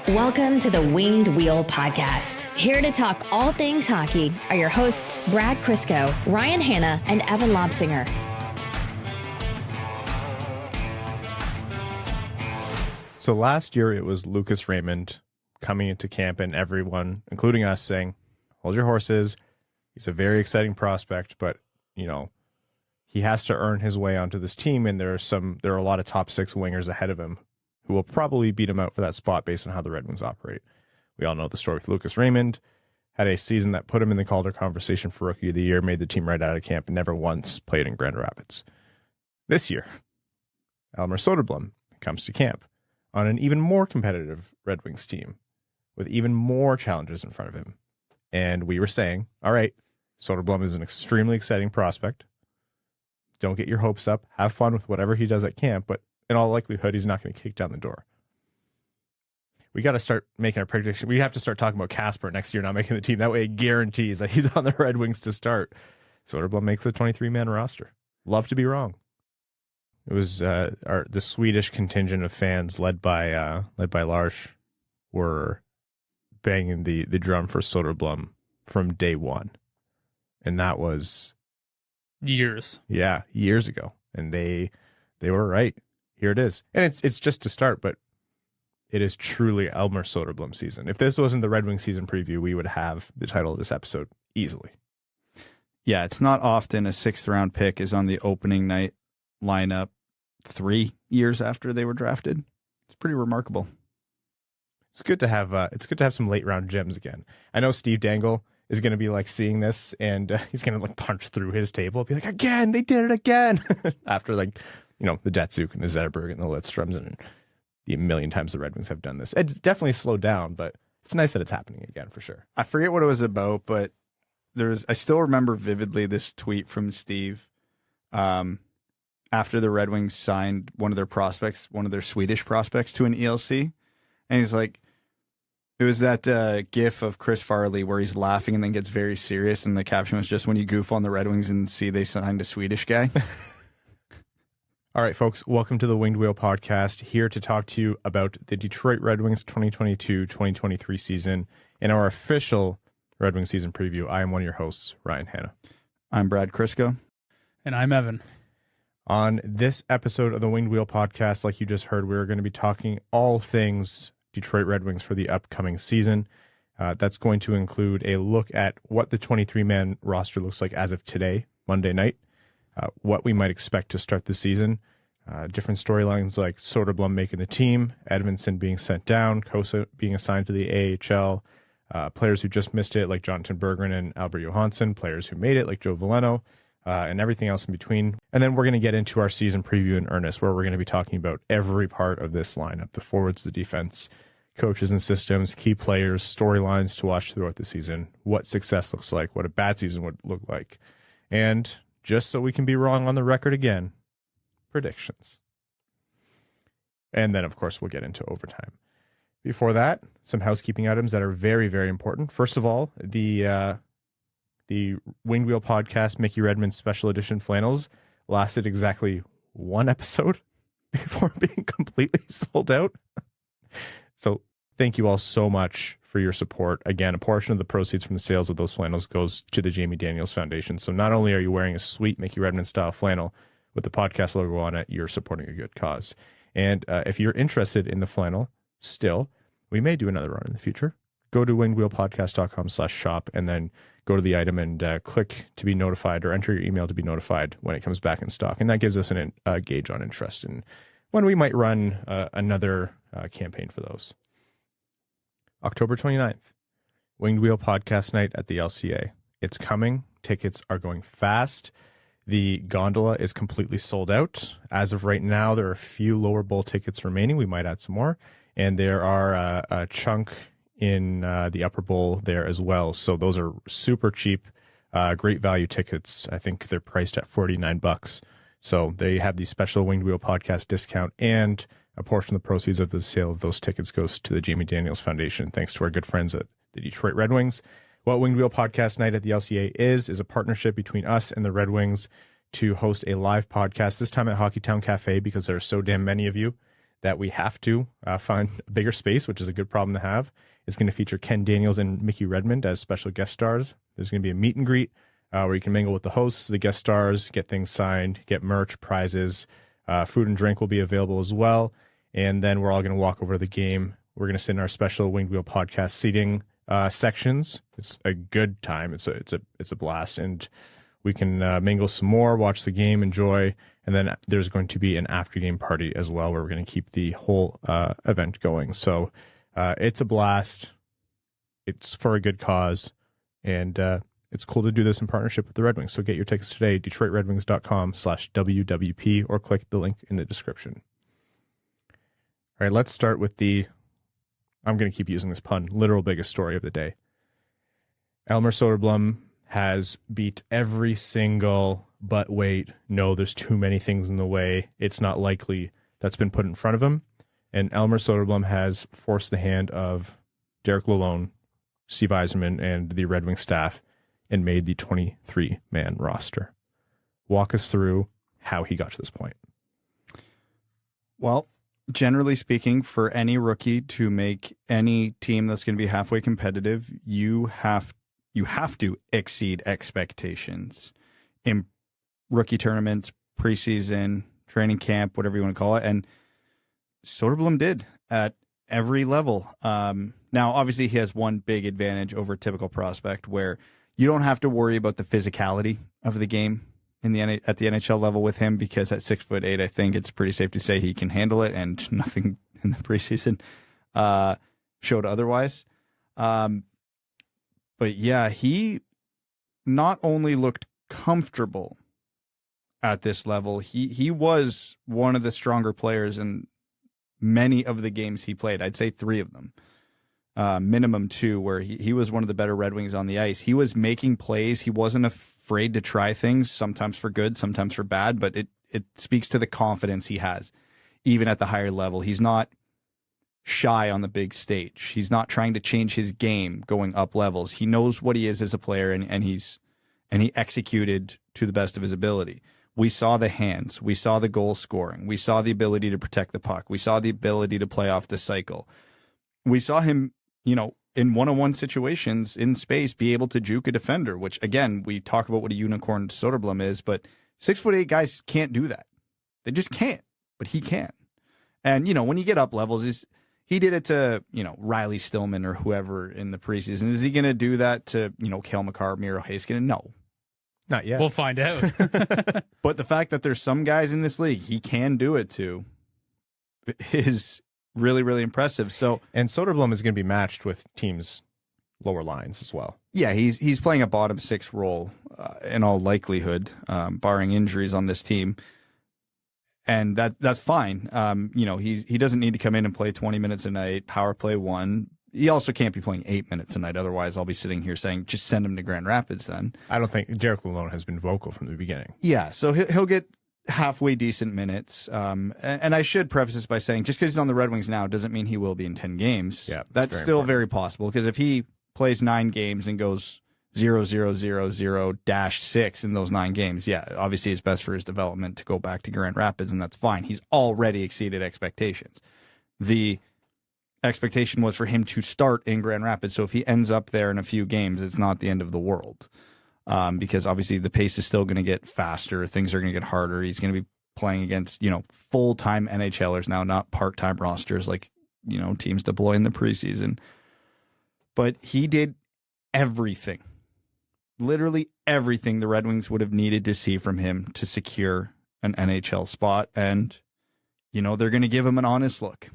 Welcome to the Winged Wheel Podcast. Here to talk all things hockey are your hosts, Brad Crisco, Ryan Hanna, and Evan Lobsinger. So last year it was Lucas Raymond coming into camp and everyone, including us, saying, hold your horses. He's a very exciting prospect, but, he has to earn his way onto this team, and there are a lot of top six wingers ahead of him who will probably beat him out for that spot based on how the Red Wings operate. We all know the story with Lucas Raymond. Had a season that put him in the Calder conversation for Rookie of the Year, made the team right out of camp, and never once played in Grand Rapids. This year, Elmer Soderblom comes to camp on an even more competitive Red Wings team with even more challenges in front of him. And we were saying, all right, Soderblom is an extremely exciting prospect. Don't get your hopes up. Have fun with whatever he does at camp, but in all likelihood, he's not going to kick down the door. We got to start making our prediction. We have to start talking about Casper next year not making the team. That way it guarantees that he's on the Red Wings to start. Soderblom makes the 23-man roster. Love to be wrong. It was the Swedish contingent of fans led by Lars were banging the drum for Soderblom from day one. And that was years. Yeah, years ago. And they were right. Here it is. And it's just to start, but it is truly Elmer Soderblom season. If this wasn't the Red Wings season preview, we would have the title of this episode easily. Yeah, it's not often a sixth-round pick is on the opening night lineup 3 years after they were drafted. It's pretty remarkable. It's good to have some late-round gems again. I know Steve Dangle is going to be seeing this, and he's going to punch through his table, be like, again, they did it again, after the Datsuk and the Zetterberg and the Lidströms and the million times the Red Wings have done this. It's definitely slowed down, but it's nice that it's happening again for sure. I forget what it was about, but I still remember vividly this tweet from Steve after the Red Wings signed one of their Swedish prospects to an ELC. And he's like, it was that gif of Chris Farley where he's laughing and then gets very serious. And the caption was just when you goof on the Red Wings and see they signed a Swedish guy. All right, folks, welcome to the Winged Wheel Podcast, here to talk to you about the Detroit Red Wings 2022-2023 season and our official Red Wings season preview. I am one of your hosts, Ryan Hanna. I'm Brad Crisco. And I'm Evan. On this episode of the Winged Wheel Podcast, like you just heard, we're going to be talking all things Detroit Red Wings for the upcoming season. That's going to include a look at what the 23-man roster looks like as of today, Monday night, what we might expect to start the season, different storylines like Soderblom making the team, Edvinsson being sent down, Cossa being assigned to the AHL, players who just missed it like Jonathan Berggren and Albert Johansson, players who made it like Joe Veleno, and everything else in between. And then we're going to get into our season preview in earnest, where we're going to be talking about every part of this lineup, the forwards, the defense, coaches and systems, key players, storylines to watch throughout the season, what success looks like, what a bad season would look like. And just so we can be wrong on the record again, predictions. And then, of course, we'll get into overtime. Before that, some housekeeping items that are very, very important. First of all, the Winged Wheel Podcast Mickey Redmond Special Edition flannels lasted exactly one episode before being completely sold out. So thank you all so much for your support. Again, a portion of the proceeds from the sales of those flannels goes to the Jamie Daniels Foundation. So not only are you wearing a sweet Mickey Redmond style flannel with the podcast logo on it, you're supporting a good cause. And if you're interested in the flannel still, we may do another run in the future. Go to wingedwheelpodcast.com/shop and then go to the item and click to be notified, or enter your email to be notified when it comes back in stock. And that gives us a gauge on interest in when we might run another campaign for those. October 29th, Winged Wheel Podcast Night at the LCA. It's coming. Tickets are going fast. The gondola is completely sold out. As of right now, there are a few lower bowl tickets remaining. We might add some more. And there are a chunk in the upper bowl there as well. So those are super cheap, great value tickets. I think they're priced at $49. So they have the special Winged Wheel Podcast discount, and a portion of the proceeds of the sale of those tickets goes to the Jamie Daniels Foundation, thanks to our good friends at the Detroit Red Wings. What Winged Wheel Podcast Night at the LCA is a partnership between us and the Red Wings to host a live podcast, this time at Hockeytown Cafe, because there are so damn many of you that we have to find a bigger space, which is a good problem to have. It's going to feature Ken Daniels and Mickey Redmond as special guest stars. There's going to be a meet and greet where you can mingle with the hosts, the guest stars, get things signed, get merch, prizes. Food and drink will be available as well. And then we're all going to walk over to the game. We're going to sit in our special Winged Wheel podcast seating sections. It's a good time. It's a blast. And we can mingle some more, watch the game, enjoy. And then there's going to be an after-game party as well where we're going to keep the whole event going. So it's a blast. It's for a good cause. And it's cool to do this in partnership with the Red Wings. So get your tickets today, DetroitRedWings.com/WWP, or click the link in the description. All right, let's start with I'm going to keep using this pun, literal biggest story of the day. Elmer Soderblom has beat every single but wait, no, there's too many things in the way, it's not likely that's been put in front of him. And Elmer Soderblom has forced the hand of Derek Lalonde, Steve Yzerman, and the Red Wing staff and made the 23-man roster. Walk us through how he got to this point. Well, generally speaking, for any rookie to make any team that's going to be halfway competitive, you have to exceed expectations in rookie tournaments, preseason, training camp, whatever you want to call it. And Soderblom did at every level. Now, obviously, he has one big advantage over a typical prospect where you don't have to worry about the physicality of the game at the NHL level with him, because at 6'8", I think it's pretty safe to say he can handle it, and nothing in the preseason showed otherwise. But yeah, he not only looked comfortable at this level, he was one of the stronger players in many of the games he played. I'd say 3 of them. Minimum 2, where he was one of the better Red Wings on the ice. He was making plays. He wasn't afraid to try things, sometimes for good, sometimes for bad, but it speaks to the confidence he has, even at the higher level. He's not shy on the big stage. He's not trying to change his game going up levels. He knows what he is as a player, and he executed to the best of his ability. We saw the hands. We saw the goal scoring. We saw the ability to protect the puck. We saw the ability to play off the cycle. We saw him, in one-on-one situations in space, be able to juke a defender, which, again, we talk about what a unicorn Soderblom is, but 6'8" guys can't do that. They just can't, but he can. And, when you get up levels, he did it to, Riley Stillman or whoever in the preseason. Is he going to do that to, Cale Makar, Miro Heiskanen? No. Not yet. We'll find out. But the fact that there's some guys in this league he can do it to is really, really impressive. And Soderblom is going to be matched with teams' lower lines as well. Yeah, he's playing a bottom 6 role in all likelihood, barring injuries on this team, and that's fine. He doesn't need to come in and play 20 minutes a night, power play 1. He also can't be playing 8 minutes a night. Otherwise, I'll be sitting here saying, just send him to Grand Rapids then. I don't think Derek Lalonde has been vocal from the beginning. Yeah, so he'll get halfway decent minutes. And I should preface this by saying, just because he's on the Red Wings now doesn't mean he will be in 10 games. Yeah, that's still very possible, because if he plays 9 games and goes 0-0-0-0-6 in those 9 games, yeah, obviously it's best for his development to go back to Grand Rapids, and that's fine. He's already exceeded expectations. The expectation was for him to start in Grand Rapids, so if he ends up there in a few games, it's not the end of the world. Because obviously the pace is still going to get faster. Things are going to get harder. He's going to be playing against, full-time NHLers now, not part-time rosters like, teams deploy in the preseason. But he did everything, literally everything the Red Wings would have needed to see from him to secure an NHL spot. And, they're going to give him an honest look.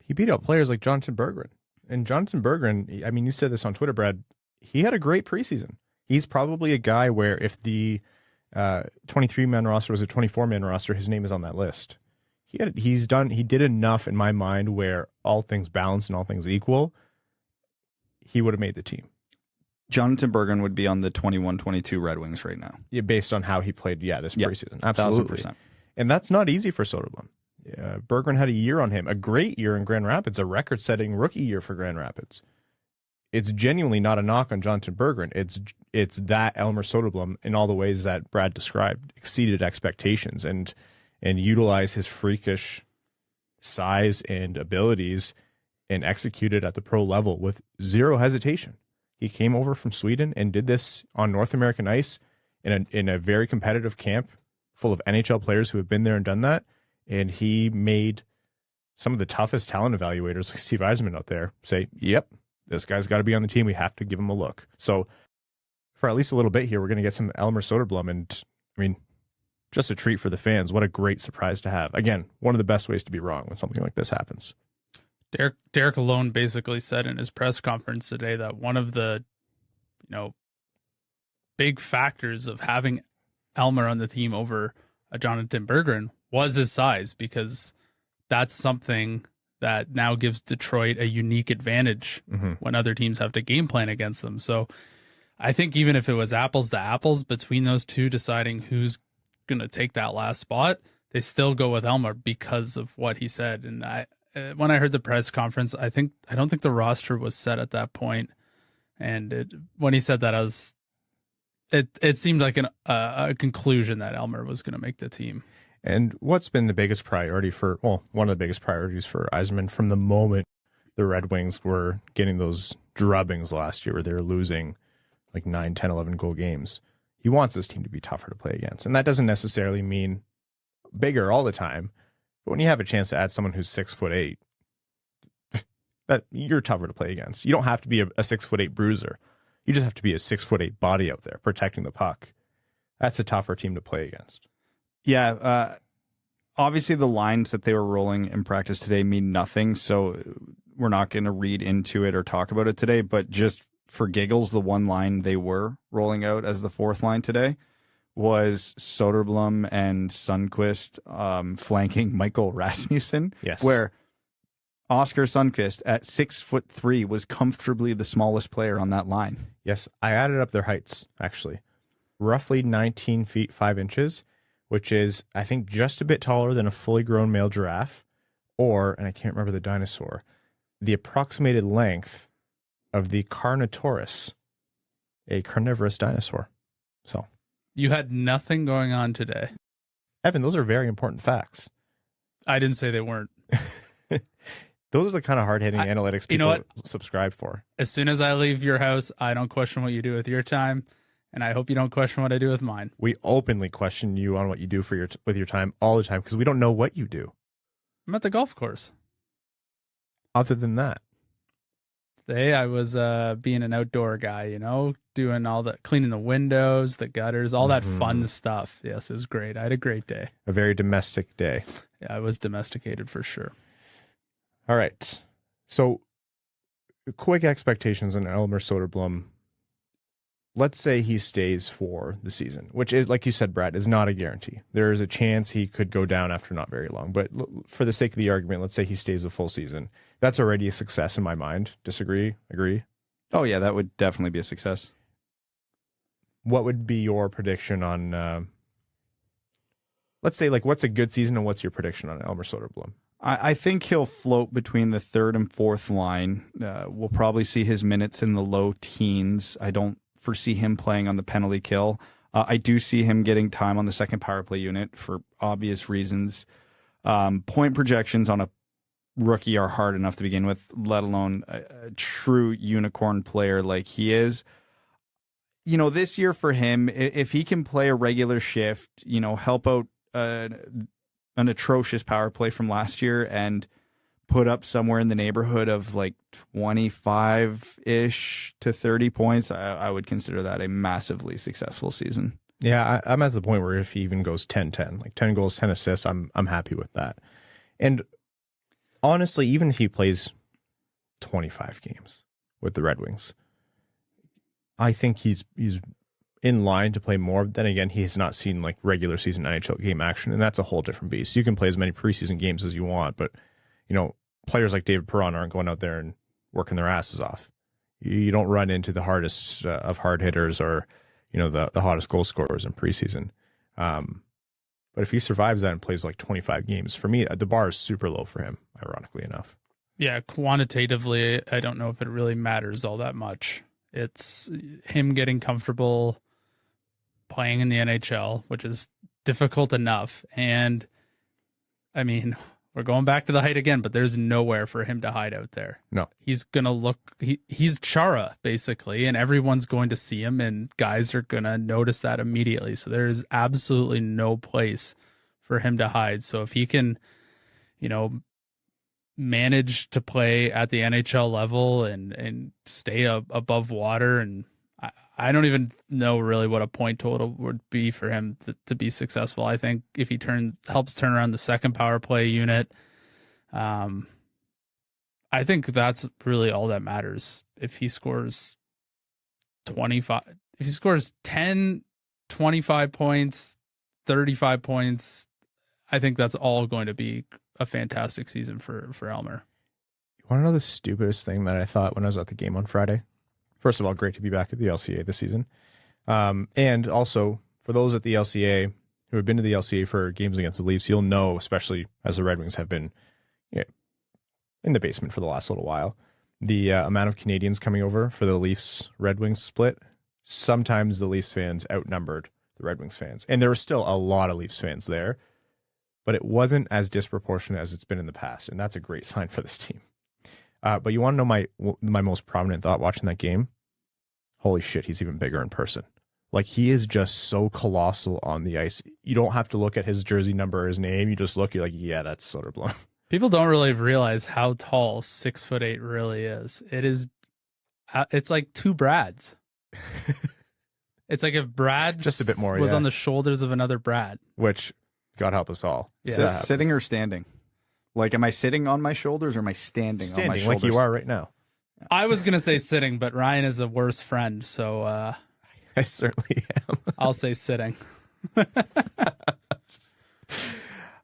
He beat out players like Jonathan Berggren. And Jonathan Berggren, I mean, you said this on Twitter, Brad, he had a great preseason. He's probably a guy where if the 23-man roster was a 24-man roster, his name is on that list. He did enough in my mind where all things balanced and all things equal, he would have made the team. Jonathan Berggren would be on the 21-22 Red Wings right now. Yeah, based on how he played, this preseason. Absolutely. 1,000%. And that's not easy for Soderblom. Berggren had a year on him, a great year in Grand Rapids, a record-setting rookie year for Grand Rapids. It's genuinely not a knock on Jonathan Berggren. It's that Elmer Soderblom, in all the ways that Brad described, exceeded expectations and utilized his freakish size and abilities and executed at the pro level with zero hesitation. He came over from Sweden and did this on North American ice in a very competitive camp full of NHL players who have been there and done that. And he made some of the toughest talent evaluators like Steve Yzerman out there say, yep, this guy's got to be on the team. We have to give him a look. So for at least a little bit here, we're going to get some Elmer Soderblom. And I mean, just a treat for the fans. What a great surprise to have. Again, one of the best ways to be wrong when something like this happens. Derek Lalonde basically said in his press conference today that one of the, big factors of having Elmer on the team over Jonathan Berggren was his size, because that's something that now gives Detroit a unique advantage when other teams have to game plan against them. So I think even if it was apples to apples between those two deciding who's going to take that last spot, they still go with Elmer because of what he said. And when I heard the press conference, I don't think the roster was set at that point. And when he said that, it seemed like a conclusion that Elmer was going to make the team. And what's been the biggest priority one of the biggest priorities for Yzerman from the moment the Red Wings were getting those drubbings last year where they were losing like 9, 10, 11 goal games. He wants this team to be tougher to play against. And that doesn't necessarily mean bigger all the time. But when you have a chance to add someone who's 6'8", that you're tougher to play against. You don't have to be a 6'8" bruiser. You just have to be a 6'8" body out there protecting the puck. That's a tougher team to play against. Yeah, obviously the lines that they were rolling in practice today mean nothing, so we're not going to read into it or talk about it today, but just for giggles, the one line they were rolling out as the fourth line today was Soderblom and Sundqvist flanking Michael Rasmussen, yes, where Oscar Sundqvist at 6'3" was comfortably the smallest player on that line. Yes, I added up their heights, actually. Roughly 19 feet 5 inches, which is, I think, just a bit taller than a fully grown male giraffe, or, and I can't remember the dinosaur, the approximated length of the Carnotaurus, a carnivorous dinosaur. So you had nothing going on today. Evan, those are very important facts. I didn't say they weren't. Those are the kind of hard-hitting analytics people subscribe for. As soon as I leave your house, I don't question what you do with your time, and I hope you don't question what I do with mine. We openly question you on what you do with your time all the time because we don't know what you do. I'm at the golf course. Other than that. Today I was being an outdoor guy, doing all the cleaning the windows, the gutters, all that fun stuff. Yes, it was great. I had a great day. A very domestic day. Yeah, I was domesticated for sure. All right. So, quick expectations on Elmer Soderblom. Let's say he stays for the season, which is, like you said, Brad, is not a guarantee. There is a chance he could go down after not very long. But for the sake of the argument, let's say he stays a full season. That's already a success in my mind. Disagree? Agree? Oh, yeah, that would definitely be a success. What would be your prediction on, let's say, like, what's a good season and what's your prediction on Elmer Soderblom? I think he'll float between the third and fourth line. We'll probably see his minutes in the low teens. I don't foresee him playing on the penalty kill. I do see him getting time on the second power play unit for obvious reasons. Point projections on a rookie are hard enough to begin with, let alone a true unicorn player like he is. This year for him, if he can play a regular shift, help out an atrocious power play from last year and put up somewhere in the neighborhood of like 25-ish to 30 points, I would consider that a massively successful season. Yeah, I'm at the point where if he even goes 10-10, like 10 goals, 10 assists, I'm happy with that. And honestly, even if he plays 25 games with the Red Wings, I think he's in line to play more. Then again, he has not seen like regular season NHL game action, and that's a whole different beast. You can play as many preseason games as you want, but players like David Perron aren't going out there and working their asses off. You don't run into the hardest of hard hitters or the hottest goal scorers in preseason. But if he survives that and plays like 25 games, for me, the bar is super low for him, ironically enough. Yeah, quantitatively, I don't know if it really matters all that much. It's him getting comfortable playing in the NHL, which is difficult enough. And I mean, we're going back to the height again, but there's nowhere for him to hide out there. No. He's going to look, he's Chara, basically, and everyone's going to see him, and guys are going to notice that immediately. So there is absolutely no place for him to hide. So if he can, manage to play at the NHL level and stay above water, and I don't even know really what a point total would be for him to be successful. I think if he helps turn around the second power play unit, I think that's really all that matters. If he scores 10, 25 points, 35 points, I think that's all going to be a fantastic season for Elmer. You want to know the stupidest thing that I thought when I was at the game on Friday? First of all, great to be back at the LCA this season. And also, for those at the LCA who have been to the LCA for games against the Leafs, you'll know, especially as the Red Wings have been in the basement for the last little while, the amount of Canadians coming over for the Leafs-Red Wings split. Sometimes the Leafs fans outnumbered the Red Wings fans. And there were still a lot of Leafs fans there, but it wasn't as disproportionate as it's been in the past, and that's a great sign for this team. But you want to know my most prominent thought watching that game? Holy shit, he's even bigger in person. Like, he is just so colossal on the ice. You don't have to look at his jersey number or his name. You just look, you're like, yeah, that's Soderblom. People don't really realize how tall 6'8" really is. It's like two Brads. It's like if Brad just a bit more was on the shoulders of another Brad. Which, God help us all. Yeah. Sitting or standing? Like, am I sitting on my shoulders or am I standing on my shoulders? Like you are right now. I was going to say sitting, but Ryan is a worse friend, so I certainly am. I'll say sitting.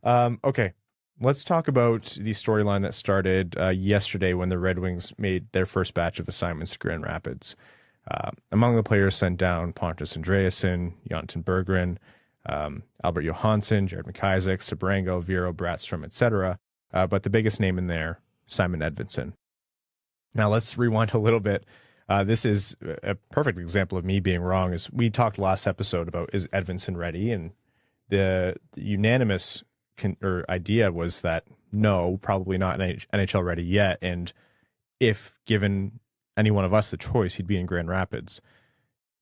Okay, let's talk about the storyline that started yesterday when the Red Wings made their first batch of assignments to Grand Rapids. Among the players sent down, Pontus Andreasson, Jonathan Berggren, Albert Johansson, Jared McIsaac, Sabrango, Vero, Brattstrom, etc. But the biggest name in there, Simon Edvinsson. Now let's rewind a little bit. This is a perfect example of me being wrong. As we talked last episode about, is Edvinsson ready? And the unanimous idea was that no, probably not NHL ready yet. And if given any one of us the choice, he'd be in Grand Rapids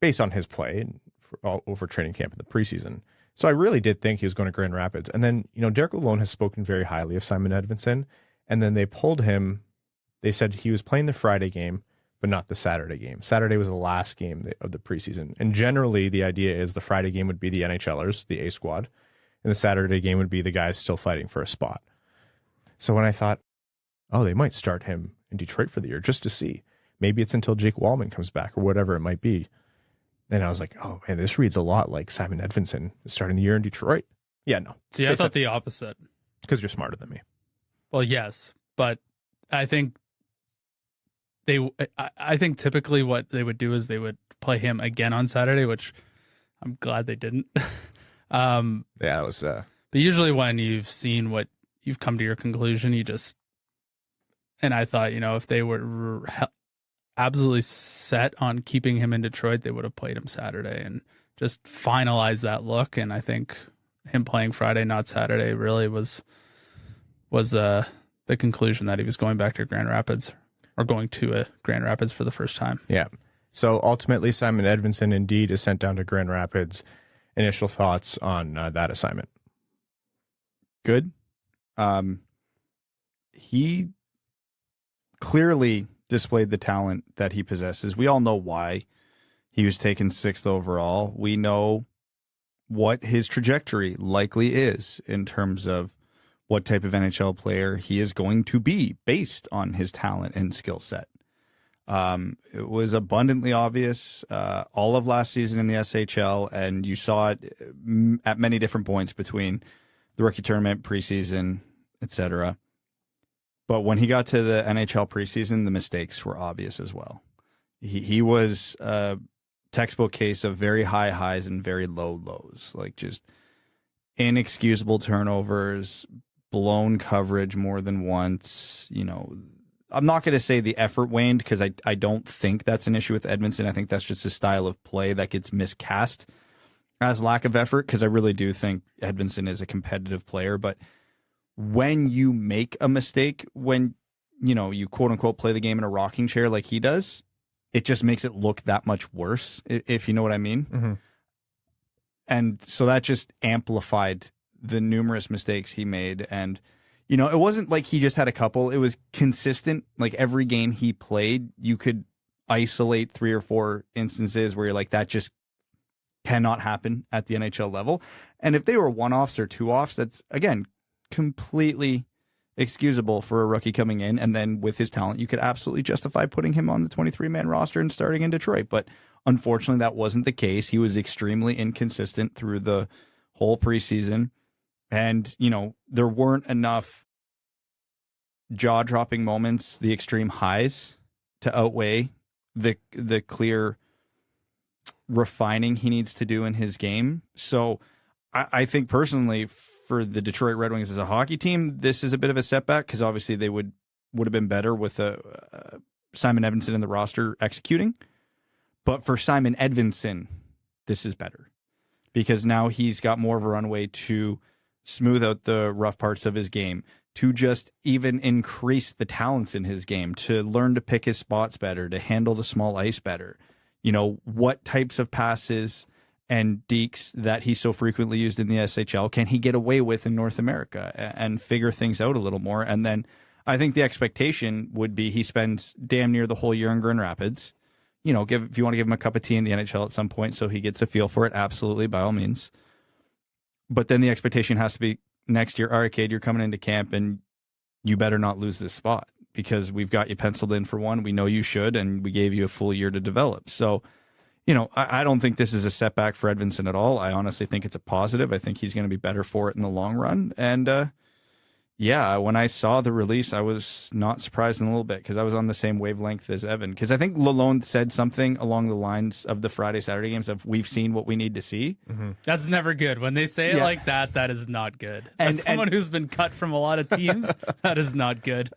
based on his play and over training camp in the preseason. So I really did think he was going to Grand Rapids. And then, Derek Lalonde has spoken very highly of Simon Edvinsson. And then they pulled him. They said he was playing the Friday game, but not the Saturday game. Saturday was the last game of the preseason. And generally, the idea is the Friday game would be the NHLers, the A squad, and the Saturday game would be the guys still fighting for a spot. So when I thought, oh, they might start him in Detroit for the year just to see. Maybe it's until Jake Wallman comes back or whatever it might be. And I was like, oh, man, this reads a lot like Simon Edvinsson starting the year in Detroit. Yeah, no. See, I thought the opposite. Because you're smarter than me. Well, yes, but I think I think typically what they would do is they would play him again on Saturday, which I'm glad they didn't. Yeah, it was. But usually when you've seen what you've come to your conclusion, and I thought, if they were absolutely set on keeping him in Detroit, they would have played him Saturday and just finalized that look. And I think him playing Friday, not Saturday, really was the conclusion that he was going back to Grand Rapids. Or going to Grand Rapids for the first time. Yeah. So ultimately, Simon Edvinsson indeed is sent down to Grand Rapids. Initial thoughts on that assignment? Good. He clearly displayed the talent that he possesses. We all know why he was taken 6th overall. We know what his trajectory likely is in terms of what type of NHL player he is going to be based on his talent and skill set. It was abundantly obvious all of last season in the SHL, and you saw it at many different points between the rookie tournament, preseason, etc. But when he got to the NHL preseason, the mistakes were obvious as well. He was a textbook case of very high highs and very low lows, like just inexcusable turnovers, blown coverage more than once. I'm not going to say the effort waned because I don't think that's an issue with Edvinsson. I think that's just a style of play that gets miscast as lack of effort, because I really do think Edvinsson is a competitive player. But when you make a mistake, when, you quote unquote play the game in a rocking chair like he does, it just makes it look that much worse, if you know what I mean. Mm-hmm. And so that just amplified the numerous mistakes he made. And, it wasn't like he just had a couple. It was consistent. Like every game he played, you could isolate 3 or 4 instances where you're like, that just cannot happen at the NHL level. And if they were 1-offs or 2-offs, that's, again, completely excusable for a rookie coming in. And then with his talent, you could absolutely justify putting him on the 23-man roster and starting in Detroit. But unfortunately, that wasn't the case. He was extremely inconsistent through the whole preseason. And, there weren't enough jaw-dropping moments, the extreme highs, to outweigh the clear refining he needs to do in his game. So I think personally, for the Detroit Red Wings as a hockey team, this is a bit of a setback because obviously they would have been better with Simon Edvinsson in the roster executing. But for Simon Edvinsson, this is better because now he's got more of a runway to smooth out the rough parts of his game, to just even increase the talents in his game, to learn to pick his spots better, to handle the small ice better. What types of passes and dekes that he so frequently used in the SHL can he get away with in North America and figure things out a little more. And then I think the expectation would be he spends damn near the whole year in Grand Rapids. If you want to give him a cup of tea in the NHL at some point so he gets a feel for it, absolutely, by all means. But then the expectation has to be next year, all right, Cade, you're coming into camp and you better not lose this spot because we've got you penciled in for one. We know you should, and we gave you a full year to develop. So, I don't think this is a setback for Edvinsson at all. I honestly think it's a positive. I think he's going to be better for it in the long run. And, when I saw the release, I was not surprised in a little bit because I was on the same wavelength as Evan. Because I think Lalonde said something along the lines of the Friday-Saturday games of we've seen what we need to see. Mm-hmm. That's never good. When they say it like that, that is not good. As someone who's been cut from a lot of teams, that is not good.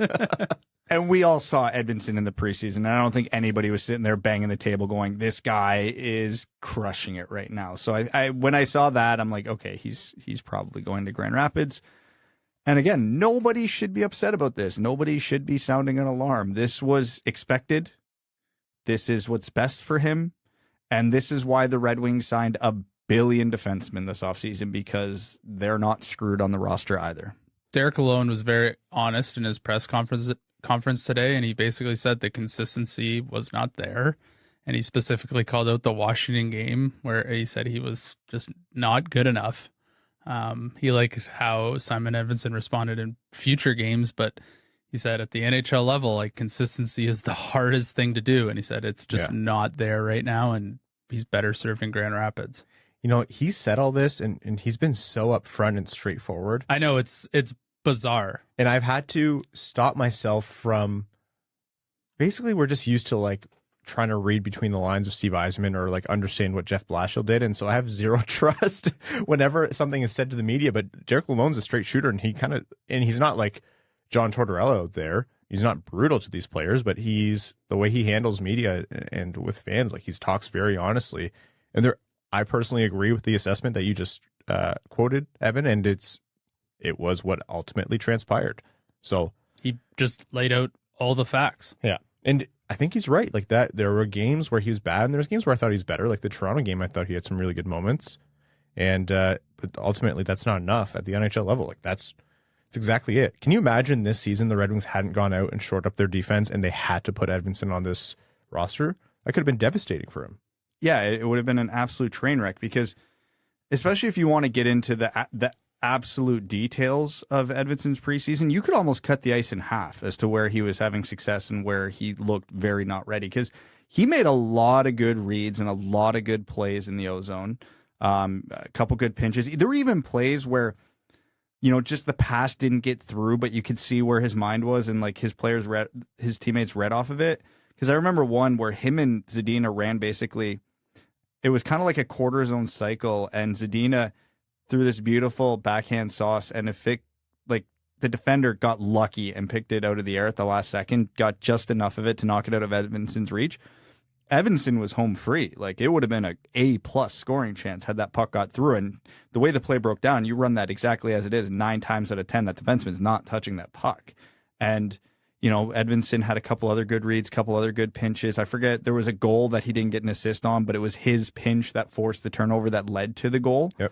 And we all saw Edvinsson in the preseason, and I don't think anybody was sitting there banging the table going, this guy is crushing it right now. So I when I saw that, I'm like, okay, he's probably going to Grand Rapids. And again, nobody should be upset about this. Nobody should be sounding an alarm. This was expected. This is what's best for him. And this is why the Red Wings signed $1 billion defensemen this offseason, because they're not screwed on the roster either. Derek Lalonde was very honest in his press conference today, and he basically said the consistency was not there. And he specifically called out the Washington game where he said he was just not good enough. He liked how Simon Edvinsson responded in future games, but he said at the NHL level, like, consistency is the hardest thing to do. And he said it's just not there right now, and he's better served in Grand Rapids. He said all this, and he's been so upfront and straightforward. I know it's bizarre. And I've had to stop myself from, basically we're just used to like trying to read between the lines of Steve Yzerman or like understand what Jeff Blashill did. And so I have zero trust whenever something is said to the media. But Derek Lalonde's a straight shooter, and he's not like John Tortorella out there. He's not brutal to these players, but the way he handles media and with fans, like, he talks very honestly. And I personally agree with the assessment that you just quoted, Evan, and it was what ultimately transpired. So he just laid out all the facts. Yeah. And I think he's right. Like, that there were games where he was bad, and there's games where I thought he's better. Like the Toronto game, I thought he had some really good moments. And but ultimately, that's not enough at the NHL level. Like, that's exactly it. Can you imagine this season the Red Wings hadn't gone out and shored up their defense and they had to put Edvinsson on this roster? That could have been devastating for him. Yeah, it would have been an absolute train wreck, because especially if you want to get into the absolute details of Edvinsson's preseason, you could almost cut the ice in half as to where he was having success and where he looked very not ready, because he made a lot of good reads and a lot of good plays in the O-zone. A couple good pinches. There were even plays where, just the pass didn't get through, but you could see where his mind was, and like his teammates read off of it. Because I remember one where him and Zadina ran basically, it was kind of like a quarter zone cycle, and Zadina threw this beautiful backhand sauce, and the defender got lucky and picked it out of the air at the last second, got just enough of it to knock it out of Edvinsson's reach. Edvinsson was home free. Like, it would have been a A+ scoring chance had that puck got through. And the way the play broke down, you run that exactly as it is. 9 times out of 10, that defenseman's not touching that puck. And, Edvinsson had a couple other good reads, couple other good pinches. I forget, there was a goal that he didn't get an assist on, but it was his pinch that forced the turnover that led to the goal. Yep.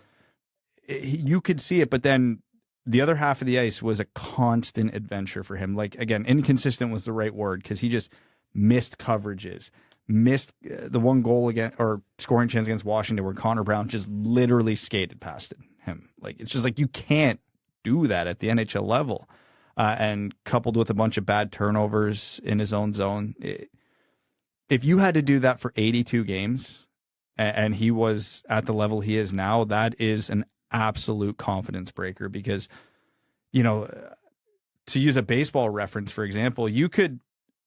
You could see it, but then the other half of the ice was a constant adventure for him. Like, again, inconsistent was the right word, because he just missed coverages, missed the one goal again, or scoring chance against Washington where Connor Brown just literally skated past him. Like, it's just like, you can't do that at the NHL level. And coupled with a bunch of bad turnovers in his own zone, if you had to do that for 82 games and he was at the level he is now, that is an absolute confidence breaker. Because, to use a baseball reference, for example, you could,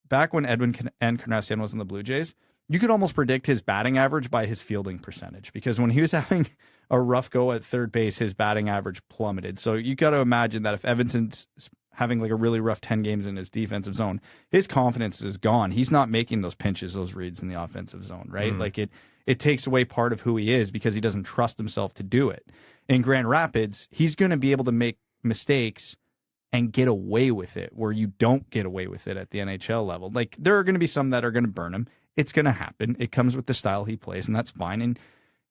back when Edwin Encarnacion was in the Blue Jays, you could almost predict his batting average by his fielding percentage, because when he was having a rough go at third base, his batting average plummeted. So you got to imagine that if Edvinson's having like a really rough 10 games in his defensive zone, his confidence is gone. He's not making those pinches, those reads in the offensive zone, right? Like, it takes away part of who he is, because he doesn't trust himself to do it. In Grand Rapids, he's going to be able to make mistakes and get away with it, where you don't get away with it at the NHL level. Like, there are going to be some that are going to burn him. It's going to happen. It comes with the style he plays, and that's fine. And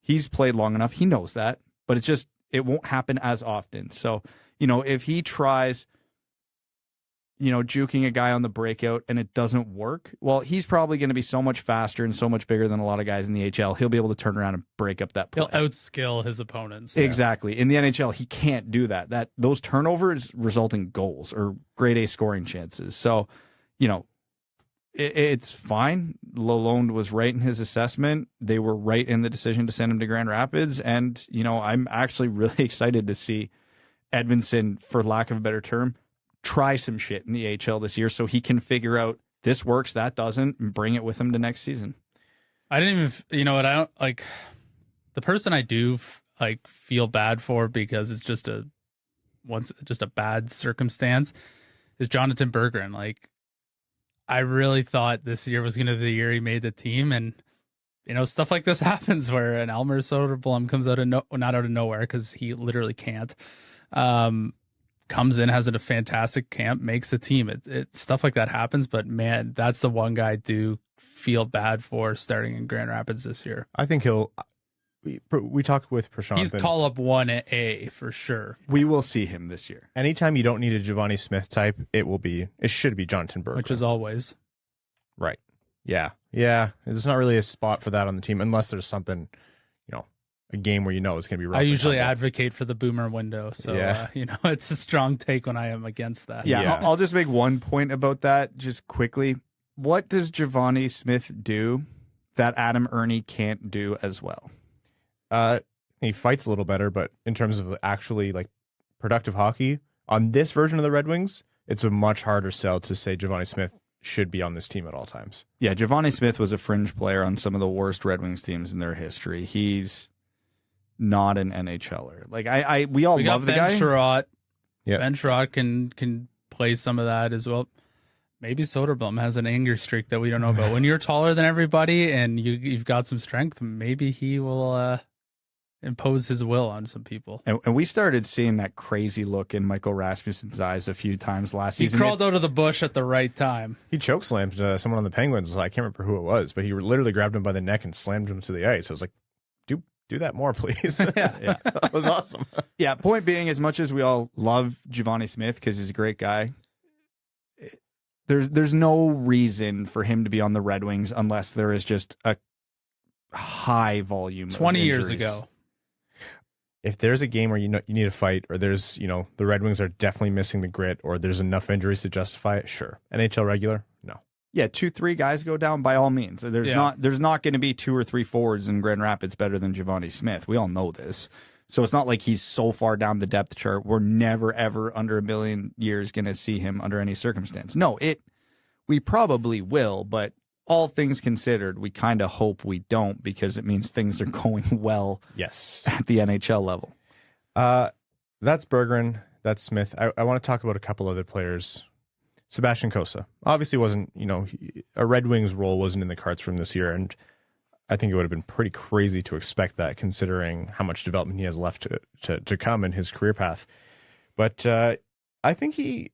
he's played long enough. He knows that, but it won't happen as often. So, if he tries, juking a guy on the breakout and it doesn't work, well, he's probably going to be so much faster and so much bigger than a lot of guys in the AHL. He'll be able to turn around and break up that play. He'll outskill his opponents. Exactly. In the NHL, he can't do that. Those turnovers result in goals or grade A scoring chances. So, it's fine. Lalonde was right in his assessment. They were right in the decision to send him to Grand Rapids. And, I'm actually really excited to see Edvinsson, for lack of a better term, try some shit in the AHL this year, so he can figure out this works, that doesn't, and bring it with him to next season. I didn't even, I don't like the person I do feel bad for, because it's just a bad circumstance, is Jonathan Berggren. Like, I really thought this year was going to be the year he made the team, and stuff like this happens where an Elmer Soderblom comes not out of nowhere, because he literally can't. Comes in, has a fantastic camp, makes the team. It stuff like that happens, but man, that's the one guy I do feel bad for starting in Grand Rapids this year. I think we talked with Prashant. He's call up 1A for sure. We will see him this year. Anytime you don't need a Givani Smith type, it should be Jonathan Berggren. Which is always. Right. Yeah. There's not really a spot for that on the team, unless there's something, a game where it's going to be rough. I usually advocate for the boomer window, so it's a strong take when I am against that. Yeah. I'll just make one point about that just quickly. What does Givani Smith do that Adam Ernie can't do as well? He fights a little better, but in terms of actually productive hockey on this version of the Red Wings, it's a much harder sell to say Givani Smith should be on this team at all times. Yeah, Givani Smith was a fringe player on some of the worst Red Wings teams in their history. He's not an NHLer. Like, we love the guy. Ben Chiarot. Yeah. Ben Chiarot can play some of that as well. Maybe Soderblom has an anger streak that we don't know about. When you're taller than everybody and you've got some strength, maybe he will impose his will on some people. And we started seeing that crazy look in Michael Rasmussen's eyes a few times last season. He crawled out of the bush at the right time. He chokeslammed someone on the Penguins. I can't remember who it was, but he literally grabbed him by the neck and slammed him to the ice. I was like, do that more, please. Yeah. That was awesome. Yeah, point being, as much as we all love Givani Smith because he's a great guy, there's no reason for him to be on the Red Wings unless there is just a high volume 20 of years injuries. ago. If there's a game where you need a fight, or there's the Red Wings are definitely missing the grit, or there's enough injuries to justify it, sure. NHL regular, no. Yeah, 2-3 guys go down by all means. There's not going to be 2 or 3 forwards in Grand Rapids better than Givani Smith. We all know this. So it's not like he's so far down the depth chart. We're never ever under a million years going to see him under any circumstance. No, we probably will, but all things considered, we kind of hope we don't, because it means things are going well. Yes, at the NHL level. That's Berggren. That's Smith. I want to talk about a couple other players. Sebastian Cossa obviously wasn't, a Red Wings role wasn't in the cards for him this year, and I think it would have been pretty crazy to expect that considering how much development he has left to come in his career path. But I think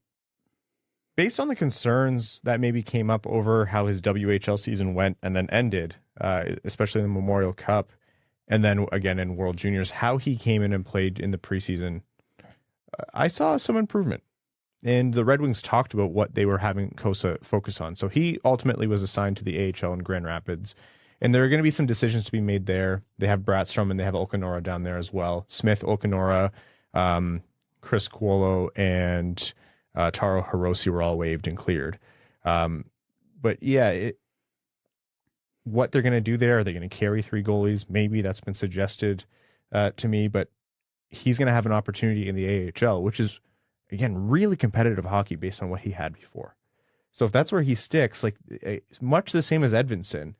based on the concerns that maybe came up over how his WHL season went and then ended, especially in the Memorial Cup, and then again in World Juniors, how he came in and played in the preseason, I saw some improvement. And the Red Wings talked about what they were having Cossa focus on. So he ultimately was assigned to the AHL in Grand Rapids. And there are going to be some decisions to be made there. They have Brattstrom and they have Olkinuora down there as well. Smith, Olkinuora, Chris Cuolo, and Taro Hirose were all waived and cleared. But yeah, what they're going to do there, are they going to carry 3 goalies? Maybe that's been suggested to me, but he's going to have an opportunity in the AHL, which is, again, really competitive hockey based on what he had before. So if that's where he sticks, like much the same as Edvinsson,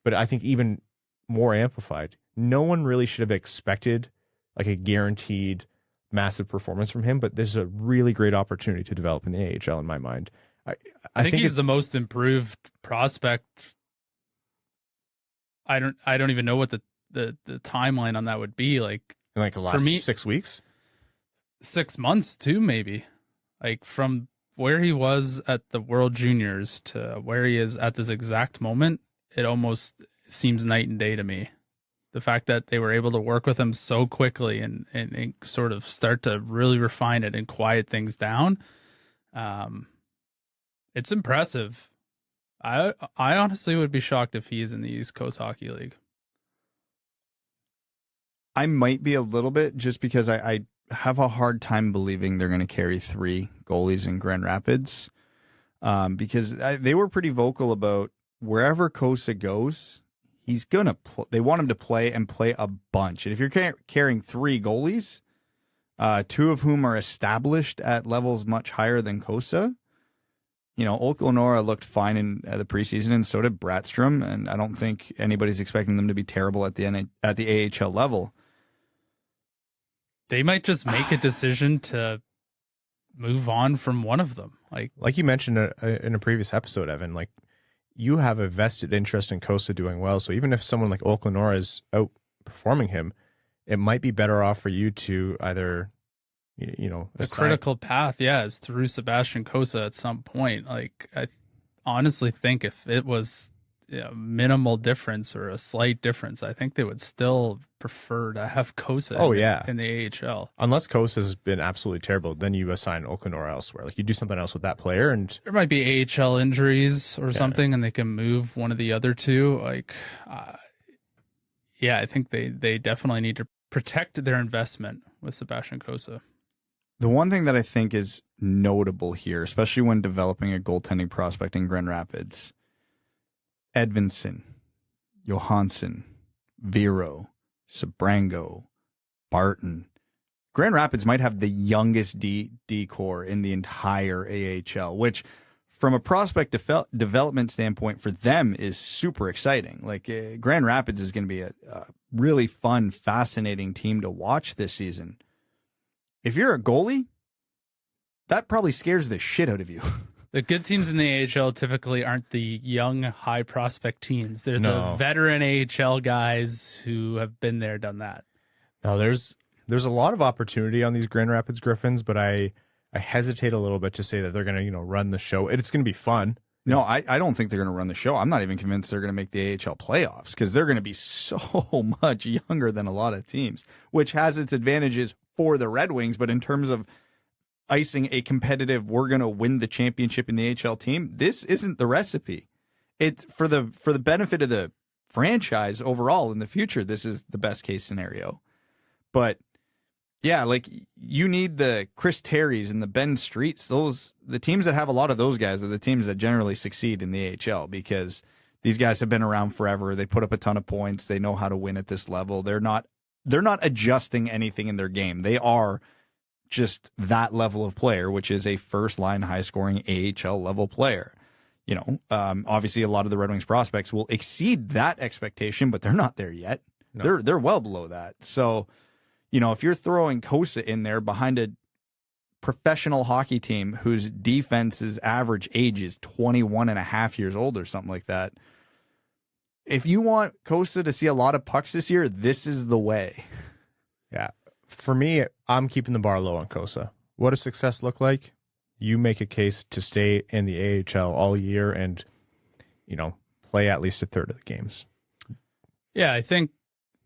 but I think even more amplified, no one really should have expected like a guaranteed massive performance from him, but there's a really great opportunity to develop in the AHL in my mind. I think he's the most improved prospect. I don't even know what the timeline on that would be, like in like the last 6 weeks, 6 months too, maybe. Like from where he was at the World Juniors to where he is at this exact moment, it almost seems night and day to me. The fact that they were able to work with him so quickly and sort of start to really refine it and quiet things down, it's impressive. I honestly would be shocked if he is in the East Coast Hockey League. I might be a little bit, just because I have a hard time believing they're going to carry 3 goalies in Grand Rapids, because they were pretty vocal about wherever Cossa goes, he's gonna. They want him to play and play a bunch. And if you're carrying 3 goalies, 2 of whom are established at levels much higher than Cossa, Olkinuora looked fine in the preseason, and so did Brattstrom. And I don't think anybody's expecting them to be terrible at the AHL level. They might just make a decision to move on from one of them. Like you mentioned in a previous episode, Evan, like you have a vested interest in Cossa doing well. So even if someone like Olkinuora is outperforming him, it might be better off for you to either, the critical path, is through Sebastian Cossa at some point. Like I honestly think if it was a minimal difference or a slight difference, I think they would still prefer to have Cossa in the AHL. Unless Cossa has been absolutely terrible, then you assign Olkinuora elsewhere. Like you do something else with that player, and there might be AHL injuries or something, and they can move one of the other 2. Like, I think they definitely need to protect their investment with Sebastian Cossa. The one thing that I think is notable here, especially when developing a goaltending prospect in Grand Rapids, Edvinsson, Johansson, Vero, Sabrango, Barton. Grand Rapids might have the youngest D core in the entire AHL, which from a prospect development standpoint for them is super exciting. Like Grand Rapids is going to be a really fun, fascinating team to watch this season. If you're a goalie, that probably scares the shit out of you. The good teams in the AHL typically aren't the young, high prospect teams. They're the veteran AHL guys who have been there, done that. No, there's a lot of opportunity on these Grand Rapids Griffins, but I hesitate a little bit to say that they're going to, run the show. It's going to be fun. No, I don't think they're going to run the show. I'm not even convinced they're going to make the AHL playoffs because they're going to be so much younger than a lot of teams, which has its advantages for the Red Wings. But in terms of icing a competitive, we're going to win the championship in the AHL team, this isn't the recipe. It's for the benefit of the franchise overall in the future. This is the best case scenario. But yeah, like you need the Chris Terrys and the Ben Streets. The teams that have a lot of those guys are the teams that generally succeed in the AHL because these guys have been around forever. They put up a ton of points. They know how to win at this level. They're not adjusting anything in their game. They are just that level of player, which is a first line, high scoring AHL level player. Obviously a lot of the Red Wings prospects will exceed that expectation, but they're not there yet. No. They're well below that. So, if you're throwing Cossa in there behind a professional hockey team whose defense's average age is 21 and a half years old or something like that. If you want Cossa to see a lot of pucks this year, this is the way. Yeah. For me, I'm keeping the bar low on Cossa. What does success look like? You make a case to stay in the AHL all year and, play at least a third of the games. Yeah, I think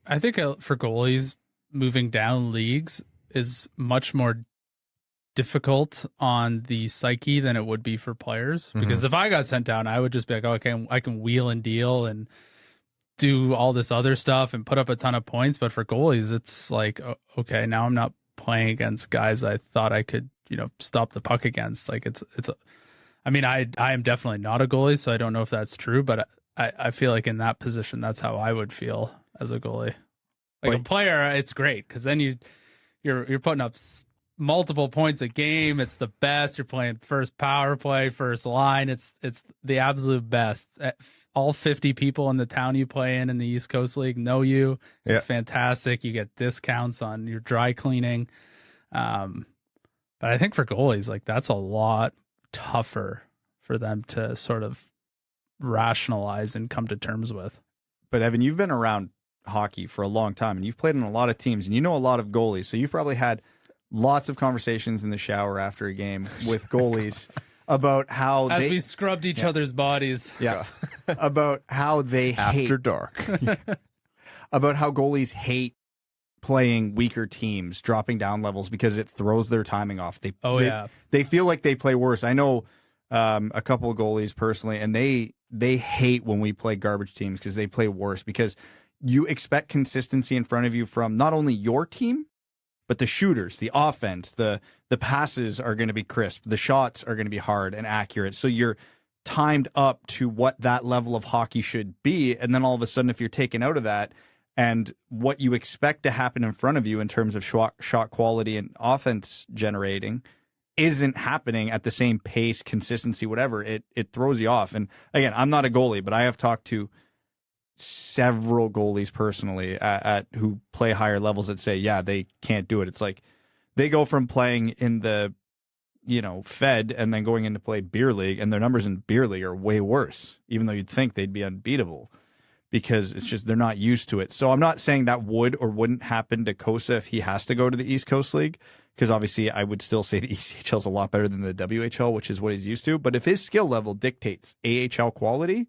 for goalies, moving down leagues is much more difficult on the psyche than it would be for players. Because if I got sent down, I would just be like, okay, I can wheel and deal and do all this other stuff and put up a ton of points. But for goalies, it's like, okay, now I'm not playing against guys I thought I could, stop the puck against. Like I am definitely not a goalie, so I don't know if that's true, but I feel like in that position, that's how I would feel as a goalie. Like a player, it's great because then you're putting up multiple points a game. It's the best. You're playing first power play, first line. It's the absolute best. All 50 people in the town you play in the East Coast League know you. It's fantastic. You get discounts on your dry cleaning. But I think for goalies, like that's a lot tougher for them to sort of rationalize and come to terms with. But Evan, you've been around hockey for a long time and you've played in a lot of teams and you know a lot of goalies. So you've probably had lots of conversations in the shower after a game with goalies about how we scrubbed each other's bodies. Yeah. About how they after dark. About how goalies hate playing weaker teams, dropping down levels because it throws their timing off. They feel like they play worse. I know a couple of goalies personally, and they hate when we play garbage teams because they play worse because you expect consistency in front of you from not only your team, but the shooters, the offense, the passes are going to be crisp. The shots are going to be hard and accurate. So you're timed up to what that level of hockey should be. And then all of a sudden, if you're taken out of that and what you expect to happen in front of you in terms of shot quality and offense generating isn't happening at the same pace, consistency, whatever, it throws you off. And again, I'm not a goalie, but I have talked to several goalies personally at who play higher levels that say, yeah, they can't do it. It's like they go from playing in the, Fed and then going into play beer league, and their numbers in beer league are way worse, even though you'd think they'd be unbeatable because it's just they're not used to it. So I'm not saying that would or wouldn't happen to Cossa if he has to go to the East Coast League, because obviously I would still say the ECHL is a lot better than the WHL, which is what he's used to. But if his skill level dictates AHL quality,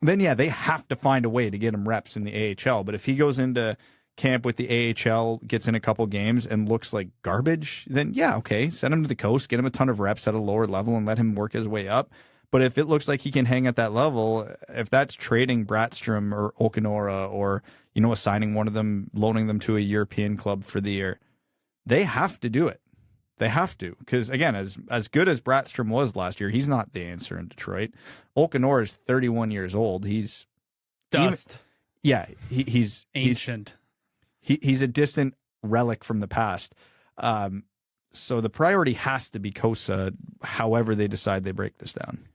then yeah, they have to find a way to get him reps in the AHL. But if he goes into camp with the AHL, gets in a couple games and looks like garbage, then yeah, okay, send him to the coast, get him a ton of reps at a lower level and let him work his way up. But if it looks like he can hang at that level, if that's trading Brattstrom or Olkinuora or, assigning one of them, loaning them to a European club for the year, they have to do it. They have to, because again, as good as Brattstrom was last year, he's not the answer in Detroit. Olkinuora is 31 years old. He's dust. He's ancient. He's a distant relic from the past. So the priority has to be Cossa, however they decide they break this down.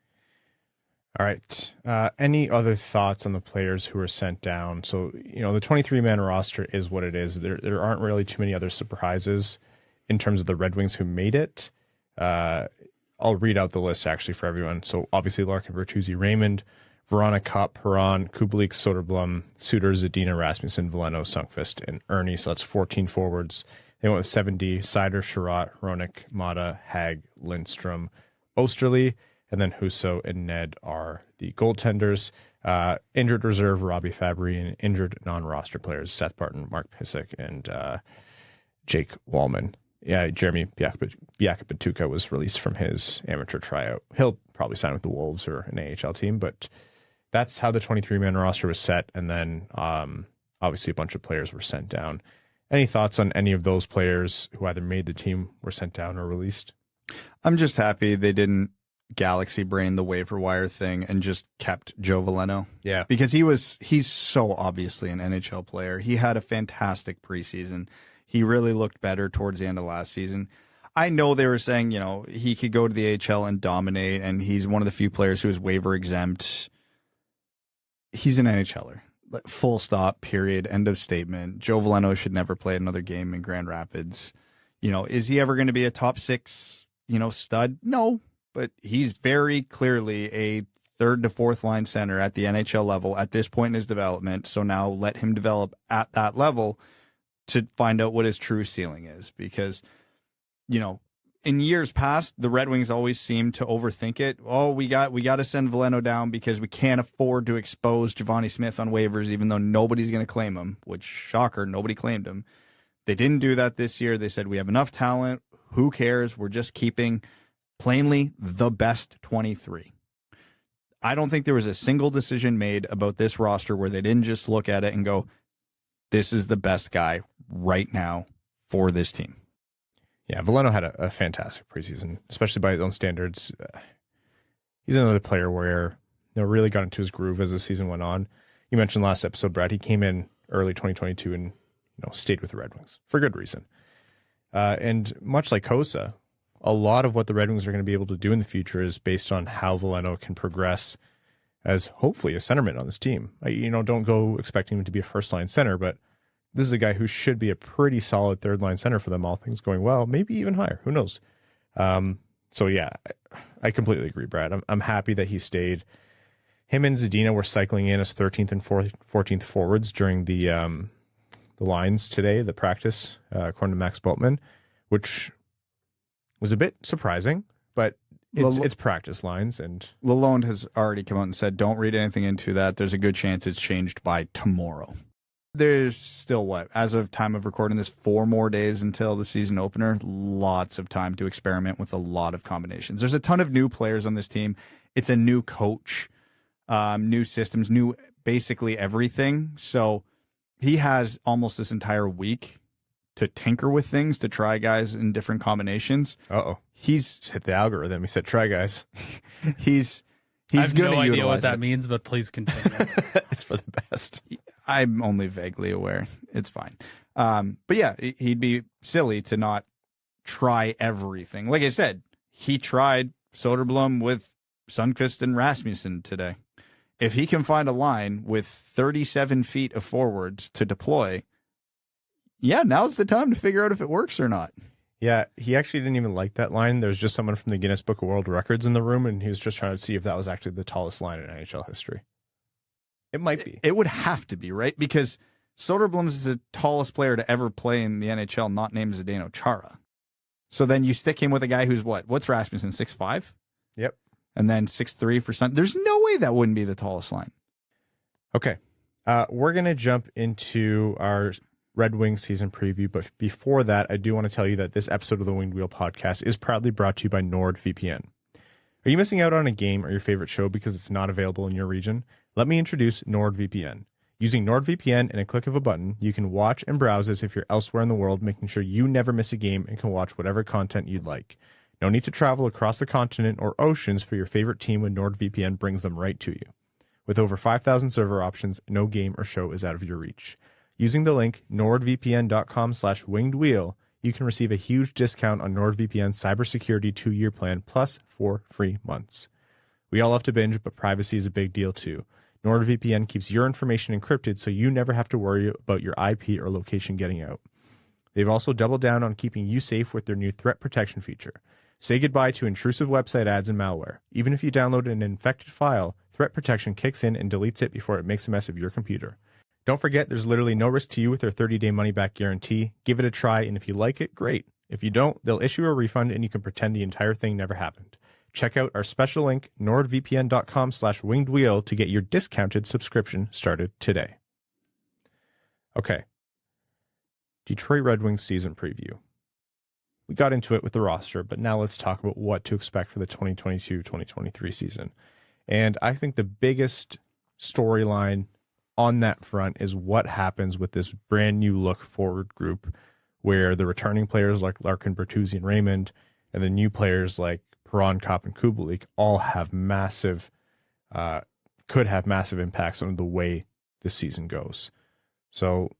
All right. Any other thoughts on the players who were sent down? So, the 23-man roster is what it is. There aren't really too many other surprises in terms of the Red Wings who made it. I'll read out the list actually for everyone. So obviously Larkin, Bertuzzi, Raymond, Vrana, Copp, Perron, Kubalik, Soderblom, Suter, Zadina, Rasmussen, Veleno, Sundqvist, and Ernie. So that's 14 forwards. They went with 7D, Seider, Chiarot, Hronek, Maatta, Hag, Lindstrom, Osterley, and then Husso and Ned are the goaltenders. Injured reserve, Robbie Fabry, and injured non-roster players, Seth Barton, Mark Pissick, and Jake Wallman. Yeah, Jeremy Biakapatuka was released from his amateur tryout. He'll probably sign with the Wolves or an AHL team, but that's how the 23-man roster was set. And then obviously a bunch of players were sent down. Any thoughts on any of those players who either made the team, were sent down, or released? I'm just happy they didn't galaxy brain the waiver wire thing and just kept Joe Veleno. Yeah. Because he's so obviously an NHL player. He had a fantastic preseason. He really looked better towards the end of last season. I know they were saying, he could go to the AHL and dominate, and he's one of the few players who is waiver exempt. He's an NHLer. Full stop, period, end of statement. Joe Veleno should never play another game in Grand Rapids. Is he ever going to be a top 6, stud? No, but he's very clearly a third to fourth line center at the NHL level at this point in his development. So now let him develop at that level to find out what his true ceiling is. Because, in years past, the Red Wings always seemed to overthink it. Oh, we got to send Veleno down because we can't afford to expose Givani Smith on waivers, even though nobody's going to claim him, which, shocker, nobody claimed him. They didn't do that this year. They said, we have enough talent. Who cares? We're just keeping, plainly, the best 23. I don't think there was a single decision made about this roster where they didn't just look at it and go, this is the best guy right now for this team. Yeah, Veleno had a fantastic preseason, especially by his own standards. He's another player where really got into his groove as the season went on. You mentioned last episode, Brad, he came in early 2022 and stayed with the Red Wings for good reason. And much like Cossa, a lot of what the Red Wings are going to be able to do in the future is based on how Veleno can progress as hopefully a centerman on this team. Don't go expecting him to be a first-line center, but this is a guy who should be a pretty solid third-line center for them, all things going well, maybe even higher. Who knows? So, yeah, I completely agree, Brad. I'm happy that he stayed. Him and Zadina were cycling in as 13th and 14th forwards during the lines today, the practice, according to Max Bultman, which was a bit surprising, but it's practice lines. And Lalonde has already come out and said, don't read anything into that. There's a good chance it's changed by tomorrow. There's still, as of time of recording this, 4 more days until the season opener. Lots of time to experiment with a lot of combinations. There's a ton of new players on this team. It's a new coach, new systems, new basically everything. So he has almost this entire week to tinker with things, to try guys in different combinations. He's hit the algorithm. He said, try guys. He's I have going no to idea utilize what that it. means, but please continue. It's for the best. I'm only vaguely aware. It's fine. But yeah, he'd be silly to not try everything. Like I said, he tried Soderblom with Sundqvist and Rasmussen today. If he can find a line with 37 feet of forwards to deploy, now's the time to figure out if it works or not. Yeah, he actually didn't even like that line. There was just someone from the Guinness Book of World Records in the room, and he was just trying to see if that was actually the tallest line in NHL history. It might be. It would have to be, right? Because Soderblom is the tallest player to ever play in the NHL, not named Zdeno Chara. So then you stick him with a guy who's what's Rasmussen, 6'5"? Yep. And then 6'3" for Sun. There's no way that wouldn't be the tallest line. Okay. We're going to jump into our Red Wings season preview, but before that, I do want to tell you that this episode of the Winged Wheel podcast is proudly brought to you by NordVPN. Are you missing out on a game or your favorite show because it's not available in your region? Let me introduce NordVPN. Using NordVPN and a click of a button, you can watch and browse as if you're elsewhere in the world, making sure you never miss a game and can watch whatever content you'd like. No need to travel across the continent or oceans for your favorite team when NordVPN brings them right to you. With over 5,000 server options, no game or show is out of your reach. Using the link nordvpn.com/wingedwheel, you can receive a huge discount on NordVPN's cybersecurity 2-year plan plus 4 free months. We all love to binge, but privacy is a big deal too. NordVPN keeps your information encrypted so you never have to worry about your IP or location getting out. They've also doubled down on keeping you safe with their new threat protection feature. Say goodbye to intrusive website ads and malware. Even if you download an infected file, threat protection kicks in and deletes it before it makes a mess of your computer. Don't forget, there's literally no risk to you with their 30-day money-back guarantee. Give it a try, and if you like it, great. If you don't, they'll issue a refund, and you can pretend the entire thing never happened. Check out our special link, nordvpn.com/wingedwheel, to get your discounted subscription started today. Okay. Detroit Red Wings season preview. We got into it with the roster, but now let's talk about what to expect for the 2022-2023 season. And I think the biggest storyline on that front is what happens with this brand new look forward group where the returning players like Larkin, Bertuzzi, and Raymond, and the new players like Perron, Copp, and Kubalik all have could have massive impacts on the way this season goes. So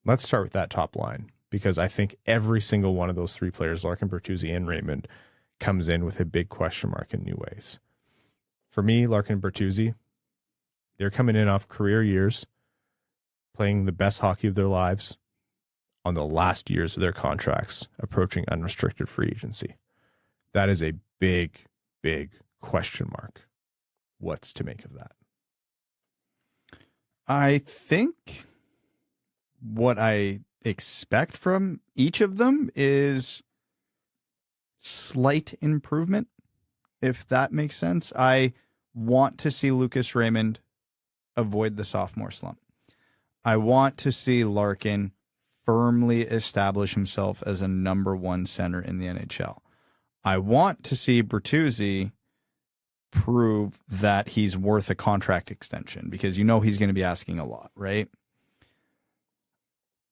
let's start with that top line, because I think every single one of those 3 players, Larkin, Bertuzzi, and Raymond, comes in with a big question mark in new ways. For me, Larkin and Bertuzzi, they're coming in off career years, playing the best hockey of their lives, on the last years of their contracts approaching unrestricted free agency. That is a big, big question mark. What's to make of that? I think what I expect from each of them is slight improvement, if that makes sense. I want to see Lucas Raymond avoid the sophomore slump. I want to see Larkin firmly establish himself as a number one center in the NHL. I want to see Bertuzzi prove that he's worth a contract extension, because you know he's going to be asking a lot, right?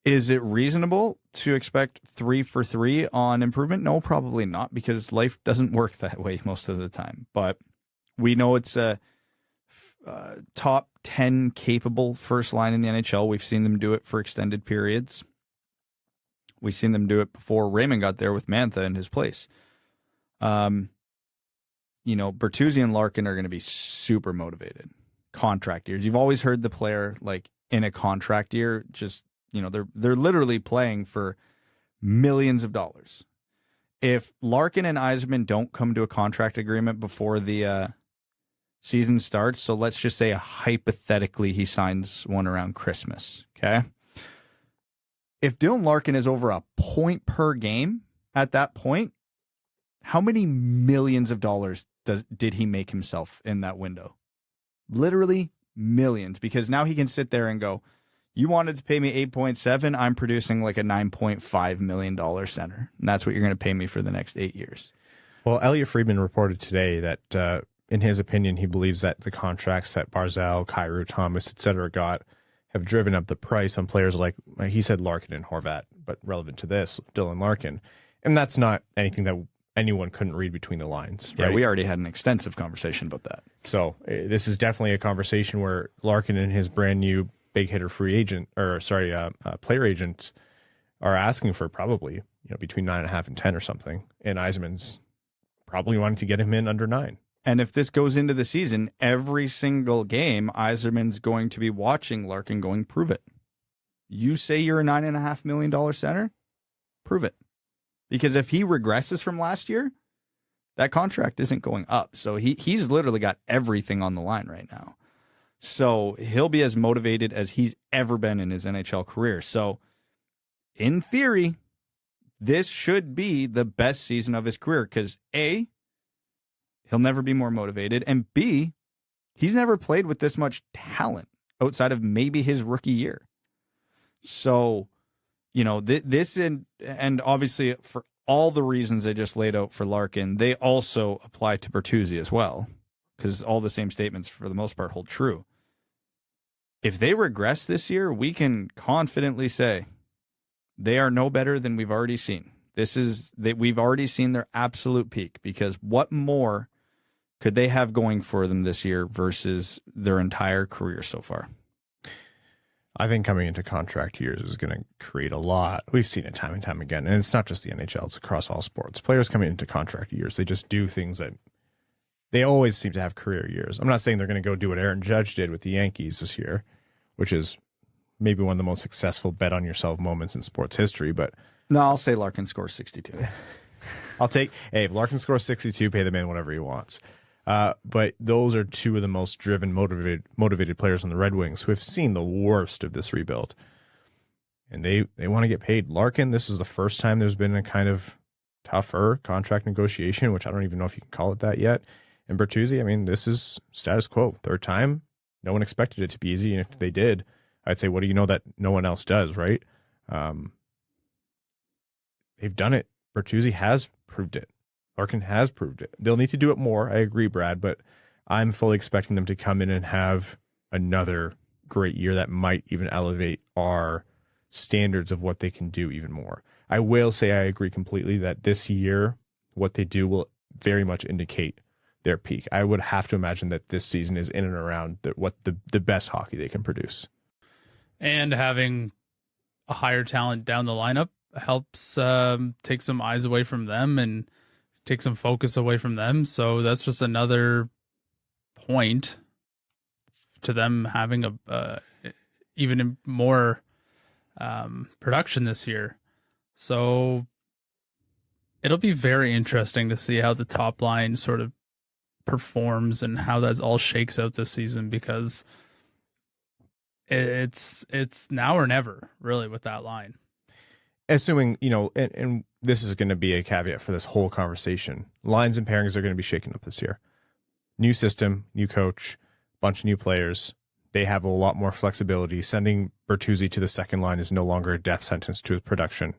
Is it reasonable to expect 3 for 3 on improvement? No, probably not, because life doesn't work that way most of the time. But we know it's a top 10 capable first line in the NHL. We've seen them do it for extended periods. We've seen them do it before Raymond got there with Maatta in his place. Bertuzzi and Larkin are going to be super motivated. Contract years. You've always heard the player, like, in a contract year, just, they're literally playing for millions of dollars. If Larkin and Yzerman don't come to a contract agreement before the season starts, so let's just say hypothetically he signs one around Christmas, okay? If Dylan Larkin is over a point per game at that point, how many millions of dollars did he make himself in that window? Literally millions, because now he can sit there and go, you wanted to pay me 8.7, I'm producing like a $9.5 million center. And that's what you're going to pay me for the next 8 years. Well, Elliot Friedman reported today that in his opinion, he believes that the contracts that Barzal, Kyrou, Thomas, etc. got have driven up the price on players like he said Larkin and Horvat, but relevant to this, Dylan Larkin. And that's not anything that anyone couldn't read between the lines. Yeah, right? we already had an extensive conversation about that. So this is definitely a conversation where Larkin and his brand new big hitter player agent are asking for probably between 9.5 and 10 or something, and Yzerman's probably wanting to get him in under 9. And if this goes into the season, every single game, Yzerman's going to be watching Larkin going, prove it. You say you're a $9.5 million center? Prove it. Because if he regresses from last year, that contract isn't going up. So he's literally got everything on the line right now. So he'll be as motivated as he's ever been in his NHL career. So in theory, this should be the best season of his career because A, he'll never be more motivated, and B, he's never played with this much talent outside of maybe his rookie year. So, this and obviously for all the reasons I just laid out for Larkin, they also apply to Bertuzzi as well, because all the same statements for the most part hold true. If they regress this year, we can confidently say they are no better than we've already seen. We've already seen their absolute peak, because what more could they have going for them this year versus their entire career so far? I think coming into contract years is going to create a lot. We've seen it time and time again, and it's not just the NHL, it's across all sports. Players coming into contract years, they just do things that they always seem to have career years. I'm not saying they're going to go do what Aaron Judge did with the Yankees this year, which is maybe one of the most successful bet on yourself moments in sports history, but no, I'll say Larkin scores 62. If Larkin scores 62, pay the man whatever he wants. But those are two of the most driven, motivated players on the Red Wings who have seen the worst of this rebuild. And they want to get paid. Larkin, this is the first time there's been a kind of tougher contract negotiation, which I don't even know if you can call it that yet. And Bertuzzi, this is status quo. Third time, no one expected it to be easy. And if they did, I'd say, what do you know that no one else does, right? They've done it. Bertuzzi has proved it. Larkin has proved it. They'll need to do it more. I agree, Brad, but I'm fully expecting them to come in and have another great year that might even elevate our standards of what they can do even more. I will say I agree completely that this year, what they do will very much indicate their peak. I would have to imagine that this season is in and around the best hockey they can produce. And having a higher talent down the lineup helps take some eyes away from them and take some focus away from them. So that's just another point to them having a even more production this year. So it'll be very interesting to see how the top line sort of performs and how that all shakes out this season, because it's now or never really with that line. Assuming, and this is going to be a caveat for this whole conversation, lines and pairings are going to be shaken up this year. New system, new coach, bunch of new players. They have a lot more flexibility. Sending Bertuzzi to the second line is no longer a death sentence to his production.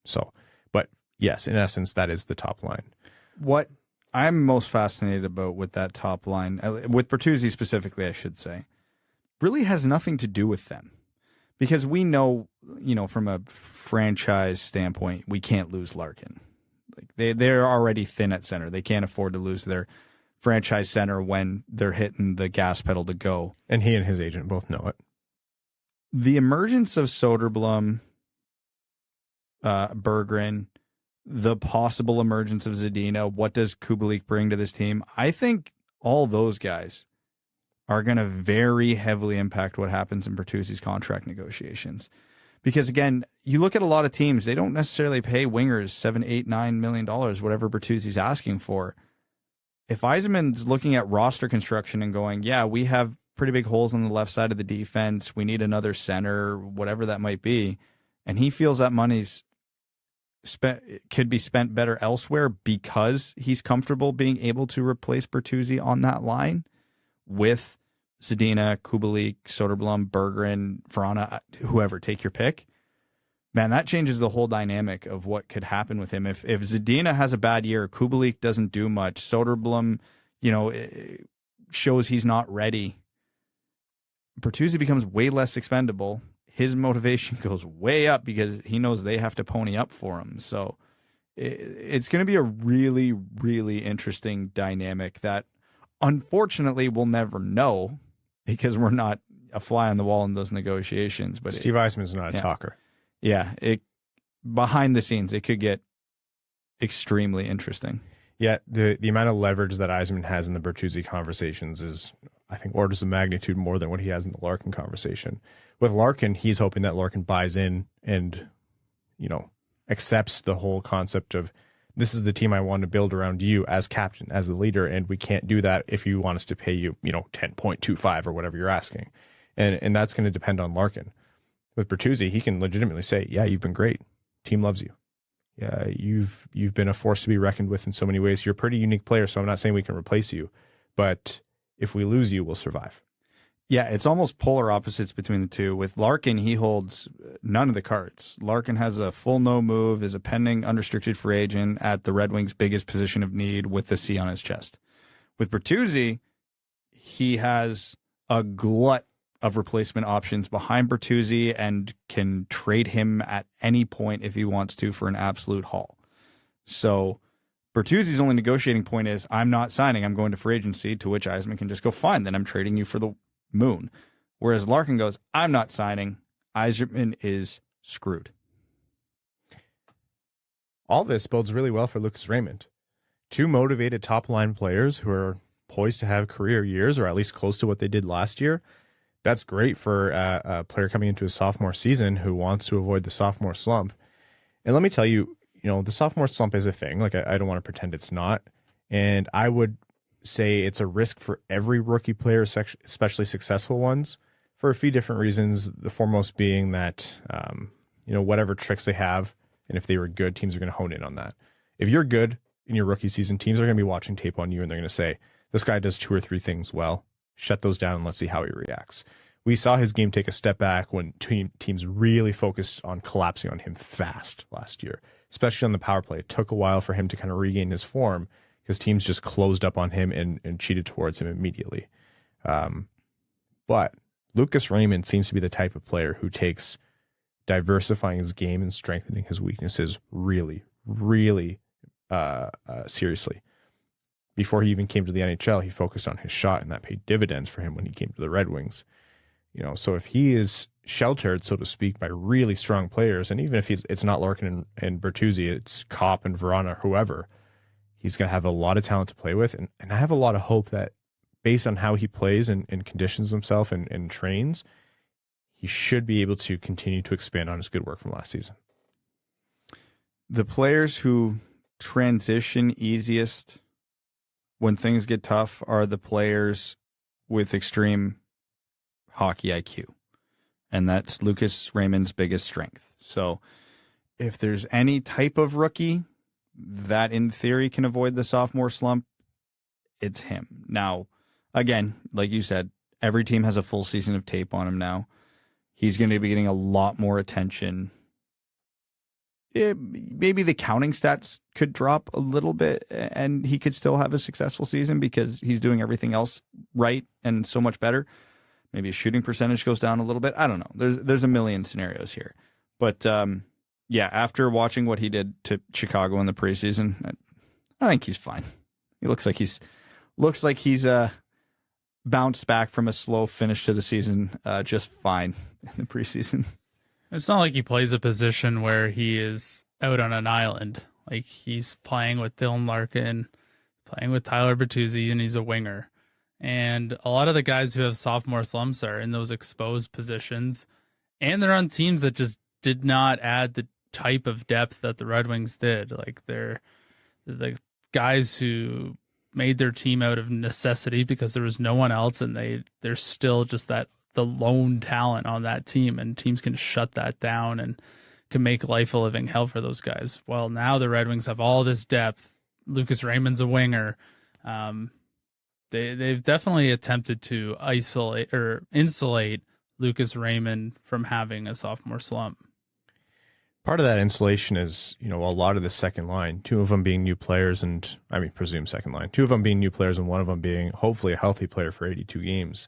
So, but yes, in essence, that is the top line. What I'm most fascinated about with that top line, with Bertuzzi specifically, I should say, really has nothing to do with them. Because we know, from a franchise standpoint, we can't lose Larkin. Like they're already thin at center. They can't afford to lose their franchise center when they're hitting the gas pedal to go. And he and his agent both know it. The emergence of Soderblom, Berggren, the possible emergence of Zadina, what does Kubalik bring to this team? I think all those guys are going to very heavily impact what happens in Bertuzzi's contract negotiations. Because again, you look at a lot of teams, they don't necessarily pay wingers $7, $8, $9 million, whatever Bertuzzi's asking for. If Yzerman's looking at roster construction and going, yeah, we have pretty big holes on the left side of the defense, we need another center, whatever that might be, and he feels that money's could be spent better elsewhere because he's comfortable being able to replace Bertuzzi on that line with Zadina, Kubalik, Soderblom, Berggren, Vrana, whoever, take your pick. Man, that changes the whole dynamic of what could happen with him. If Zadina has a bad year, Kubalik doesn't do much, Soderblom, shows he's not ready, Bertuzzi becomes way less expendable. His motivation goes way up because he knows they have to pony up for him. So it's going to be a really, really interesting dynamic that unfortunately we'll never know because we're not a fly on the wall in those negotiations. But Steve Yzerman's not a talker. Yeah, behind the scenes, it could get extremely interesting. Yeah, the amount of leverage that Yzerman has in the Bertuzzi conversations is, I think, orders of magnitude more than what he has in the Larkin conversation. With Larkin, he's hoping that Larkin buys in and, accepts the whole concept of, this is the team I want to build around you as captain, as the leader, and we can't do that if you want us to pay you, 10.25 or whatever you're asking. And that's going to depend on Larkin. With Bertuzzi, he can legitimately say, yeah, you've been great. Team loves you. Yeah, you've been a force to be reckoned with in so many ways. You're a pretty unique player, so I'm not saying we can replace you, but if we lose you, we'll survive. Yeah, it's almost polar opposites between the two. With Larkin, he holds none of the cards. Larkin has a full no move, is a pending unrestricted free agent at the Red Wings' biggest position of need with the C on his chest. With Bertuzzi, he has a glut of replacement options behind Bertuzzi and can trade him at any point if he wants to for an absolute haul. So Bertuzzi's only negotiating point is, I'm not signing, I'm going to free agency, to which Yzerman can just go, fine, then I'm trading you for the moon. Whereas Larkin goes, I'm not signing, Yzerman is screwed. All this bodes really well for Lucas Raymond. Two motivated top-line players who are poised to have career years, or at least close to what they did last year. That's great for a player coming into his sophomore season who wants to avoid the sophomore slump. And let me tell you, the sophomore slump is a thing. Like, I don't want to pretend it's not. And I would say it's a risk for every rookie player, especially successful ones, for a few different reasons. The foremost being that, whatever tricks they have, and if they were good, teams are going to hone in on that. If you're good in your rookie season, teams are going to be watching tape on you, and they're going to say, this guy does 2 or 3 things well. Shut those down and let's see how he reacts. We saw his game take a step back when teams really focused on collapsing on him fast last year, especially on the power play. It took a while for him to kind of regain his form because teams just closed up on him and cheated towards him immediately. But Lucas Raymond seems to be the type of player who takes diversifying his game and strengthening his weaknesses really, really seriously. Before he even came to the NHL, he focused on his shot, and that paid dividends for him when he came to the Red Wings. So if he is sheltered, so to speak, by really strong players, and even if it's not Larkin and Bertuzzi, it's Copp and Vrana, whoever, he's going to have a lot of talent to play with. And I have a lot of hope that based on how he plays and conditions himself and trains, he should be able to continue to expand on his good work from last season. The players who transition easiest when things get tough are the players with extreme hockey IQ. And that's Lucas Raymond's biggest strength. So if there's any type of rookie that in theory can avoid the sophomore slump, it's him. Now, again, like you said, every team has a full season of tape on him now. He's going to be getting a lot more attention. Maybe the counting stats could drop a little bit and he could still have a successful season because he's doing everything else right and so much better. Maybe his shooting percentage goes down a little bit. I don't know. There's a million scenarios here. But yeah, after watching what he did to Chicago in the preseason, I think he's fine. He looks like he's bounced back from a slow finish to the season just fine in the preseason. It's not like he plays a position where he is out on an island. Like he's playing with Dylan Larkin, playing with Tyler Bertuzzi, and he's a winger. And a lot of the guys who have sophomore slumps are in those exposed positions, and they're on teams that just did not add the type of depth that the Red Wings did. Like they're the guys who made their team out of necessity because there was no one else, and they're still just the lone talent on that team, and teams can shut that down and can make life a living hell for those guys. Well, now the Red Wings have all this depth. Lucas Raymond's a winger. They've definitely attempted to isolate or insulate Lucas Raymond from having a sophomore slump. Part of that insulation is, a lot of the second line, two of them being new players presumed second line, two of them being new players and one of them being hopefully a healthy player for 82 games.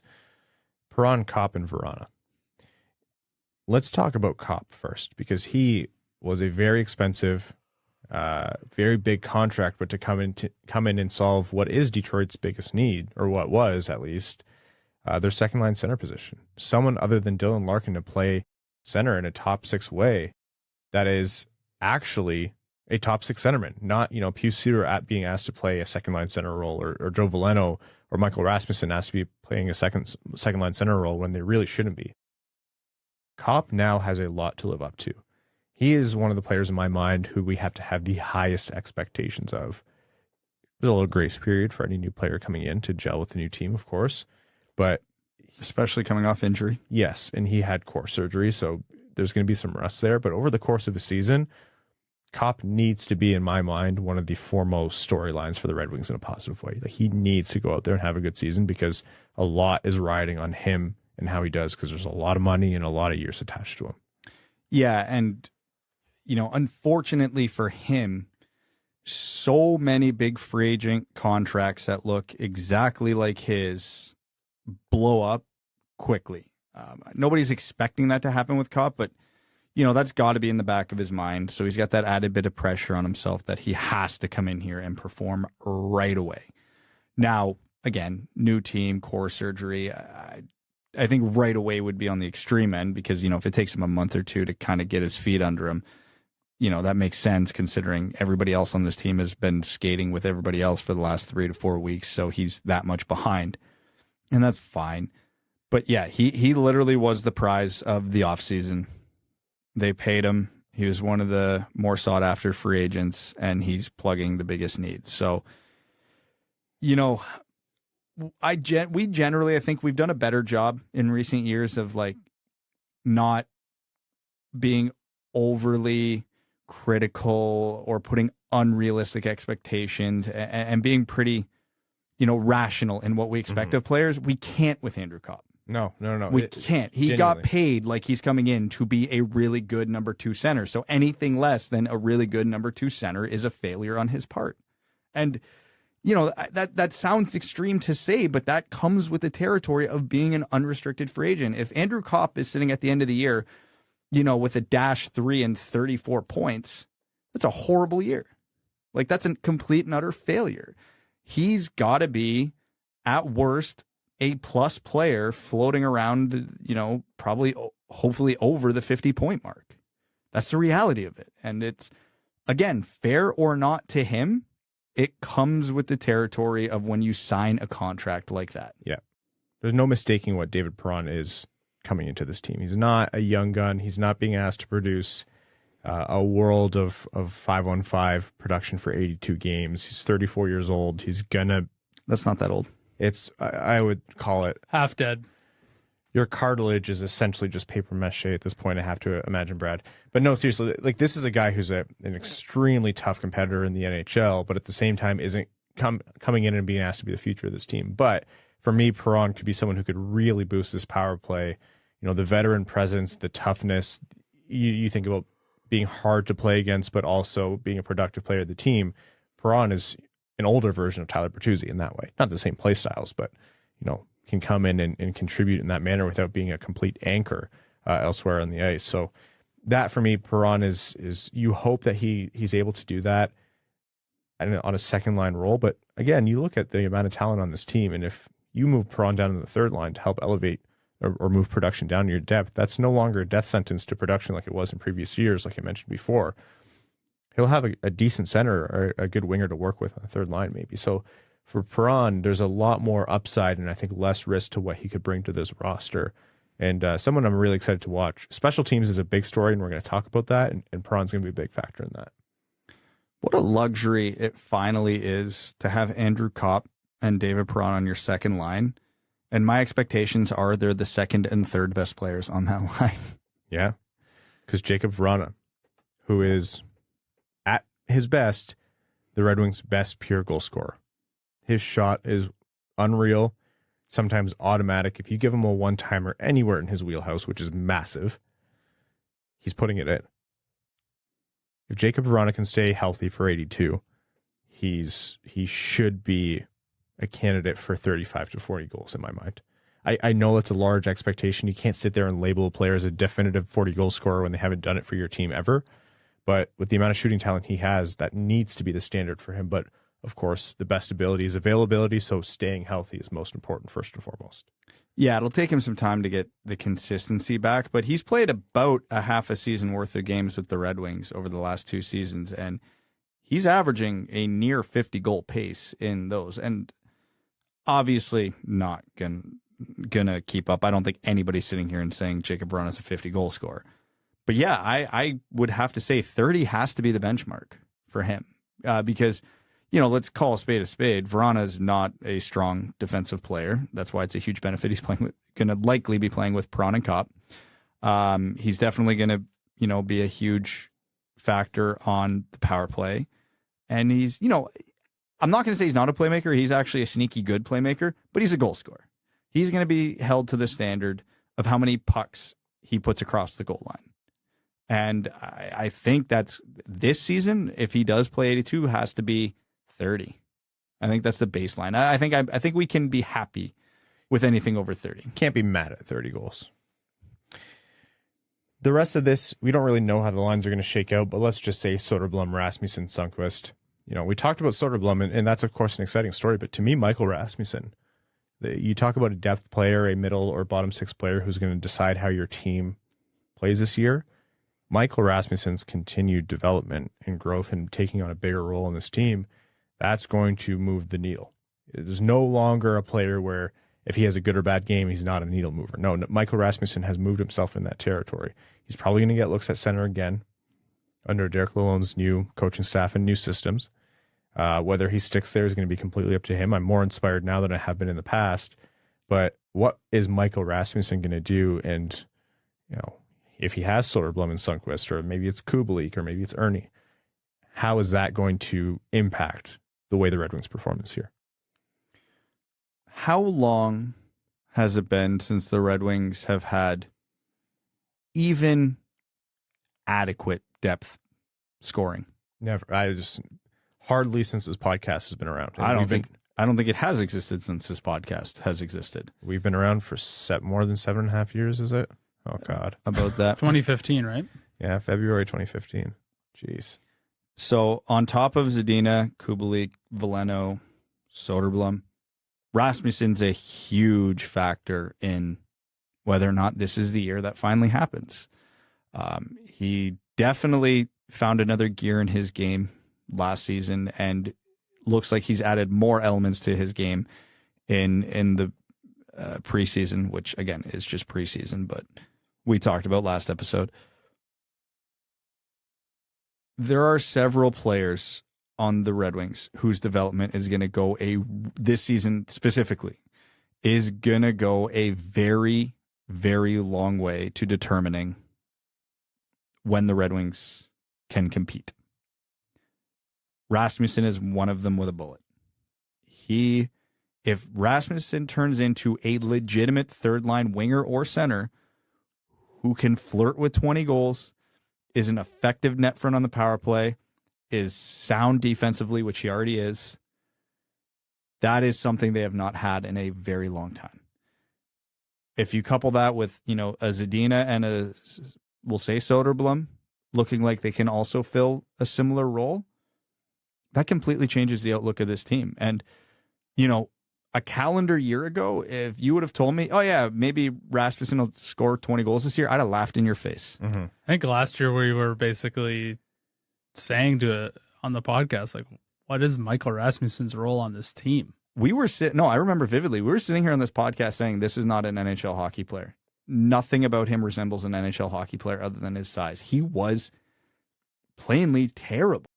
Perron, Copp, and Vrana. Let's talk about Copp first, because he was a very expensive, very big contract, but to come in and solve what is Detroit's biggest need, or what was at least, their second line center position. Someone other than Dylan Larkin to play center in a top six way that is actually a top six centerman, not Pius Suter being asked to play a second line center role, or Joe Veleno or Michael Rasmussen asked to be playing a second line center role when they really shouldn't be. Copp now has a lot to live up to. He is one of the players in my mind who we have to have the highest expectations of. There's a little grace period for any new player coming in to gel with the new team, of course, but especially coming off injury. Yes, and he had core surgery, so there's going to be some rust there. But over the course of a season, Copp needs to be, in my mind, one of the foremost storylines for the Red Wings in a positive way. Like, he needs to go out there and have a good season because a lot is riding on him and how he does, because there's a lot of money and a lot of years attached to him. Yeah, and, unfortunately for him, so many big free agent contracts that look exactly like his blow up quickly. Nobody's expecting that to happen with Copp, but that's got to be in the back of his mind. So he's got that added bit of pressure on himself that he has to come in here and perform right away. Now, again, new team, core surgery. I think right away would be on the extreme end because, if it takes him a month or two to kind of get his feet under him, that makes sense considering everybody else on this team has been skating with everybody else for the last 3 to 4 weeks. So he's that much behind, and that's fine. But yeah, he literally was the prize of the offseason. They paid him. He was one of the more sought after free agents, and he's plugging the biggest needs. So, I think we've done a better job in recent years of not being overly critical or putting unrealistic expectations and being pretty, rational in what we expect of players. We can't with Andrew Copp. No. We can't. He got paid like he's coming in to be a really good number 2 center. So anything less than a really good number 2 center is a failure on his part. And, that sounds extreme to say, but that comes with the territory of being an unrestricted free agent. If Andrew Copp is sitting at the end of the year, with a -3 and 34 points, that's a horrible year. That's a complete and utter failure. He's got to be, at worst, A+ player floating around, probably hopefully over the 50-point mark. That's the reality of it. And it's, again, fair or not to him, it comes with the territory of when you sign a contract like that. Yeah. There's no mistaking what David Perron is coming into this team. He's not a young gun. He's not being asked to produce a world of 5-on-5 production for 82 games. He's 34 years old. He's gonna. That's not that old. I would call it half dead. Your cartilage is essentially just paper mache at this point, I have to imagine, Brad. But no, seriously, like, this is a guy who's an extremely tough competitor in the NHL, but at the same time isn't coming in and being asked to be the future of this team. But for me, Perron could be someone who could really boost this power play. You know, the veteran presence, the toughness. You think about being hard to play against, but also being a productive player of the team. Perron is an older version of Tyler Bertuzzi in that way. Not the same play styles, but, you know, can come in and contribute in that manner without being a complete anchor elsewhere on the ice. So that, for me, Perron is you hope that he's able to do that on a second line role. But again, you look at the amount of talent on this team, and if you move Perron down to the third line to help elevate or move production down to your depth, that's no longer a death sentence to production like it was in previous years, like I mentioned before. He'll have a decent center or a good winger to work with on the third line, maybe. So for Perron, there's a lot more upside and I think less risk to what he could bring to this roster. And someone I'm really excited to watch. Special teams is a big story, and we're going to talk about that, and Perron's going to be a big factor in that. What a luxury it finally is to have Andrew Copp and David Perron on your second line. And my expectations are they're the second and third best players on that line. Yeah, because Jakub Vrana, who is at his best the Red Wings' best pure goal scorer. His shot is unreal, sometimes automatic. If you give him a one-timer anywhere in his wheelhouse, which is massive, he's putting it in. If Jakub Vrana can stay healthy for 82, he should be a candidate for 35 to 40 goals in my mind. I know it's a large expectation. You can't sit there and label a player as a definitive 40 goal scorer when they haven't done it for your team ever. But with the amount of shooting talent he has, that needs to be the standard for him. But of course, the best ability is availability, so staying healthy is most important first and foremost. Yeah, it'll take him some time to get the consistency back, but he's played about a half a season worth of games with the Red Wings over the last 2 seasons, and he's averaging a near 50-goal pace in those, and obviously not gonna keep up. I don't think anybody's sitting here and saying Jakub Vrana is a 50-goal scorer. But yeah, I would have to say 30 has to be the benchmark for him because, you know, let's call a spade. Vrana is not a strong defensive player. That's why it's a huge benefit. He's going to likely be playing with Perron and Copp. He's definitely going to, you know, be a huge factor on the power play. And he's, you know, I'm not going to say he's not a playmaker. He's actually a sneaky good playmaker, but he's a goal scorer. He's going to be held to the standard of how many pucks he puts across the goal line. And I think that's this season, if he does play 82, has to be 30. I think that's the baseline. I think we can be happy with anything over 30. Can't be mad at 30 goals. The rest of this, we don't really know how the lines are going to shake out, but let's just say Soderblom, Rasmussen, Sundqvist. You know, we talked about Soderblom, and that's, of course, an exciting story, but to me, Michael Rasmussen, you talk about a depth player, a middle or bottom six player who's going to decide how your team plays this year. Michael Rasmussen's continued development and growth and taking on a bigger role in this team, that's going to move the needle. There's no longer a player where if he has a good or bad game, he's not a needle mover. No, Michael Rasmussen has moved himself in that territory. He's probably going to get looks at center again under Derek Lalonde's new coaching staff and new systems. Whether he sticks there is going to be completely up to him. I'm more inspired now than I have been in the past. But what is Michael Rasmussen going to do? And, you know, if he has Soderblom and Sundqvist, or maybe it's Kubalik, or maybe it's Ernie, how is that going to impact the way the Red Wings perform this year? How long has it been since the Red Wings have had even adequate depth scoring? Never. Hardly since this podcast has been around. I don't think it has existed since this podcast has existed. We've been around for more than 7.5 years, is it? Oh, God. About that. 2015, right? Yeah, February 2015. Jeez. So on top of Zadina, Kubalik, Veleno, Soderblom, Rasmussen's a huge factor in whether or not this is the year that finally happens. He definitely found another gear in his game last season and looks like he's added more elements to his game in the preseason, which again is just preseason, but we talked about last episode. There are several players on the Red Wings whose development is going to go this season specifically is going to go a very, very long way to determining when the Red Wings can compete. Rasmussen is one of them with a bullet. If Rasmussen turns into a legitimate third line winger or center who can flirt with 20 goals, is an effective net front on the power play, is sound defensively, which he already is, that is something they have not had in a very long time. If you couple that with, a Zadina and we'll say Soderblom, looking like they can also fill a similar role, that completely changes the outlook of this team. And, a calendar year ago, if you would have told me, oh yeah, maybe Rasmussen will score 20 goals this year, I'd have laughed in your face. Mm-hmm. I think last year we were basically saying on the podcast, like, what is Michael Rasmussen's role on this team? I remember vividly. We were sitting here on this podcast saying this is not an NHL hockey player. Nothing about him resembles an NHL hockey player other than his size. He was plainly terrible.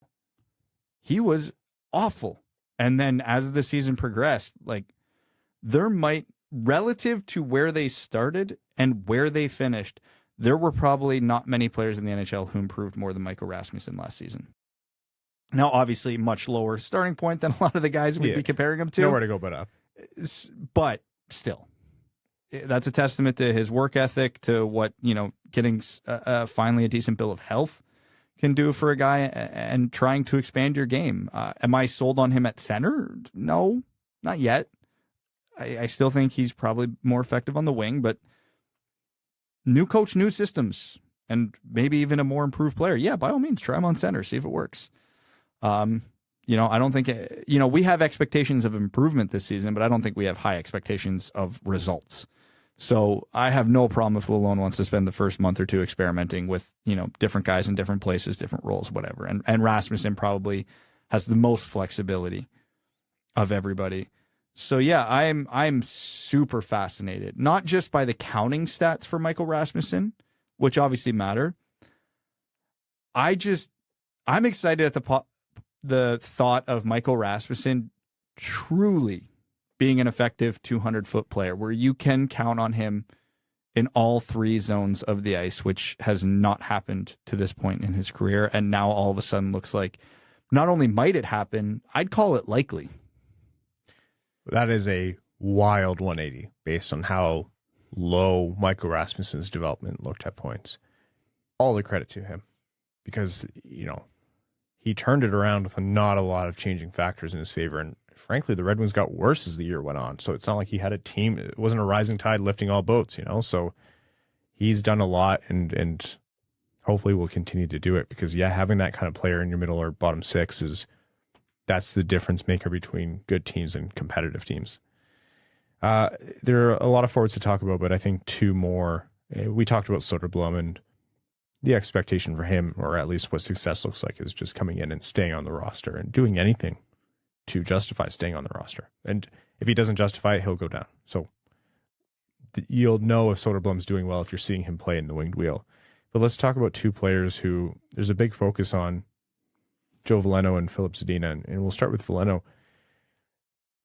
He was awful. And then as the season progressed, relative to where they started and where they finished, there were probably not many players in the NHL who improved more than Michael Rasmussen last season. Now, obviously, much lower starting point than a lot of the guys we'd be comparing him to. Nowhere to go but up. But still, that's a testament to his work ethic, to what, getting finally a decent bill of health can do for a guy and trying to expand your game. Am I sold on him at center? No, not yet. I still think he's probably more effective on the wing, but new coach, new systems, and maybe even a more improved player. Yeah, by all means, try him on center, see if it works. I don't think, we have expectations of improvement this season, but I don't think we have high expectations of results. So I have no problem if Lalonde wants to spend the first month or two experimenting with, different guys in different places, different roles, whatever. And Rasmussen probably has the most flexibility of everybody. So yeah, I'm super fascinated, not just by the counting stats for Michael Rasmussen, which obviously matter. I'm excited at the thought of Michael Rasmussen truly being an effective 200-foot player where you can count on him in all three zones of the ice, which has not happened to this point in his career. And now all of a sudden looks like not only might it happen, I'd call it likely. That is a wild 180 based on how low Michael Rasmussen's development looked at points. All the credit to him because, he turned it around with not a lot of changing factors in his favor. And frankly, the Red Wings got worse as the year went on. So it's not like he had a team. It wasn't a rising tide lifting all boats, So he's done a lot and hopefully will continue to do it because, having that kind of player in your middle or bottom six that's the difference maker between good teams and competitive teams. There are a lot of forwards to talk about, but I think two more. We talked about Soderblom, and the expectation for him, or at least what success looks like, is just coming in and staying on the roster and doing anything to justify staying on the roster. And if he doesn't justify it, he'll go down. So you'll know if Soderblom's doing well if you're seeing him play in the winged wheel. But let's talk about two players who there's a big focus on, Joe Veleno and Filip Zadina. And we'll start with Veleno.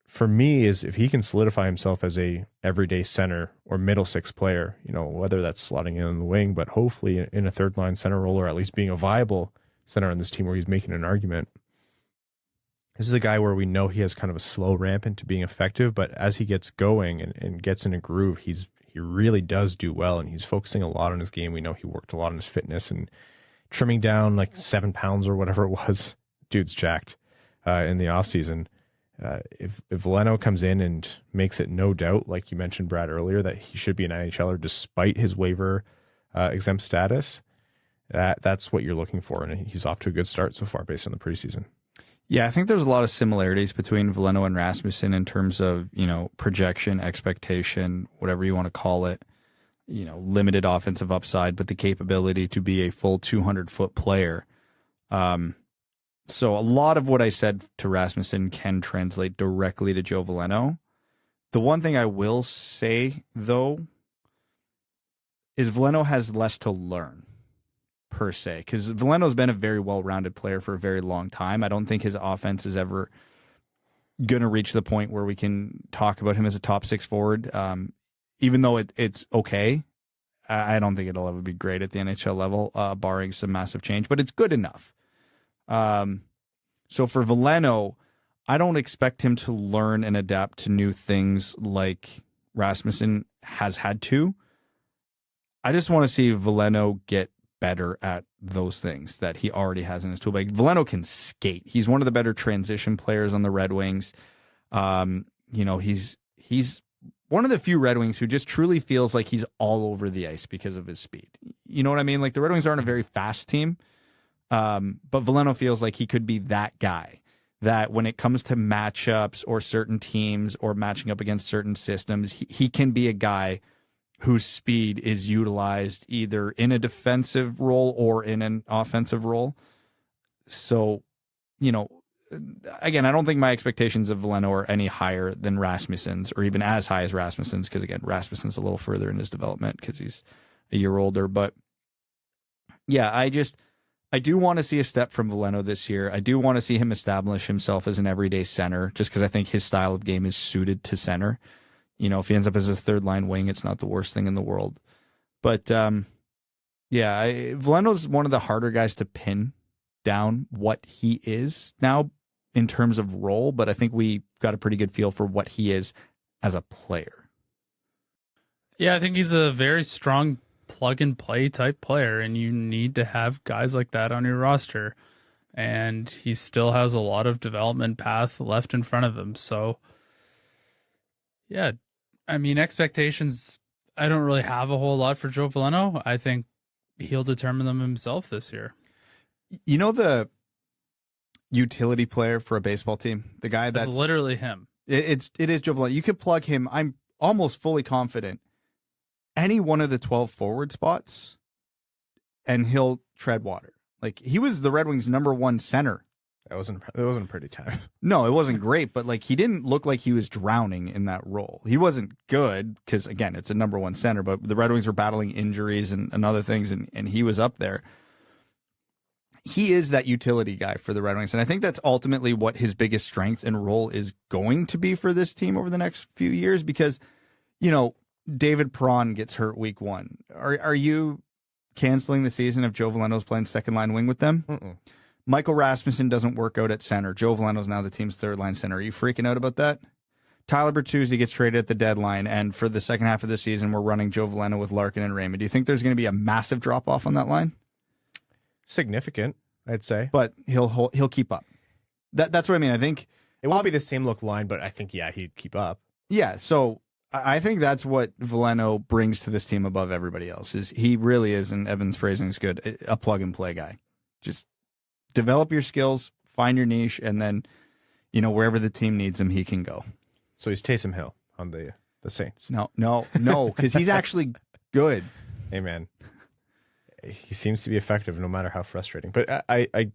For me, is if he can solidify himself as a everyday center or middle six player, whether that's slotting in on the wing, but hopefully in a third line center role, or at least being a viable center on this team where he's making an argument. This is a guy where we know he has kind of a slow ramp into being effective, but as he gets going and gets in a groove, he really does do well, and he's focusing a lot on his game. We know he worked a lot on his fitness and trimming down like 7 pounds or whatever it was. Dude's jacked in the offseason. If Veleno comes in and makes it no doubt, like you mentioned, Brad, earlier, that he should be an NHLer despite his waiver exempt status, that's what you're looking for. And he's off to a good start so far based on the preseason. Yeah, I think there's a lot of similarities between Veleno and Rasmussen in terms of, projection, expectation, whatever you want to call it, limited offensive upside, but the capability to be a full 200-foot player. So a lot of what I said to Rasmussen can translate directly to Joe Veleno. The one thing I will say, though, is Veleno has less to learn, per se, because Veleno's been a very well-rounded player for a very long time. I don't think his offense is ever going to reach the point where we can talk about him as a top six forward. Even though it's okay, I don't think it'll ever be great at the NHL level, barring some massive change, but it's good enough. So for Veleno, I don't expect him to learn and adapt to new things like Rasmussen has had to. I just want to see Veleno get better at those things that he already has in his tool bag. Veleno can skate. He's one of the better transition players on the Red Wings. He's one of the few Red Wings who just truly feels like he's all over the ice because of his speed. You know what I mean? Like, the Red Wings aren't a very fast team, but Veleno feels like he could be that guy that when it comes to matchups or certain teams or matching up against certain systems, he can be a guy whose speed is utilized either in a defensive role or in an offensive role. So, again, I don't think my expectations of Veleno are any higher than Rasmussen's, or even as high as Rasmussen's, because, again, Rasmussen's a little further in his development because he's a year older. But, yeah, I do want to see a step from Veleno this year. I do want to see him establish himself as an everyday center, just because I think his style of game is suited to center. If he ends up as a third-line wing, it's not the worst thing in the world. But, Veleno's one of the harder guys to pin down what he is now in terms of role, but I think we got a pretty good feel for what he is as a player. Yeah, I think he's a very strong plug-and-play type player, and you need to have guys like that on your roster. And he still has a lot of development path left in front of him. So, yeah, I mean, expectations, I don't really have a whole lot for Joe Veleno. I think he'll determine them himself this year. The utility player for a baseball team, the guy that's literally him. It is Joe Veleno. You could plug him. I'm almost fully confident any one of the 12 forward spots, and he'll tread water. Like, he was the Red Wings' #1 center. It wasn't a pretty time. No, it wasn't great, but he didn't look like he was drowning in that role. He wasn't good because, again, it's a #1 center, but the Red Wings were battling injuries and other things, and he was up there. He is that utility guy for the Red Wings, and I think that's ultimately what his biggest strength and role is going to be for this team over the next few years, because, David Perron gets hurt week 1. Are you canceling the season if Joe Veleno's playing second-line wing with them? Mm-mm. Michael Rasmussen doesn't work out at center. Joe Veleno's now the team's third-line center. Are you freaking out about that? Tyler Bertuzzi gets traded at the deadline, and for the second half of the season, we're running Joe Veleno with Larkin and Raymond. Do you think there's going to be a massive drop-off on that line? Significant, I'd say. But he'll keep up. That's what I mean. I think it won't be the same look line, but I think, he'd keep up. Yeah, so I think that's what Veleno brings to this team above everybody else. Is he really is, and Evan's phrasing is good, a plug-and-play guy. Just develop your skills, find your niche, and then, wherever the team needs him, he can go. So he's Taysom Hill on the Saints. No, because he's actually good. Hey, man. He seems to be effective no matter how frustrating. But I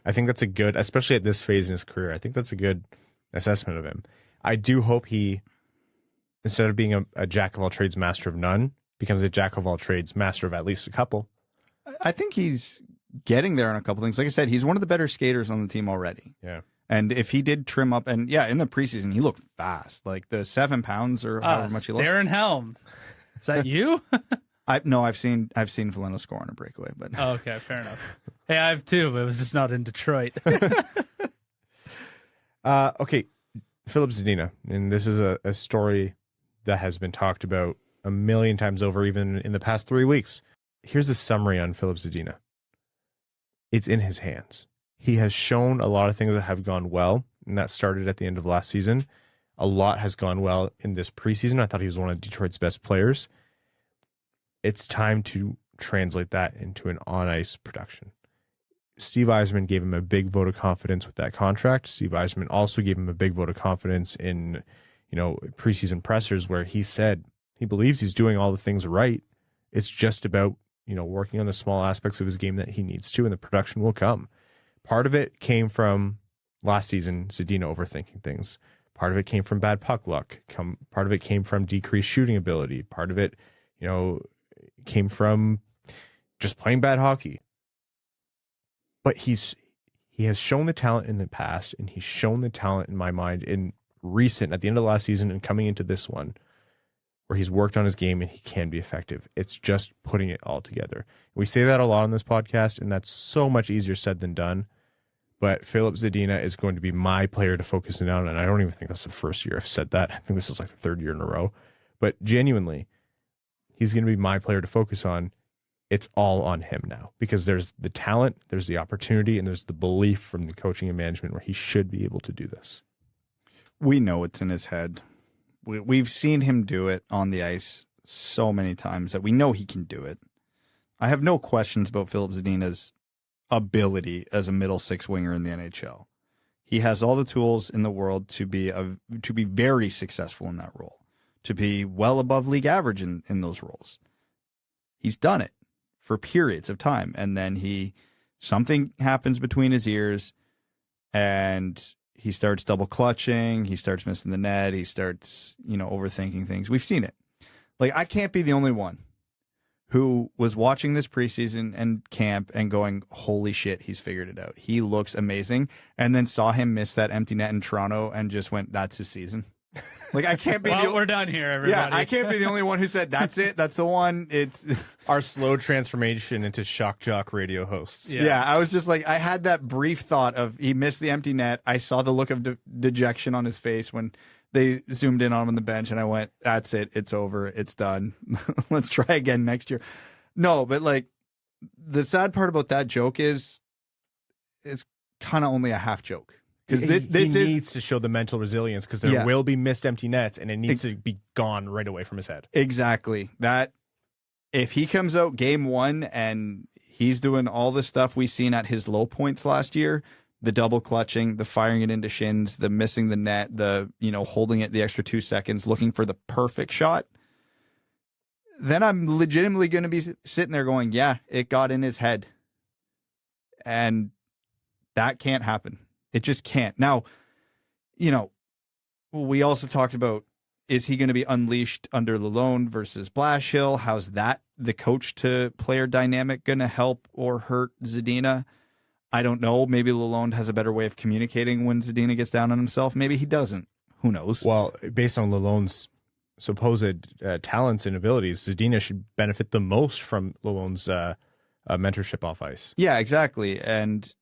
think that's a good, especially at this phase in his career, I think that's a good assessment of him. I do hope he, instead of being a jack of all trades, master of none, becomes a jack of all trades, master of at least a couple. I think he's getting there on a couple things. Like I said, he's one of the better skaters on the team already. Yeah. And if he did trim up, and in the preseason, he looked fast. Like the 7 pounds or however much he lost. Darren Helm. Is that you? I've seen Veleno score on a breakaway, but okay, fair enough. Hey, I have too, but it was just not in Detroit. Okay, Filip Zadina, and this is a story that has been talked about a million times over, even in the past 3 weeks. Here's a summary on Filip Zadina. It's in his hands. He has shown a lot of things that have gone well, and that started at the end of last season. A lot has gone well in this preseason. I thought he was one of Detroit's best players. It's time to translate that into an on-ice production. Steve Yzerman gave him a big vote of confidence with that contract. Steve Yzerman also gave him a big vote of confidence in, preseason pressers where he said he believes he's doing all the things right. It's just about, working on the small aspects of his game that he needs to, and the production will come. Part of it came from last season, Zadina overthinking things. Part of it came from bad puck luck. Part of it came from decreased shooting ability. Part of it, came from just playing bad hockey. But he has shown the talent in the past, and he's shown the talent in my mind in recent, at the end of last season and coming into this one, where he's worked on his game and he can be effective. It's just putting it all together. We say that a lot on this podcast, and that's so much easier said than done. But Filip Zadina is going to be my player to focus in on, and I don't even think that's the first year I've said that. I think this is like the third year in a row. But genuinely, he's going to be my player to focus on. It's all on him now, because there's the talent, there's the opportunity, and there's the belief from the coaching and management where he should be able to do this. We know it's in his head. We've seen him do it on the ice so many times that we know he can do it. I have no questions about Filip Zadina's ability as a middle six winger in the NHL. He has all the tools in the world to be very successful in that role, to be well above league average in those roles. He's done it for periods of time, and then something happens between his ears, and he starts double clutching, he starts missing the net, he starts, overthinking things. We've seen it. Like, I can't be the only one who was watching this preseason and camp and going, holy shit, he's figured it out. He looks amazing. And then saw him miss that empty net in Toronto and just went, that's his season. Like, I can't be we're done here, everybody. Yeah, I can't be the only one who said, that's it. That's the one. It's our slow transformation into shock jock radio hosts. Yeah, I was just like, I had that brief thought of he missed the empty net. I saw the look of dejection on his face when they zoomed in on him on the bench, and I went, that's it. It's over. It's done. Let's try again next year. No, but like, the sad part about that joke is it's kind of only a half joke. Because he needs to show the mental resilience, because there will be missed empty nets, and it needs to be gone right away from his head. Exactly. That if he comes out game one and he's doing all the stuff we've seen at his low points last year, the double clutching, the firing it into shins, the missing the net, the holding it the extra 2 seconds, looking for the perfect shot, then I'm legitimately going to be sitting there going, yeah, it got in his head. And that can't happen. It just can't. Now, we also talked about, is he going to be unleashed under Lalonde versus Blashill? How's that, the coach to player dynamic, going to help or hurt Zadina? I don't know. Maybe Lalonde has a better way of communicating when Zadina gets down on himself. Maybe he doesn't. Who knows? Well, based on Lalonde's supposed talents and abilities, Zadina should benefit the most from Lalonde's mentorship off ice. Yeah, exactly. And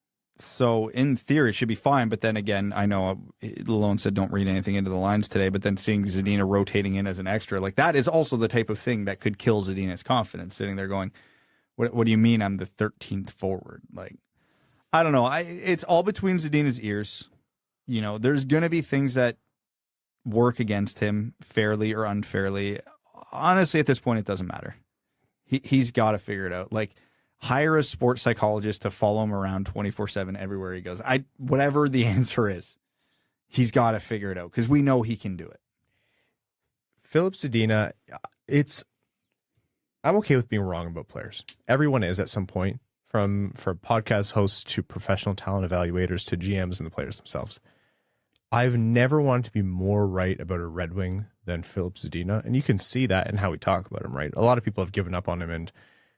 so in theory, it should be fine. But then again, I know Lalonde said don't read anything into the lines today, but then seeing Zadina rotating in as an extra, like, that is also the type of thing that could kill Zadina's confidence, sitting there going, what do you mean I'm the 13th forward? Like, I don't know. It's all between Zadina's ears. There's going to be things that work against him fairly or unfairly. Honestly, at this point, it doesn't matter. He's got to figure it out. Like, hire a sports psychologist to follow him around 24/7 everywhere he goes. Whatever the answer is, he's got to figure it out, because we know he can do it. Filip Zadina, I'm okay with being wrong about players. Everyone is at some point, from podcast hosts to professional talent evaluators to GMs and the players themselves. I've never wanted to be more right about a Red Wing than Filip Zadina, and you can see that in how we talk about him, right? A lot of people have given up on him, and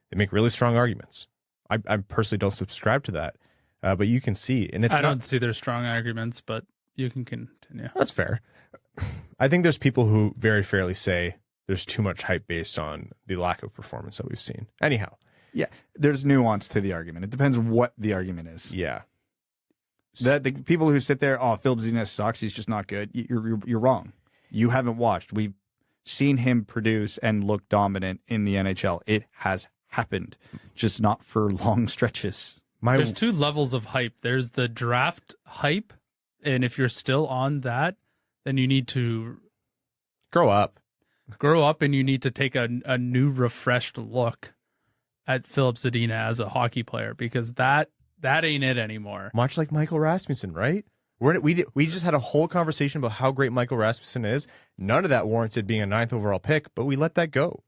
they make really strong arguments. I personally don't subscribe to that, but you can see, and I don't see their strong arguments, but you can continue. That's fair. I think there's people who very fairly say there's too much hype based on the lack of performance that we've seen. Anyhow. Yeah, there's nuance to the argument. It depends what the argument is. Yeah. The people who sit there, Filip Zadina sucks, he's just not good. You're wrong. You haven't watched. We've seen him produce and look dominant in the NHL. It has happened, just not for long stretches. There's two levels of hype. There's the draft hype, and if you're still on that, then you need to grow up, and you need to take a new, refreshed look at Filip Zadina as a hockey player, because that ain't it anymore. Much like Michael Rasmussen, right? We just had a whole conversation about how great Michael Rasmussen is. None of that warranted being a 9th overall pick, but we let that go.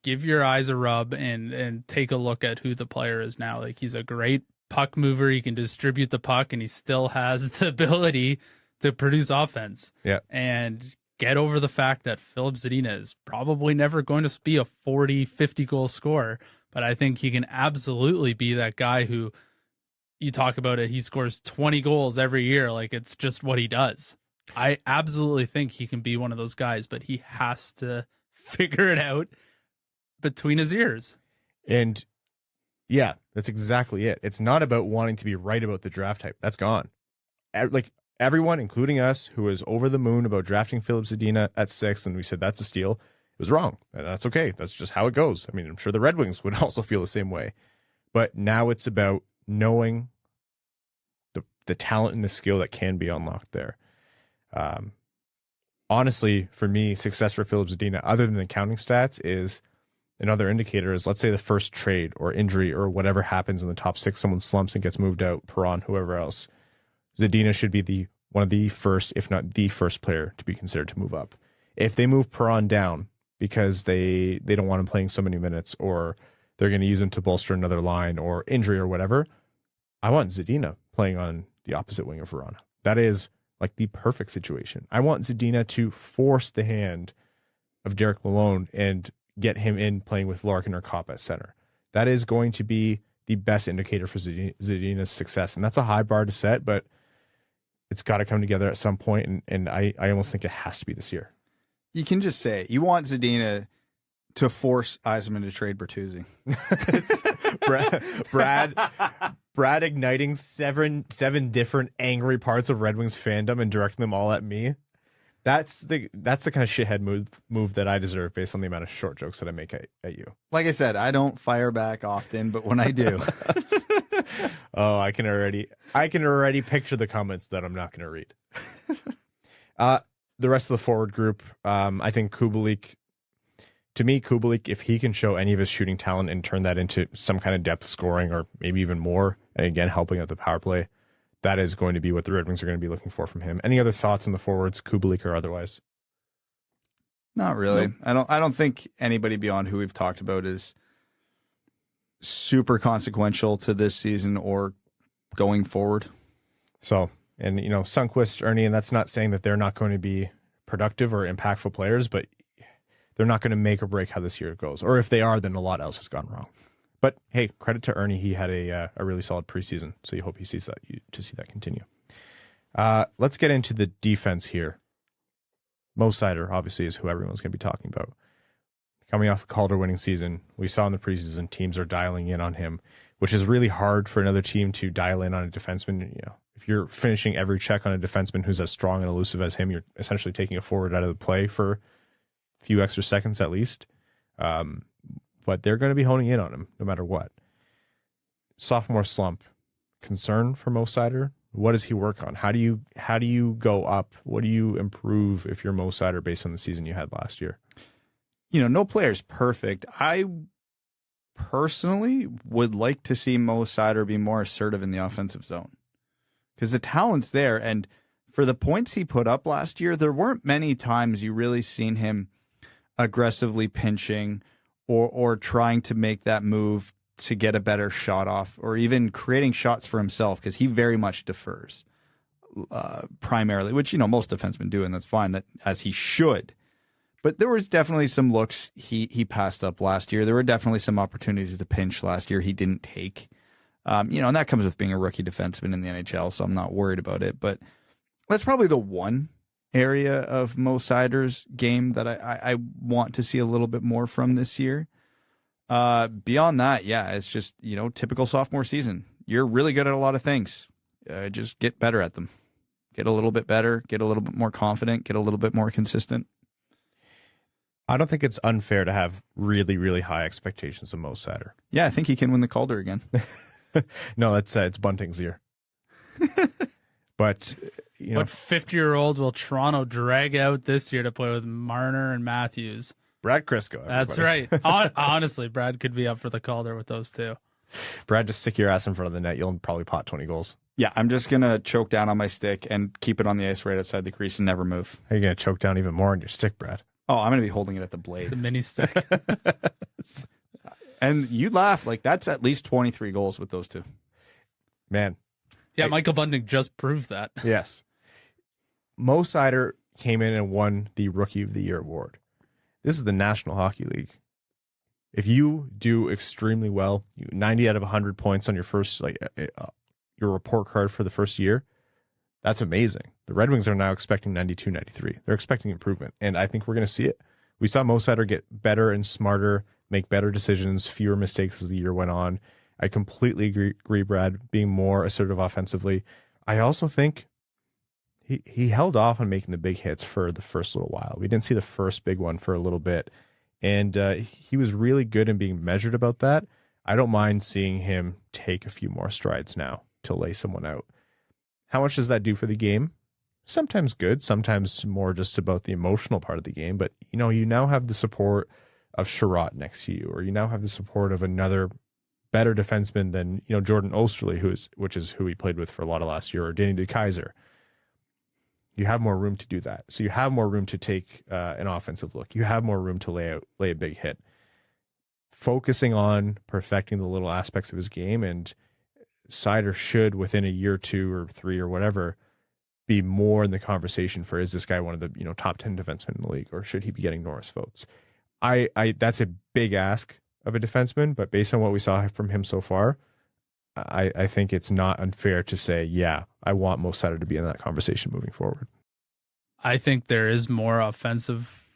Give your eyes a rub and take a look at who the player is now. Like, he's a great puck mover. He can distribute the puck, and he still has the ability to produce offense. Yeah. And get over the fact that Filip Zadina is probably never going to be a 40, 50 goal scorer. But I think he can absolutely be that guy who you talk about it. He scores 20 goals every year. Like, it's just what he does. I absolutely think he can be one of those guys, but he has to figure it out between his ears. And yeah, that's exactly it. It's not about wanting to be right about the draft type. That's gone. Like, everyone, including us, who was over the moon about drafting Filip Zadina at 6, and we said that's a steal, it was wrong. And that's okay. That's just how it goes. I mean, I'm sure the Red Wings would also feel the same way. But now it's about knowing the talent and the skill that can be unlocked there. Honestly, for me, success for Filip Zadina, other than the counting stats, is another indicator is, let's say, the first trade or injury or whatever happens in the top 6, someone slumps and gets moved out, Perron, whoever else. Zadina should be one of the first, if not the first player to be considered to move up. If they move Perron down because they don't want him playing so many minutes, or they're going to use him to bolster another line or injury or whatever, I want Zadina playing on the opposite wing of Vrana. That is like the perfect situation. I want Zadina to force the hand of Derek Lalonde and get him in playing with Larkin or Copp at center. That is going to be the best indicator for Zadina's success. And that's a high bar to set, but it's got to come together at some point, and I almost think it has to be this year. You can just say it. You want Zadina to force Yzerman to trade Bertuzzi. Brad igniting seven different angry parts of Red Wings fandom and directing them all at me. That's the kind of shithead move that I deserve based on the amount of short jokes that I make at you. Like I said, I don't fire back often, but when I do. Oh, I can already picture the comments that I'm not going to read. The rest of the forward group, I think Kubalik, if he can show any of his shooting talent and turn that into some kind of depth scoring or maybe even more, and again, helping out the power play, that is going to be what the Red Wings are going to be looking for from him. Any other thoughts on the forwards, Kubalik or otherwise? Not really. Nope. I don't think anybody beyond who we've talked about is super consequential to this season or going forward. So, and Sundqvist, Ernie, and that's not saying that they're not going to be productive or impactful players, but they're not going to make or break how this year goes. Or if they are, then a lot else has gone wrong. But hey, credit to Ernie. He had a really solid preseason, so you hope he sees that to see that continue. Let's get into the defense here. Mo Seider, obviously, is who everyone's going to be talking about. Coming off a Calder-winning season, we saw in the preseason teams are dialing in on him, which is really hard for another team to dial in on a defenseman. If you're finishing every check on a defenseman who's as strong and elusive as him, you're essentially taking a forward out of the play for a few extra seconds at least. But they're going to be honing in on him no matter what. Sophomore slump, concern for Mo Seider? What does he work on? How do you go up? What do you improve if you're Mo Seider based on the season you had last year? No player's perfect. I personally would like to see Mo Seider be more assertive in the offensive zone because the talent's there. And for the points he put up last year, there weren't many times you really seen him aggressively pinching or trying to make that move to get a better shot off or even creating shots for himself because he very much defers primarily, which, most defensemen do, and that's fine, that as he should. But there was definitely some looks he passed up last year. There were definitely some opportunities to pinch last year he didn't take. And that comes with being a rookie defenseman in the NHL, so I'm not worried about it. But that's probably the one area of Mo Seider's game that I want to see a little bit more from this year. Beyond that, yeah, it's just, typical sophomore season. You're really good at a lot of things. Just get better at them. Get a little bit better, get a little bit more confident, get a little bit more consistent. I don't think it's unfair to have really, really high expectations of Mo Seider. Yeah, I think he can win the Calder again. No, it's Bunting's year. But, What 50-year-old will Toronto drag out this year to play with Marner and Matthews? Brad Crisco. Everybody. That's right. Honestly, Brad could be up for the Calder with those two. Brad, just stick your ass in front of the net. You'll probably pot 20 goals. Yeah, I'm just going to choke down on my stick and keep it on the ice right outside the crease and never move. Are you going to choke down even more on your stick, Brad? Oh, I'm going to be holding it at the blade. The mini stick. And you laugh, like that's at least 23 goals with those two. Man. Yeah, Michael Bunting just proved that. Yes. Mo Seider came in and won the Rookie of the Year award. This is the National Hockey League. If you do extremely well, 90 out of 100 points on your first, your report card for the first year, that's amazing. The Red Wings are now expecting 92, 93. They're expecting improvement, and I think we're going to see it. We saw Mo Seider get better and smarter, make better decisions, fewer mistakes as the year went on. I completely agree, Brad, being more assertive offensively. I also think he held off on making the big hits for the first little while. We didn't see the first big one for a little bit. And he was really good in being measured about that. I don't mind seeing him take a few more strides now to lay someone out. How much does that do for the game? Sometimes good, sometimes more just about the emotional part of the game. But, you now have the support of Chiarot next to you, or you now have the support of another better defenseman than, Jordan Osterley, which is who he played with for a lot of last year, or Danny DeKeyser. You have more room to do that. So you have more room to take an offensive look. You have more room to lay a big hit. Focusing on perfecting the little aspects of his game, and Seider should, within a year, 2 or 3 or whatever, be more in the conversation for, is this guy one of the top 10 defensemen in the league, or should he be getting Norris votes? I that's a big ask of a defenseman, but based on what we saw from him so far, I think it's not unfair to say, yeah, I want Mo Seider to be in that conversation moving forward. I think there is more offensive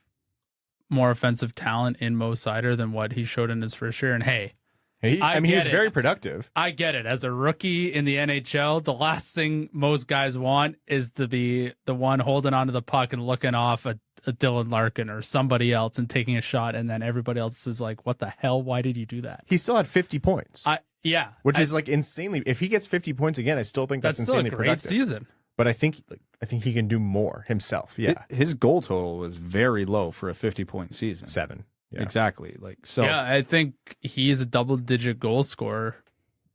talent in Mo Seider than what he showed in his first year. And hey, he was very productive. I get it. As a rookie in the NHL, the last thing most guys want is to be the one holding onto the puck and looking off a Dylan Larkin or somebody else and taking a shot, and then everybody else is like, what the hell? Why did you do that? He still had 50 points. Yeah. Which is insanely. If he gets 50 points again, I still think that's insanely still a great productive. Season. But I think he can do more himself. Yeah. His goal total was very low for a 50-point season. 7. Yeah. Exactly. Yeah, I think he is a double-digit goal scorer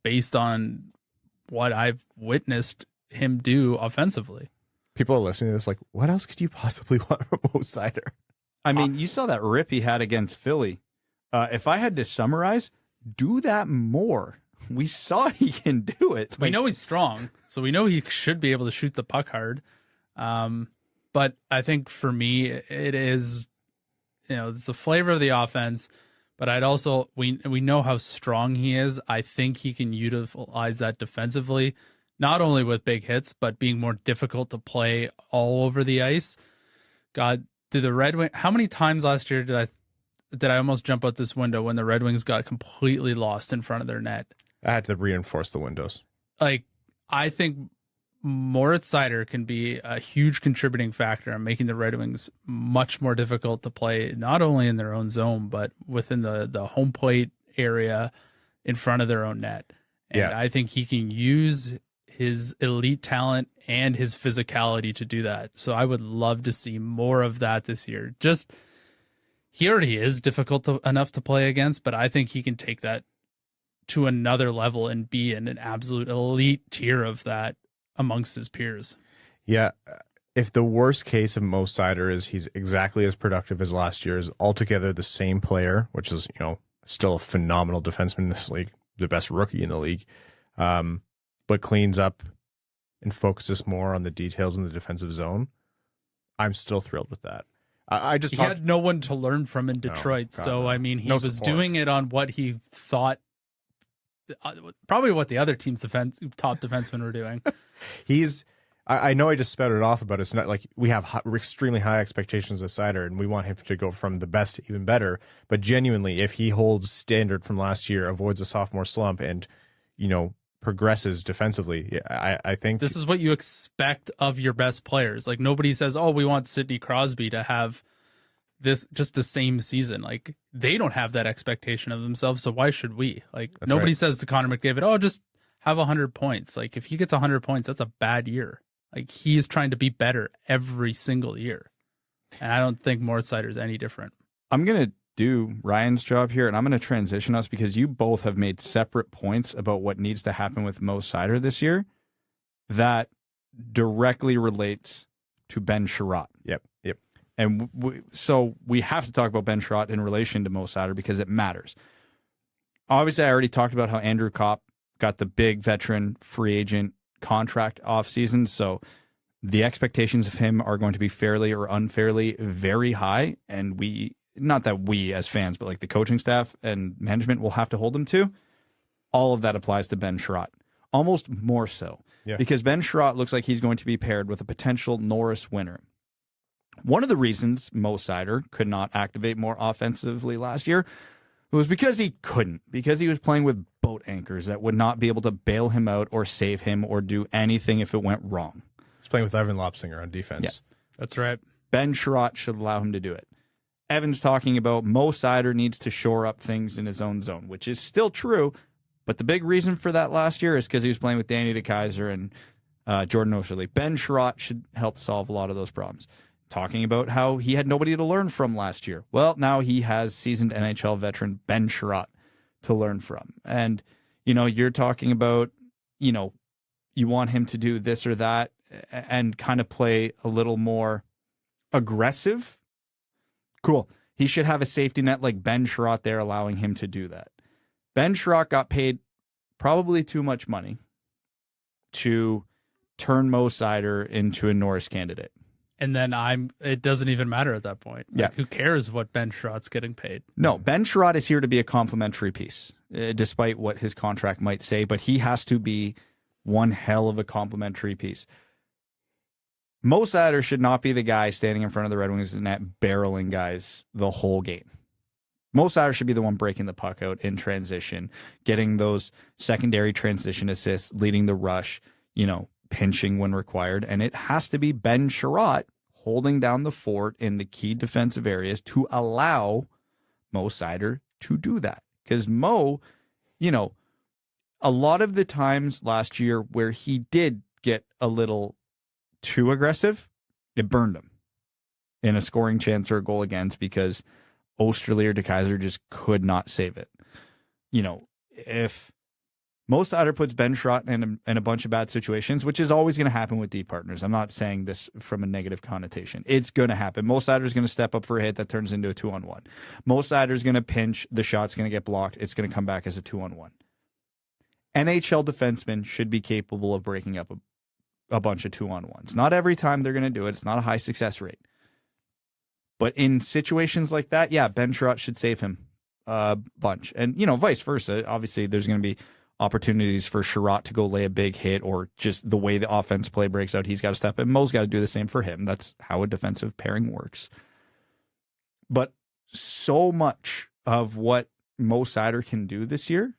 based on what I've witnessed him do offensively. People are listening to this like, what else could you possibly want from Mo Seider? I mean, you saw that rip he had against Philly. If I had to summarize, do that more. We saw he can do it. We know he's strong, so we know he should be able to shoot the puck hard. But I think for me, it is, it's the flavor of the offense. But I'd also, we know how strong he is. I think he can utilize that defensively, not only with big hits, but being more difficult to play all over the ice. God, did the Red Wings, how many times last year did I almost jump out this window when the Red Wings got completely lost in front of their net? I had to reinforce the windows. I think Moritz Seider can be a huge contributing factor in making the Red Wings much more difficult to play, not only in their own zone, but within the home plate area in front of their own net. And I think he can use his elite talent and his physicality to do that. So I would love to see more of that this year. He already is difficult enough to play against, but I think he can take that to another level and be in an absolute elite tier of that amongst his peers. Yeah. If the worst case of Mo Seider is he's exactly as productive as last year, is altogether the same player, which is, still a phenomenal defenseman in this league, the best rookie in the league, but cleans up and focuses more on the details in the defensive zone, I'm still thrilled with that. He had no one to learn from in Detroit. He was doing it on what he thought, probably what the other team's top defensemen were doing. I know I just spouted off about it. It's not like we have extremely high expectations of Seider, and we want him to go from the best to even better. But genuinely, if he holds standard from last year, avoids a sophomore slump, and progresses defensively, I think this is what you expect of your best players. Like, nobody says, "Oh, we want Sidney Crosby to have this just the same season." Like, they don't have that expectation of themselves, so why should we? That's nobody says to Connor McDavid, "Oh, just have 100 points." Like, if he gets 100 points, that's a bad year. Like, he is trying to be better every single year, and I don't think Moritz Seider is any different. I'm gonna do Ryan's job here, and I'm going to transition us because you both have made separate points about what needs to happen with Mo Seider this year that directly relates to Ben Chiarot. Yep. And so we have to talk about Ben Chiarot in relation to Mo Seider because it matters. Obviously, I already talked about how Andrew Copp got the big veteran free agent contract offseason, so The expectations of him are going to be fairly or unfairly very high, and not that we as fans, but like the coaching staff and management will have to hold him to. All of that applies to Ben Chiarot, almost more so, because Ben Chiarot looks like he's going to be paired with a potential Norris winner. One of the reasons Mo Seider could not activate more offensively last year was because he couldn't, because he was playing with boat anchors that would not be able to bail him out or save him or do anything if it went wrong. He's playing with Evan Lobsinger on defense. Yeah. That's right. Ben Chiarot should allow him to do it. Evan's talking about Mo Seider needs to shore up things in his own zone, which is still true, but the big reason for that last year is because he was playing with Danny DeKeyser and Jordan Osterley. Ben Chiarot should help solve a lot of those problems. Talking about how he had nobody to learn from last year. Well, now he has seasoned NHL veteran Ben Chiarot to learn from. And, you're talking about, you want him to do this or that and kind of play a little more aggressive. Cool. He should have a safety net like Ben Chiarot there allowing him to do that. Ben Chiarot got paid probably too much money to turn Mo Seider into a Norris candidate. And then it doesn't even matter at that point. Like, who cares what Ben Chiarot's getting paid? No, Ben Chiarot is here to be a complimentary piece, despite what his contract might say, but he has to be one hell of a complimentary piece. Mo Seider should not be the guy standing in front of the Red Wings net barreling guys the whole game. Mo Seider should be the one breaking the puck out in transition, getting those secondary transition assists, leading the rush, pinching when required, and it has to be Ben Chiarot holding down the fort in the key defensive areas to allow Mo Seider to do that. Because Mo, a lot of the times last year where he did get a little too aggressive, it burned him in a scoring chance or a goal against because Osterley or DeKeyser just could not save it. If Mo Seider puts Ben Chiarot in a bunch of bad situations, which is always going to happen with deep partners. I'm not saying this from a negative connotation. It's going to happen. Mo Seider is going to step up for a hit that turns into a 2-on-1. Mo Seider is going to pinch. The shot's going to get blocked. It's going to come back as a 2-on-1. NHL defensemen should be capable of breaking up a bunch of 2-on-1s. Not every time they're going to do it. It's not a high success rate. But in situations like that, Ben Chiarot should save him a bunch. And, vice versa. Obviously, there's going to be opportunities for Chiarot to go lay a big hit, or just the way the offense play breaks out, he's got to step in. Mo's got to do the same for him. That's how a defensive pairing works. But so much of what Mo Seider can do this year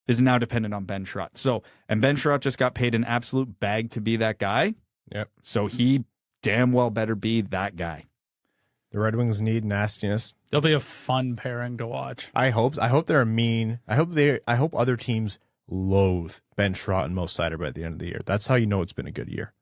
is now dependent on Ben Chiarot. And Ben Chiarot just got paid an absolute bag to be that guy. Yep. So he damn well better be that guy. The Red Wings need nastiness. They'll be a fun pairing to watch. I hope they're mean. I hope other teams loathe Ben Chiarot and Mo Seider by the end of the year. That's how you know it's been a good year.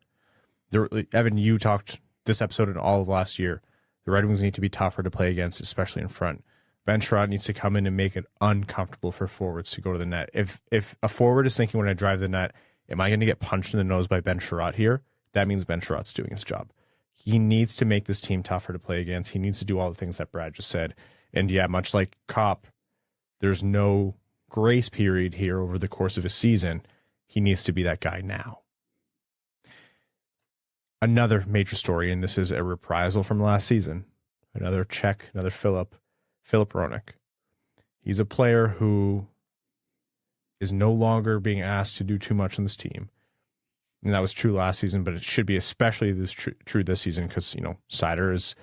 Evan, you talked this episode and all of last year. The Red Wings need to be tougher to play against, especially in front. Ben Chiarot needs to come in and make it uncomfortable for forwards to go to the net. If a forward is thinking when I drive the net, am I going to get punched in the nose by Ben Chiarot here? That means Ben Chiarot's doing his job. He needs to make this team tougher to play against. He needs to do all the things that Brad just said. And much like Copp, there's no grace period here over the course of a season. He needs to be that guy now. Another major story, and this is a reprisal from last season. Another Filip Hronek. He's a player who is no longer being asked to do too much on this team. And that was true last season, but it should be especially true this season because, Seider is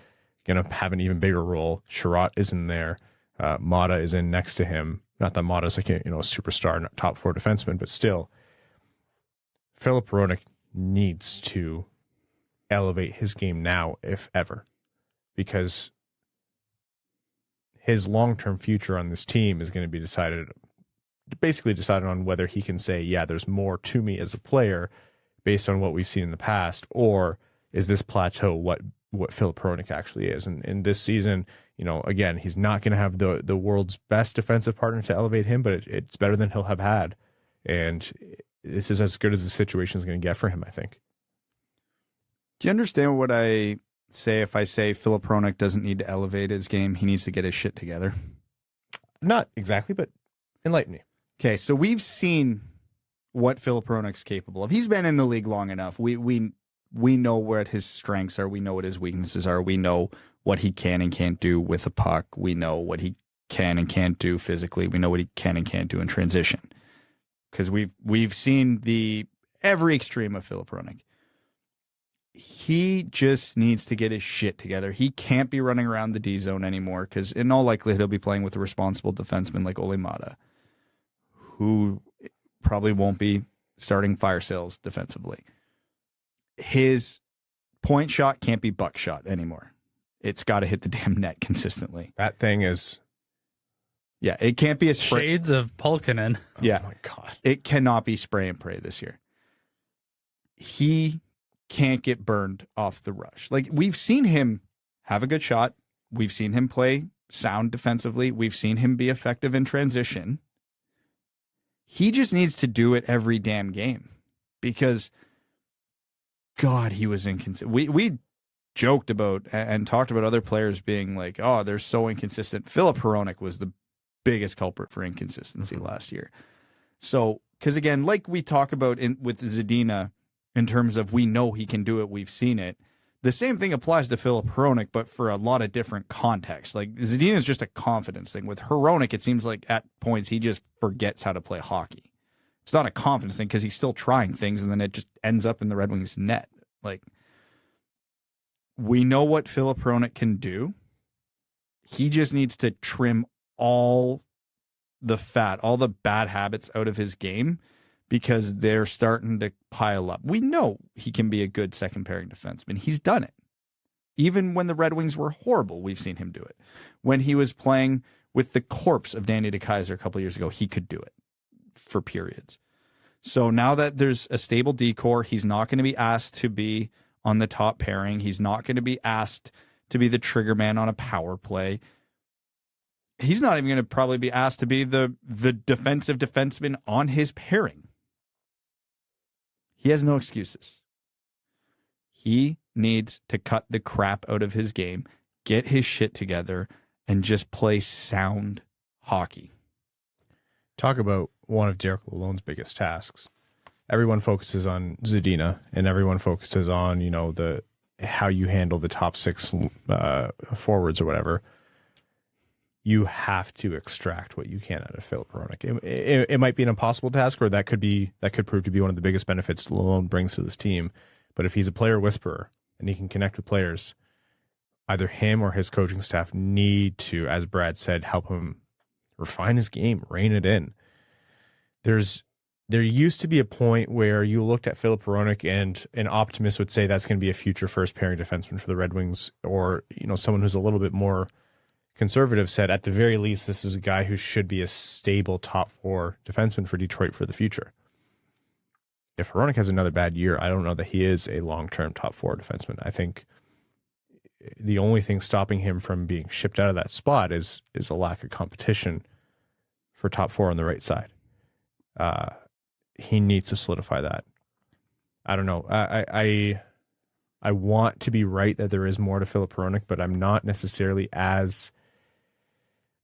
going to have an even bigger role. Chiarot is in there. Maatta is in next to him. Not that Maatta is like a superstar top four defenseman, but still, Filip Hronek needs to elevate his game now, if ever, because his long-term future on this team is going to be decided on whether he can say, there's more to me as a player based on what we've seen in the past, or is this plateau what Filip Hronek actually is? And this season, again, he's not going to have the world's best defensive partner to elevate him, but it's better than he'll have had. And this is as good as the situation is going to get for him, I think. Do you understand what I say if I say Filip Hronek doesn't need to elevate his game? He needs to get his shit together. Not exactly, but enlighten me. Okay, so we've seen what Filip Hronek's capable of. He's been in the league long enough. We we know what his strengths are. We know what his weaknesses are. We know what he can and can't do with a puck. We know what he can and can't do physically. We know what he can and can't do in transition. Because we've seen every extreme of Filip Hronek. He just needs to get his shit together. He can't be running around the D zone anymore, because in all likelihood he'll be playing with a responsible defenseman like Olli Maatta, who probably won't be starting fire sales defensively. His point shot can't be buckshot anymore. It's got to hit the damn net consistently. That thing is... Yeah, it can't be a spray. Shades of Pulkkinen. Yeah. Oh my God. It cannot be spray and pray this year. He can't get burned off the rush. Like, we've seen him have a good shot. We've seen him play sound defensively. We've seen him be effective in transition. He just needs to do it every damn game, because God, he was inconsistent. We joked about and talked about other players being like, oh, they're so inconsistent. Filip Hronek was the biggest culprit for inconsistency last year. So, because again, like we talk about with Zadina, in terms of we know he can do it, we've seen it. The same thing applies to Filip Hronek, but for a lot of different contexts. Like, Zadina is just a confidence thing. With Hronek, it seems like at points he just forgets how to play hockey. It's not a confidence thing because he's still trying things, and then it just ends up in the Red Wings net. Like, we know what Filip Hronek can do. He just needs to trim all the fat, all the bad habits out of his game, because they're starting to pile up. We know he can be a good second pairing defenseman. He's done it. Even when the Red Wings were horrible, we've seen him do it. When he was playing with the corpse of Danny DeKeyser a couple of years ago, he could do it for periods. So now that there's a stable D-core, he's not going to be asked to be on the top pairing. He's not going to be asked to be the trigger man on a power play. He's not even going to probably be asked to be the defensive defenseman on his pairing. He has no excuses. He needs to cut the crap out of his game, get his shit together, and just play sound hockey. Talk about one of Derek Lalonde's biggest tasks. Everyone focuses on Zadina, and everyone focuses on, how you handle the top six forwards or whatever. You have to extract what you can out of Filip Hronek. It might be an impossible task, or that could prove to be one of the biggest benefits Lalonde brings to this team. But if he's a player whisperer and he can connect with players, either him or his coaching staff need to, as Brad said, help him refine his game, rein it in. There used to be a point where you looked at Filip Hronek and an optimist would say that's going to be a future first pairing defenseman for the Red Wings, or someone who's a little bit more conservative said, at the very least, this is a guy who should be a stable top four defenseman for Detroit for the future. If Hronek has another bad year, I don't know that he is a long-term top four defenseman. I think the only thing stopping him from being shipped out of that spot is a lack of competition for top four on the right side. He needs to solidify that. I don't know. I want to be right that there is more to Filip Hronek, but I'm not necessarily as...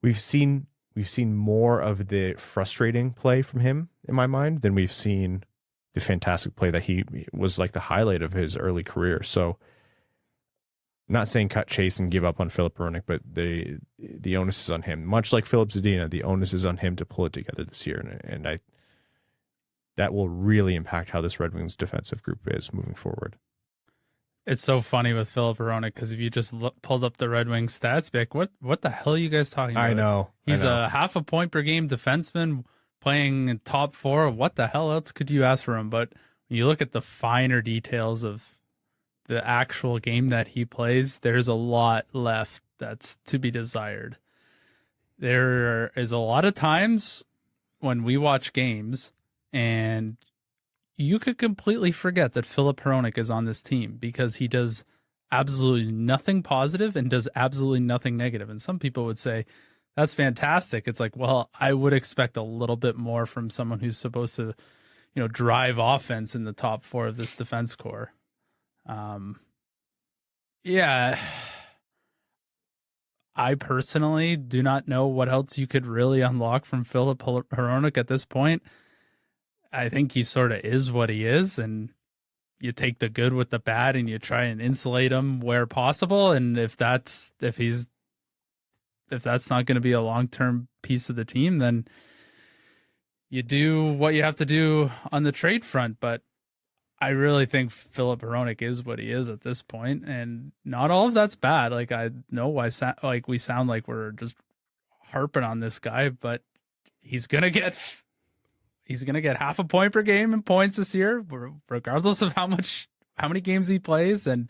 We've seen more of the frustrating play from him in my mind than we've seen the fantastic play that he was like the highlight of his early career. So, I'm not saying cut chase and give up on Filip Hronek, but the onus is on him. Much like Filip Zadina, the onus is on him to pull it together this year, and that will really impact how this Red Wings defensive group is moving forward. It's so funny with Filip Hronek, because if you just pulled up the Red Wings stats, be like, what the hell are you guys talking about? I know. He's a half a point per game defenseman playing top four. What the hell else could you ask for him? But when you look at the finer details of the actual game that he plays, there's a lot left that's to be desired. There is a lot of times when we watch games and you could completely forget that Filip Hronek is on this team, because he does absolutely nothing positive and does absolutely nothing negative. And some people would say, that's fantastic. It's like, well, I would expect a little bit more from someone who's supposed to, drive offense in the top four of this defense core. Yeah. I personally do not know what else you could really unlock from Filip Hronek at this point. I think he sort of is what he is, and you take the good with the bad and you try and insulate him where possible. And if that's not going to be a long-term piece of the team, then you do what you have to do on the trade front. But I really think Filip Hronek is what he is at this point, and not all of that's bad. Like, I know we sound like we're just harping on this guy, but he's gonna get half a point per game in points this year, regardless of how many games he plays. And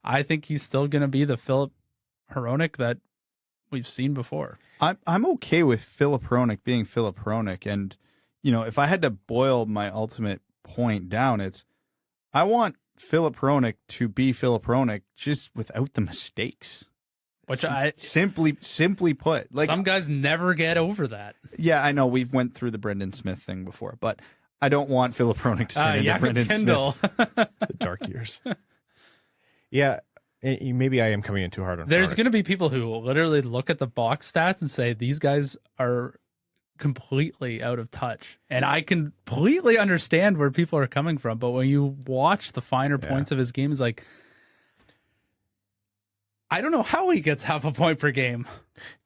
I think he's still gonna be the Filip Hronek that we've seen before. I'm okay with Filip Hronek being Filip Hronek, and if I had to boil my ultimate point down, it's I want Filip Hronek to be Filip Hronek just without the mistakes. Which I simply put, like, some guys never get over that. Yeah, I know we've went through the Brendan Smith thing before, but I don't want Filip Hronek to turn into Brendan Smith. The dark years. Yeah, maybe I am coming in too hard on. There's going to be people who will literally look at the box stats and say these guys are completely out of touch, and I completely understand where people are coming from. But when you watch the finer points of his game, it's like, I don't know how he gets half a point per game.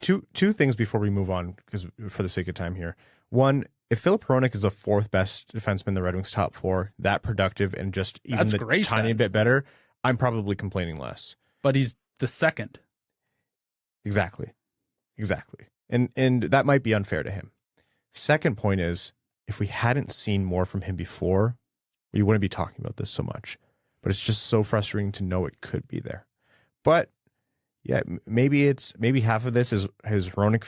Two things before we move on, because for the sake of time here. One, if Filip Hronek is the fourth best defenseman in the Red Wings top four, that productive and just even tiny bit better, I'm probably complaining less. But he's the second. Exactly. And that might be unfair to him. Second point is, if we hadn't seen more from him before, we wouldn't be talking about this so much. But it's just so frustrating to know it could be there. But yeah, maybe half of this is Hronek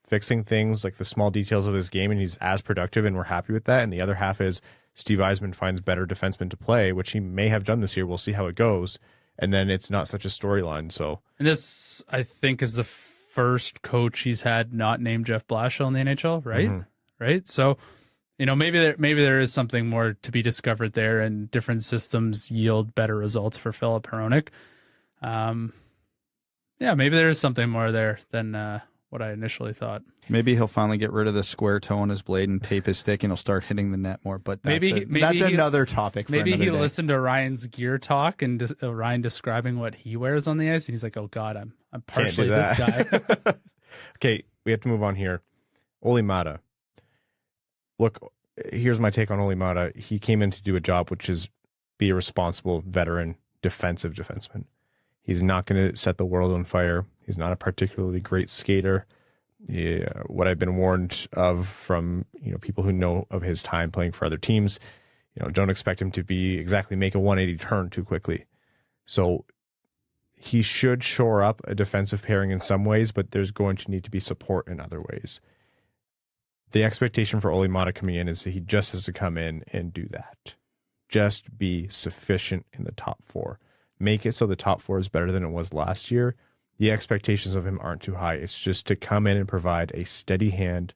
fixing things, like the small details of his game, and he's as productive, and we're happy with that. And the other half is Steve Yzerman finds better defensemen to play, which he may have done this year. We'll see how it goes. And then it's not such a storyline. So, and this, I think, is the first coach he's had not named Jeff Blashill in the NHL, right? Mm-hmm. Right. So, maybe there is something more to be discovered there, and different systems yield better results for Filip Hronek. Maybe there is something more there than what I initially thought. Maybe he'll finally get rid of the square toe on his blade and tape his stick, and he'll start hitting the net more. But that's another topic. Maybe he listened to Ryan's gear talk and Ryan describing what he wears on the ice, and he's like, "Oh God, I'm partially this guy." Okay, we have to move on here. Olli Maatta. Look, here's my take on Olli Maatta. He came in to do a job which is be a responsible veteran defensive defenseman. He's not going to set the world on fire. He's not a particularly great skater. Yeah, what I've been warned of from people who know of his time playing for other teams, don't expect him to make a 180 turn too quickly. So he should shore up a defensive pairing in some ways, but there's going to need to be support in other ways. The expectation for Olli Maatta coming in is that he just has to come in and do that. Just be sufficient in the top four. Make it so the top four is better than it was last year. The expectations of him aren't too high. It's just to come in and provide a steady hand,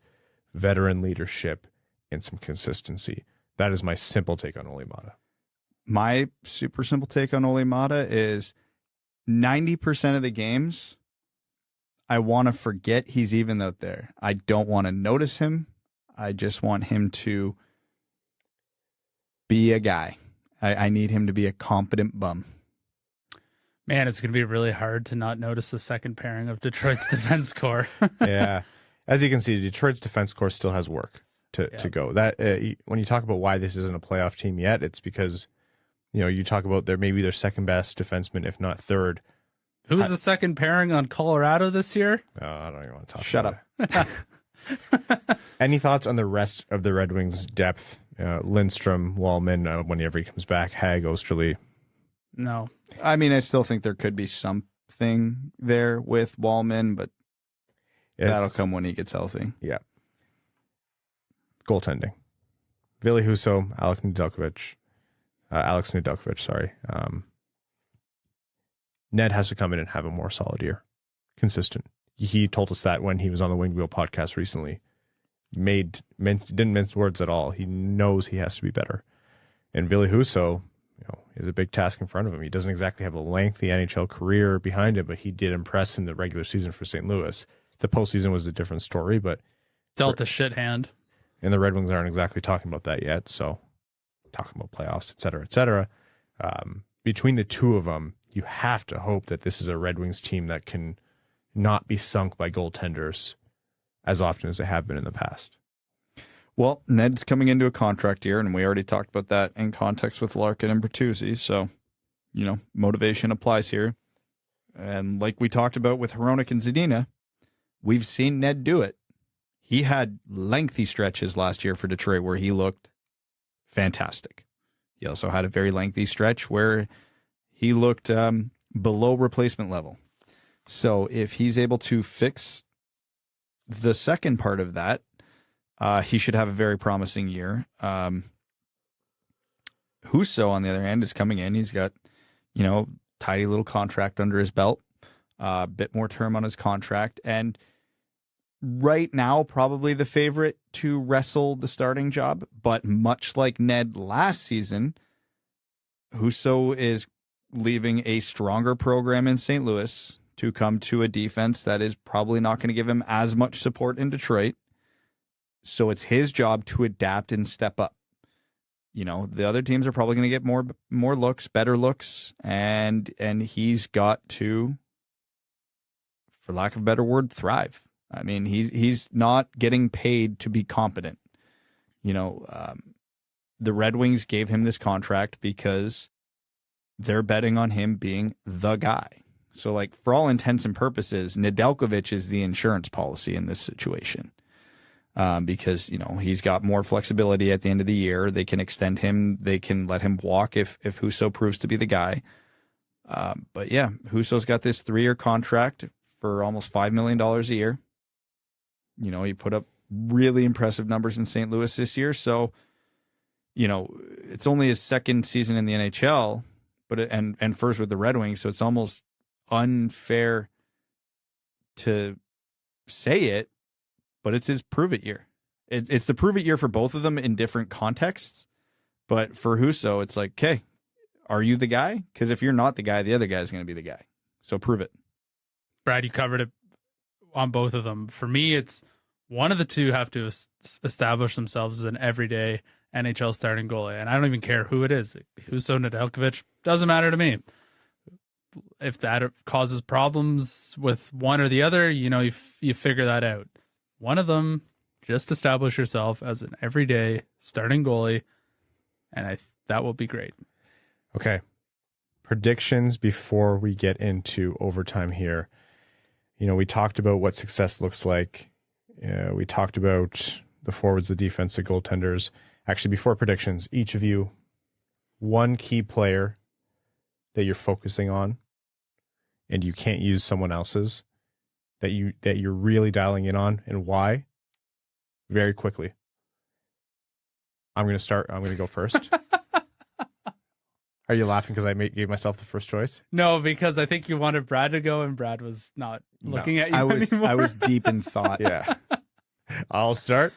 veteran leadership, and some consistency. That is my simple take on Olli Maatta. My super simple take on Olli Maatta is 90% of the games, I want to forget he's even out there. I don't want to notice him. I just want him to be a guy. I need him to be a competent bum. Man, it's going to be really hard to not notice the second pairing of Detroit's defense core. Yeah. As you can see, Detroit's defense core still has work to go. That when you talk about why this isn't a playoff team yet, it's because you talk about maybe their second best defenseman, if not third. Who was the second pairing on Colorado this year? I don't even want to talk Shut about up. it. Any thoughts on the rest of the Red Wings' depth? Lindstrom, Wallman, whenever he comes back, Hag, Osterley. No. I mean, I still think there could be something there with Wallman, but that'll come when he gets healthy. Yeah. Goaltending. Ville Husso, Alex Nedeljkovic, sorry. Ned has to come in and have a more solid year. Consistent. He told us that when he was on the Winged Wheel podcast recently. Didn't mince words at all. He knows he has to be better. And Ville Husso, is a big task in front of him. He doesn't exactly have a lengthy NHL career behind him, but he did impress in the regular season for St. Louis. The postseason was a different story, but dealt a shit hand. And the Red Wings aren't exactly talking about that yet. So talking about playoffs, et cetera, et cetera. between the two of them, you have to hope that this is a Red Wings team that can not be sunk by goaltenders as often as they have been in the past. Well, Ned's coming into a contract year, and we already talked about that in context with Larkin and Bertuzzi. So, motivation applies here. And like we talked about with Hronek and Zadina, we've seen Ned do it. He had lengthy stretches last year for Detroit where he looked fantastic. He also had a very lengthy stretch where he looked below replacement level. So if he's able to fix the second part of that, he should have a very promising year. Husso, on the other hand, is coming in. He's got, tidy little contract under his belt, a bit more term on his contract. And right now, probably the favorite to wrestle the starting job. But much like Ned last season, Husso is leaving a stronger program in St. Louis to come to a defense that is probably not going to give him as much support in Detroit. So it's his job to adapt and step up. The other teams are probably going to get more looks, better looks, and he's got to, for lack of a better word, thrive. I mean, he's not getting paid to be competent. The Red Wings gave him this contract because they're betting on him being the guy. So, for all intents and purposes, Nedeljkovic is the insurance policy in this situation. Because, he's got more flexibility at the end of the year. They can extend him. They can let him walk if Husso proves to be the guy. But yeah, Husso's got this 3-year contract for almost $5 million a year. He put up really impressive numbers in St. Louis this year. So, it's only his second season in the NHL, and first with the Red Wings. So it's almost unfair to say it, but it's his prove it year. It's the prove it year for both of them in different contexts. But for Husso, it's like, okay, are you the guy? Because if you're not the guy, the other guy is going to be the guy. So prove it. Brad, you covered it on both of them. For me, it's one of the two have to establish themselves as an everyday NHL starting goalie. And I don't even care who it is. Husso, Nedeljkovic, doesn't matter to me. If that causes problems with one or the other, you figure that out. One of them, just establish yourself as an everyday starting goalie, and that will be great. Okay. Predictions before we get into overtime here. We talked about what success looks like. We talked about the forwards, the defense, the goaltenders. Actually, before predictions, each of you, one key player that you're focusing on and you can't use someone else's that you're really dialing in on, and why? Very quickly. I'm going to go first. Are you laughing because I gave myself the first choice? No, because I think you wanted Brad to go and Brad was not looking at you anymore. I was deep in thought. Yeah. I'll start.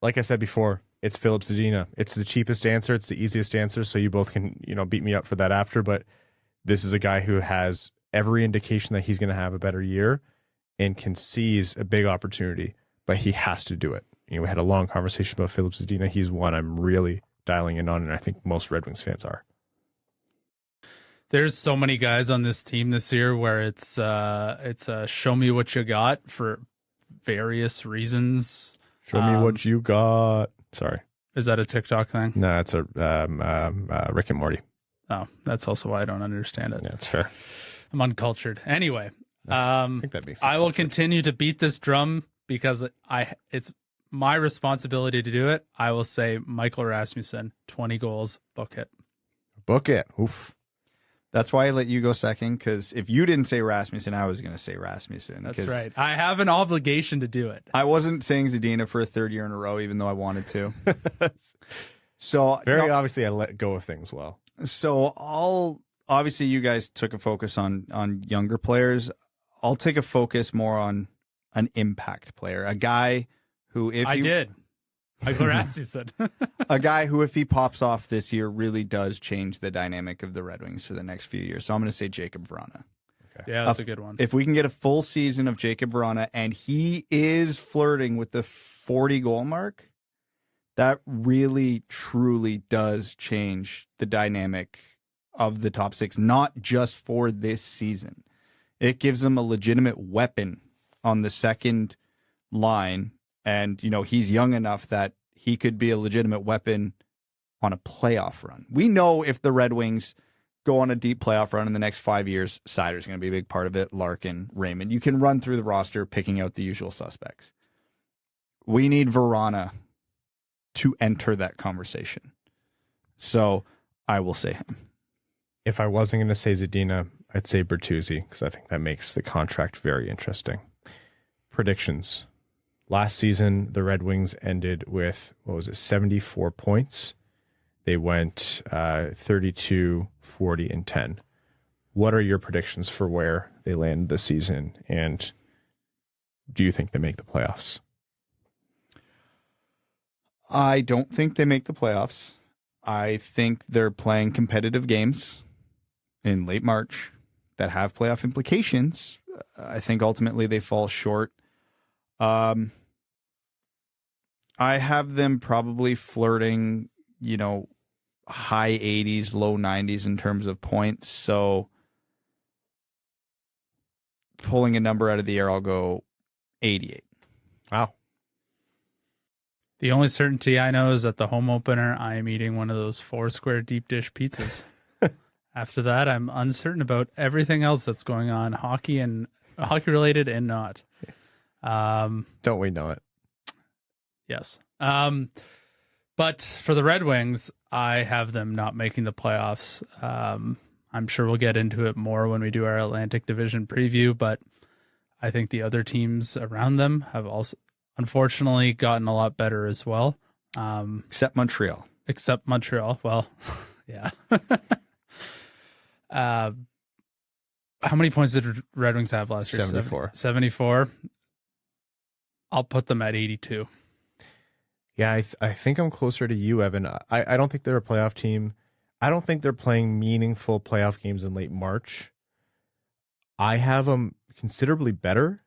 Like I said before, it's Filip Zadina. It's the cheapest answer. It's the easiest answer. So you both can, beat me up for that after. But this is a guy who has every indication that he's going to have a better year and can seize a big opportunity, but he has to do it. We had a long conversation about Filip Zadina. He's one I'm really dialing in on, and I think most Red Wings fans are. There's so many guys on this team this year where it's a show me what you got for various reasons. Show me what you got. Sorry. Is that a TikTok thing? No, it's a Rick and Morty. Oh, that's also why I don't understand it. Yeah, it's fair. I'm uncultured. Anyway, I think that makes sense. I will continue to beat this drum because it's my responsibility to do it. I will say Michael Rasmussen, 20 goals, book it. Book it. Oof. That's why I let you go second, because if you didn't say Rasmussen, I was going to say Rasmussen. That's right. I have an obligation to do it. I wasn't saying Zadina for a third year in a row, even though I wanted to. So very obviously I let go of things well. So obviously you guys took a focus on younger players. I'll take a focus more on an impact player, a guy who Michael Rasmussen. A guy who, if he pops off this year, really does change the dynamic of the Red Wings for the next few years. So I'm going to say Jakub Vrana. Okay. Yeah, that's a good one. If we can get a full season of Jakub Vrana and he is flirting with the 40 goal mark, that really, truly does change the dynamic of the top 6, not just for this season. It gives them a legitimate weapon on the second line. And, he's young enough that he could be a legitimate weapon on a playoff run. We know if the Red Wings go on a deep playoff run in the next 5 years, Seider's going to be a big part of it. Larkin, Raymond. You can run through the roster picking out the usual suspects. We need Vrana to enter that conversation. So I will say him. If I wasn't going to say Zadina, I'd say Bertuzzi, because I think that makes the contract very interesting. Predictions. Last season, the Red Wings ended with, 74 points. They went 32, 40, and 10. What are your predictions for where they land this season? And do you think they make the playoffs? I don't think they make the playoffs. I think they're playing competitive games in late March that have playoff implications. I think ultimately they fall short. I have them probably flirting, high 80s, low 90s in terms of points. So pulling a number out of the air, I'll go 88. Wow. The only certainty I know is that the home opener, I am eating one of those 4-square deep dish pizzas. After that, I'm uncertain about everything else that's going on, hockey related and not. Don't we know it? Yes. But for the Red Wings, I have them not making the playoffs. I'm sure we'll get into it more when we do our Atlantic Division preview, but I think the other teams around them have also, unfortunately, gotten a lot better as well. Except Montreal. Well, yeah. How many points did Red Wings have last year? 74. 74. I'll put them at 82. Yeah, I think I'm closer to you, Evan. I don't think they're a playoff team. I don't think they're playing meaningful playoff games in late March. I have them considerably better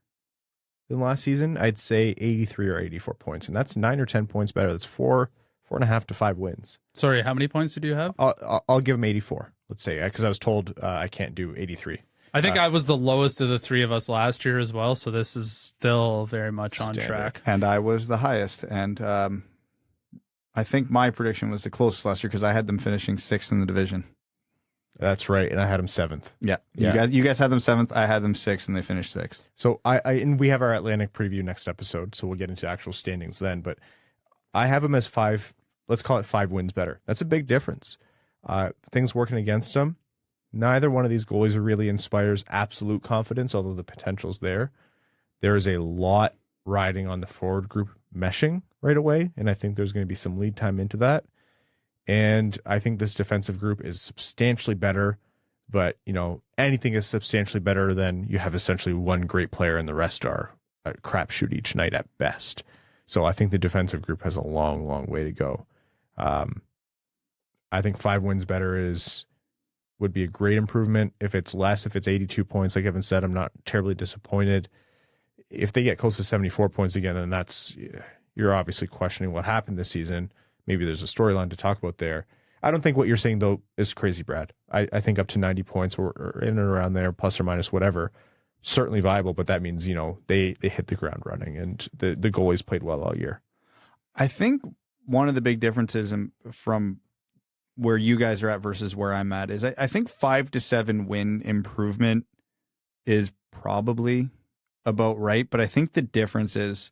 than last season. I'd say 83 or 84 points, and that's 9 or 10 points better. That's 4.5 to 5 wins. Sorry, how many points did you have? I'll give them 84, let's say, because I was told I can't do 83. I think I was the lowest of the three of us last year as well, so this is still very much on track. And I was the highest, and I think my prediction was the closest last year because I had them finishing 6th in the division. That's right, and I had them 7th. Yeah. You guys had them 7th. I had them 6th, and they finished 6th. So and we have our Atlantic preview next episode, so we'll get into actual standings then. But I have them as 5. Let's call it 5 wins better. That's a big difference. Things working against them. Neither one of these goalies really inspires absolute confidence, although the potential's there. There is a lot riding on the forward group meshing right away, and I think there's going to be some lead time into that. And I think this defensive group is substantially better, but anything is substantially better than you have essentially one great player and the rest are a crapshoot each night at best. So I think the defensive group has a long, long way to go. I think 5 wins better would be a great improvement. If it's less, if it's 82 points, like Evan said, I'm not terribly disappointed. If they get close to 74 points again, then you're obviously questioning what happened this season. Maybe there's a storyline to talk about there. I don't think what you're saying, though, is crazy, Brad. I think up to 90 points or in and around there, plus or minus whatever, certainly viable, but that means, they hit the ground running and the goalies played well all year. I think one of the big differences from where you guys are at versus where I'm at is I think 5 to 7 win improvement is probably about right, but I think the difference is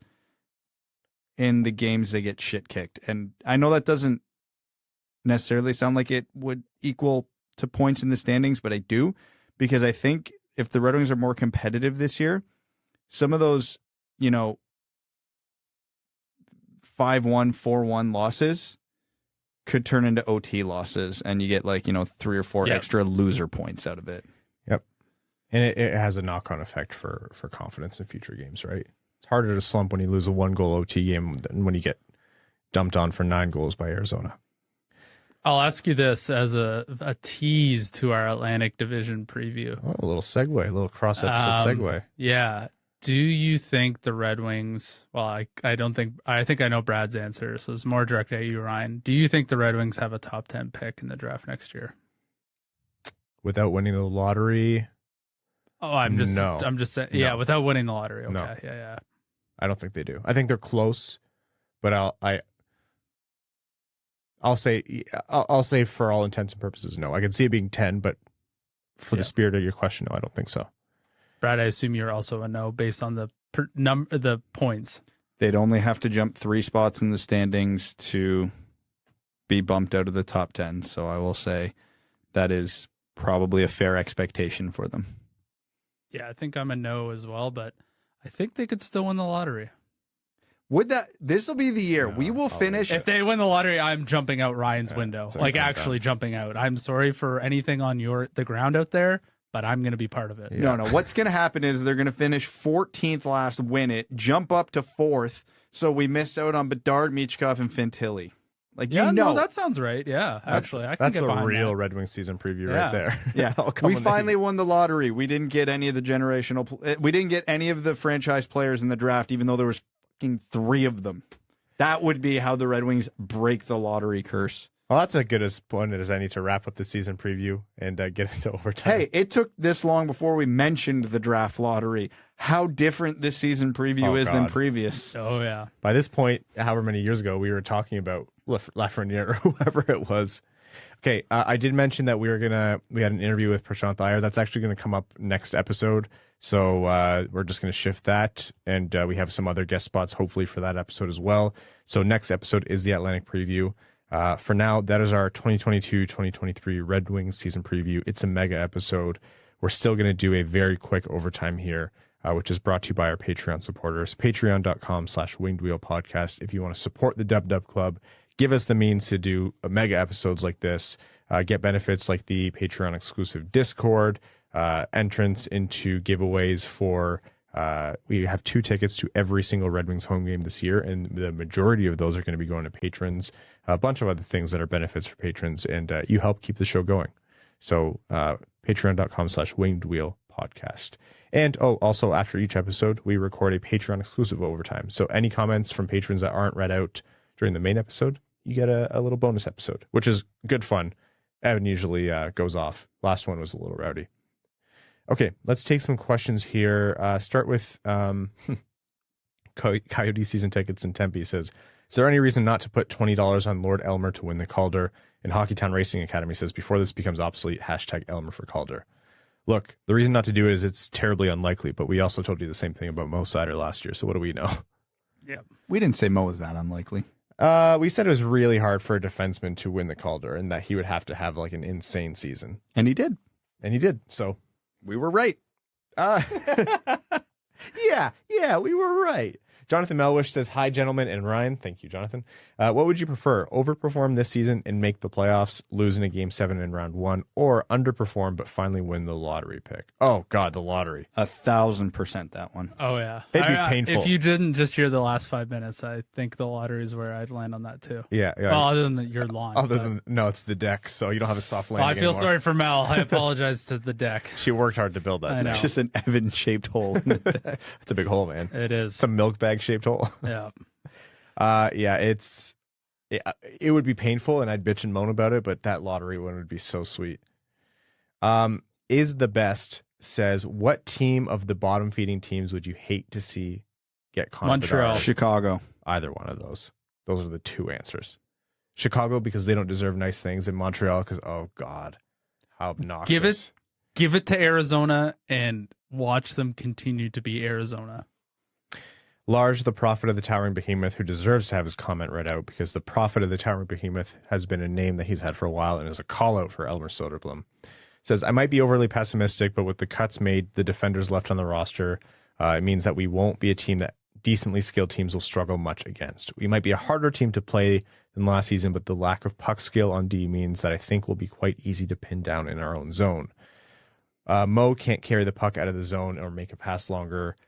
in the games they get shit kicked. And I know that doesn't necessarily sound like it would equal to points in the standings, but I do, because I think if the Red Wings are more competitive this year, some of those, 5-1, 4-1 losses could turn into OT losses, and you get 3 or 4 extra loser points out of it. Yep. And it has a knock-on effect for confidence in future games, right? It's harder to slump when you lose a 1-goal OT game than when you get dumped on for 9 goals by Arizona. I'll ask you this as a tease to our Atlantic Division preview. Oh, a little segue, a little cross-episode segue. Yeah. Do you think the Red Wings, well, I think I know Brad's answer, so it's more direct at you, Ryan. Do you think the Red Wings have a top 10 pick in the draft next year? Without winning the lottery? Oh, I'm just saying. Yeah, No. without winning the lottery. Okay, No. yeah. I don't think they do. I think they're close, but I'll say for all intents and purposes, no. I can see it being 10, but for the spirit of your question, no, I don't think so. Brad, I assume you're also a no based on the points. They'd only have to jump 3 spots in the standings to be bumped out of the top 10. So I will say that is probably a fair expectation for them. Yeah, I think I'm a no as well, but I think they could still win the lottery. This will be the year we will finish. If they win the lottery, I'm jumping out Ryan's window. Like actually jumping out. I'm sorry for anything on the ground out there, but I'm going to be part of it. Yeah. No. What's going to happen is they're going to finish 14th last, win it, jump up to 4th. So we miss out on Bedard, Michkov, and Fantilli. Like, no, that sounds right. Yeah, actually, I can get behind that's the real that. Red Wings season preview right there. Yeah, we finally won the lottery. We didn't get any of the we didn't get any of the franchise players in the draft, even though there was fucking 3 of them. That would be how the Red Wings break the lottery curse. Well, that's as good as point as any to wrap up the season preview and get into overtime. Hey, it took this long before we mentioned the draft lottery. How different this season preview is than previous. Oh, yeah. By this point, however many years ago, we were talking about Lafreniere or whoever it was. Okay, I did mention that we had an interview with Prashant Iyer. That's actually going to come up next episode. So we're just going to shift that, and we have some other guest spots hopefully for that episode as well. So next episode is the Atlantic preview. For now, that is our 2022-2023 Red Wings season preview. It's a mega episode. We're still going to do a very quick overtime here, which is brought to you by our Patreon supporters. Patreon.com/wingedwheelpodcast. If you want to support the Dub Dub Club, give us the means to do mega episodes like this, get benefits like the Patreon exclusive Discord, entrance into giveaways for we have 2 tickets to every single Red Wings home game this year, and the majority of those are going to be going to patrons. A bunch of other things that are benefits for patrons, and you help keep the show going. So patreon.com/wingedwheelpodcast. And also after each episode, we record a Patreon exclusive overtime. So any comments from patrons that aren't read out during the main episode, you get a little bonus episode, which is good fun. Evan usually goes off. Last one was a little rowdy. Okay, let's take some questions here. Start with Coyote season tickets in Tempe says, is there any reason not to put $20 on Lord Elmer to win the Calder? And Hockeytown Racing Academy says, before this becomes obsolete, #Elmer for Calder. Look, the reason not to do it is it's terribly unlikely, but we also told you the same thing about Mo Seider last year, so what do we know? Yeah. We didn't say Mo was that unlikely. We said it was really hard for a defenseman to win the Calder and that he would have to have like an insane season. And he did. So we were right. Yeah, we were right. Jonathan Melwish says, hi, gentlemen, and Ryan. Thank you, Jonathan. What would you prefer? Overperform this season and make the playoffs, lose in a Game 7 in round 1, or underperform but finally win the lottery pick? Oh, God, the lottery. 1,000% that one. Oh, yeah. It'd be painful. If you didn't just hear the last 5 minutes, I think the lottery is where I'd land on that, too. Yeah. Well, other than your lawn. No, it's the deck, so you don't have a soft landing I feel anymore. sorry for Mel. I apologize to the deck. She worked hard to build that. I know. It's just an Evan-shaped hole in the deck. It's a big hole, man. It is. It's a milk bag-shaped hole. Yeah. It would be painful, and I'd bitch and moan about it, but that lottery one would be so sweet. Is the best says, what team of the bottom feeding teams would you hate to see get confident? Montreal. Chicago. Either one of those. Those are the 2 answers. Chicago because they don't deserve nice things, and Montreal because, oh God, how obnoxious. Give it to Arizona and watch them continue to be Arizona. Large, the prophet of the towering behemoth, who deserves to have his comment read out because the prophet of the towering behemoth has been a name that he's had for a while and is a call out for Elmer Soderblom. Says, I might be overly pessimistic, but with the cuts made, the defenders left on the roster, it means that we won't be a team that decently skilled teams will struggle much against. We might be a harder team to play than last season, but the lack of puck skill on D means that I think we'll be quite easy to pin down in our own zone. Mo can't carry the puck out of the zone or make a pass longer,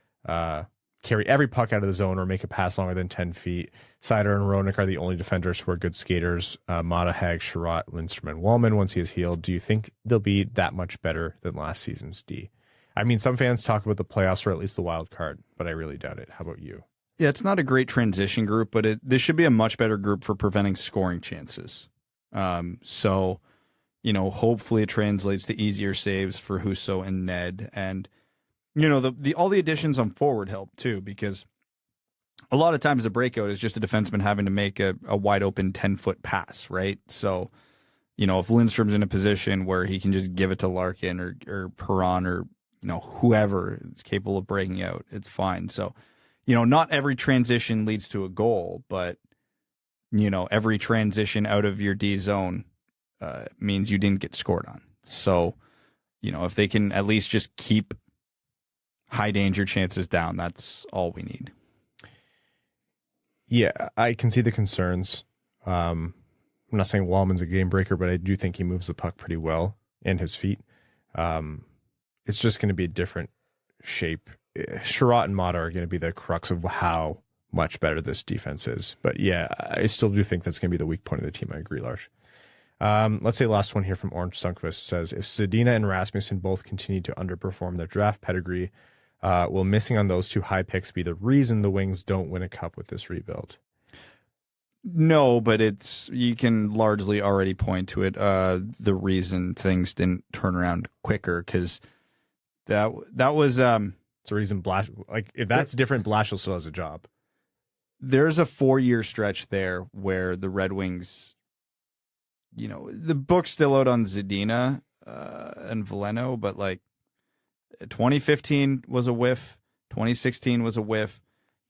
carry every puck out of the zone or make a pass longer than 10 feet. Seider and Hronek are the only defenders who are good skaters. Maatta, Hag, Chiarot, Lindstrom, and Wallman, once he is healed. Do you think they'll be that much better than last season's D? I mean, some fans talk about the playoffs or at least the wild card, but I really doubt it. How about you? Yeah, it's not a great transition group, but this should be a much better group for preventing scoring chances. So, hopefully it translates to easier saves for Husso and Ned. And, all the additions on forward help too, because a lot of times the breakout is just a defenseman having to make a wide open 10-foot pass, right? So, if Lindstrom's in a position where he can just give it to Larkin or Perron or, whoever is capable of breaking out, it's fine. So, not every transition leads to a goal, but, every transition out of your D zone means you didn't get scored on. So, if they can at least just keep high danger chances down, that's all we need. Yeah, I can see the concerns. I'm not saying Wallman's a game breaker, but I do think he moves the puck pretty well and his feet. It's just going to be a different shape. Chiarot and Maatta are going to be the crux of how much better this defense is. But yeah, I still do think that's going to be the weak point of the team. I agree, Lars. Let's say last one here from Orange Sunkvist says, if Zadina and Rasmussen both continue to underperform their draft pedigree, will missing on those two high picks be the reason the Wings don't win a cup with this rebuild? No, but you can largely already point to it. The reason things didn't turn around quicker, because that was it's a reason if that's different, Blashill still has a job. There's a 4-year stretch there where the Red Wings, the book's still out on Zadina and Veleno, but 2015 was a whiff, 2016 was a whiff.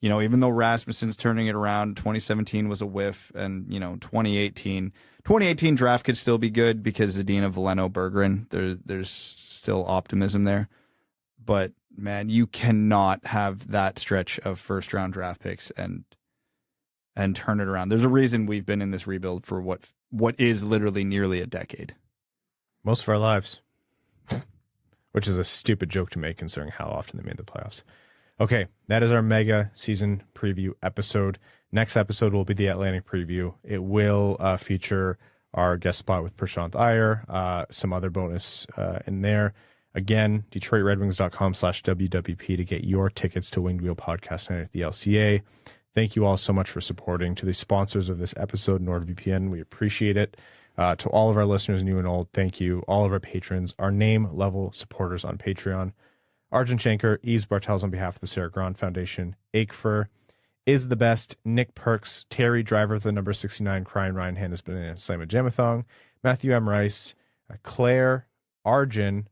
Even though Rasmussen's turning it around, 2017 was a whiff, and 2018 draft could still be good because Zadina, Veleno, Berggren, there's still optimism there. But man, you cannot have that stretch of first round draft picks and turn it around. There's a reason we've been in this rebuild for what is literally nearly a decade. Most of our lives. Which is a stupid joke to make considering how often they made the playoffs. Okay, that is our mega season preview episode. Next episode will be the Atlantic preview. It will feature our guest spot with Prashant Iyer, some other bonus in there. Again, DetroitRedWings.com/WWP to get your tickets to Winged Wheel Podcast Night at the LCA. Thank you all so much for supporting. To the sponsors of this episode, NordVPN, we appreciate it. To all of our listeners, new and old, thank you. All of our patrons, our name-level supporters on Patreon. Arjun Shankar, Yves Bartels on behalf of the Sarah Grand Foundation. Aikfer is the best. Nick Perks, Terry Driver, the number 69, Crying Ryan Hanna's been in Simon Jamathong. Matthew M. Rice, Claire, Arjun,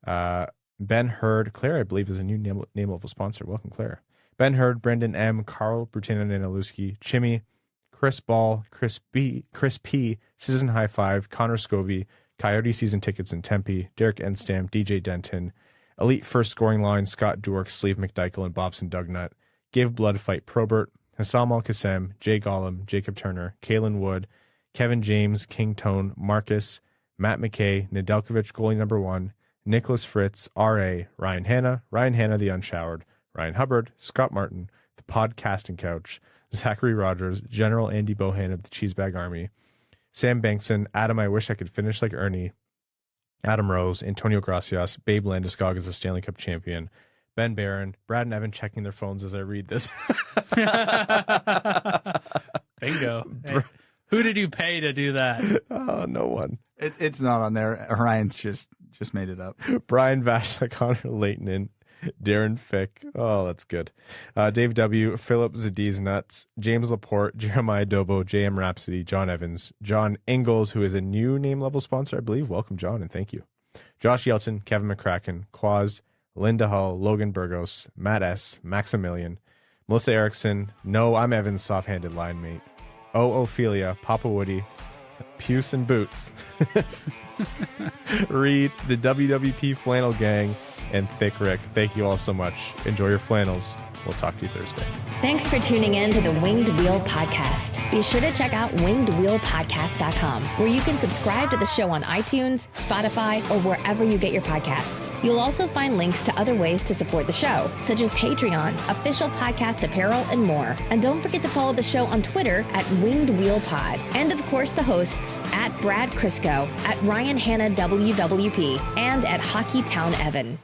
Ben Hurd. Claire, I believe, is a new name-level sponsor. Welcome, Claire. Ben Hurd, Brendan M., Carl Brutina Nanaluski, Chimmy, Chris Ball, Chris P., Citizen High Five, Connor Scovey, Coyote Season Tickets in Tempe, Derek Enstam, DJ Denton, Elite First Scoring Line, Scott Dork, Sleeve McDykel, and Bobson Dugnut, Give Blood Fight Probert, Hassam Al-Qassem, Jay Gollum, Jacob Turner, Kalen Wood, Kevin James, King Tone, Marcus, Matt McKay, Nedeljkovic, goalie number 1, Nicholas Fritz, R.A., Ryan Hanna the Unshowered, Ryan Hubbard, Scott Martin, the Podcasting Couch, Zachary Rogers, General Andy Bohan of the Cheesebag Army, Sam Bankson, Adam I Wish I Could Finish Like Ernie, Adam Rose, Antonio Gracias, Babe Landeskog is a Stanley Cup champion, Ben Barron, Brad and Evan checking their phones as I read this. Bingo. Hey, who did you pay to do that? Oh, no one. It's not on there. Ryan's just made it up. Brian Vasha, Connor Leighton, Darren Fick. Oh, that's good. Dave W., Philip Zadiz Nuts, James Laporte, Jeremiah Dobo, JM Rhapsody, John Evans, John Ingalls, who is a new name-level sponsor, I believe. Welcome, John, and thank you. Josh Yelton, Kevin McCracken, Quaz, Linda Hull, Logan Burgos, Matt S., Maximilian, Melissa Erickson, No, I'm Evan's soft-handed line mate, Ophelia, Papa Woody, Puce and Boots, Reed, the WWP Flannel Gang, and Thick Rick. Thank you all so much. Enjoy your flannels. We'll talk to you Thursday. Thanks for tuning in to the Winged Wheel Podcast. Be sure to check out wingedwheelpodcast.com, where you can subscribe to the show on iTunes, Spotify, or wherever you get your podcasts. You'll also find links to other ways to support the show, such as Patreon, official podcast apparel, and more. And don't forget to follow the show on Twitter at Winged Wheel Pod. And of course, the hosts at Brad Crisco, at Ryan Hanna WWP, and at Hockeytown Evan.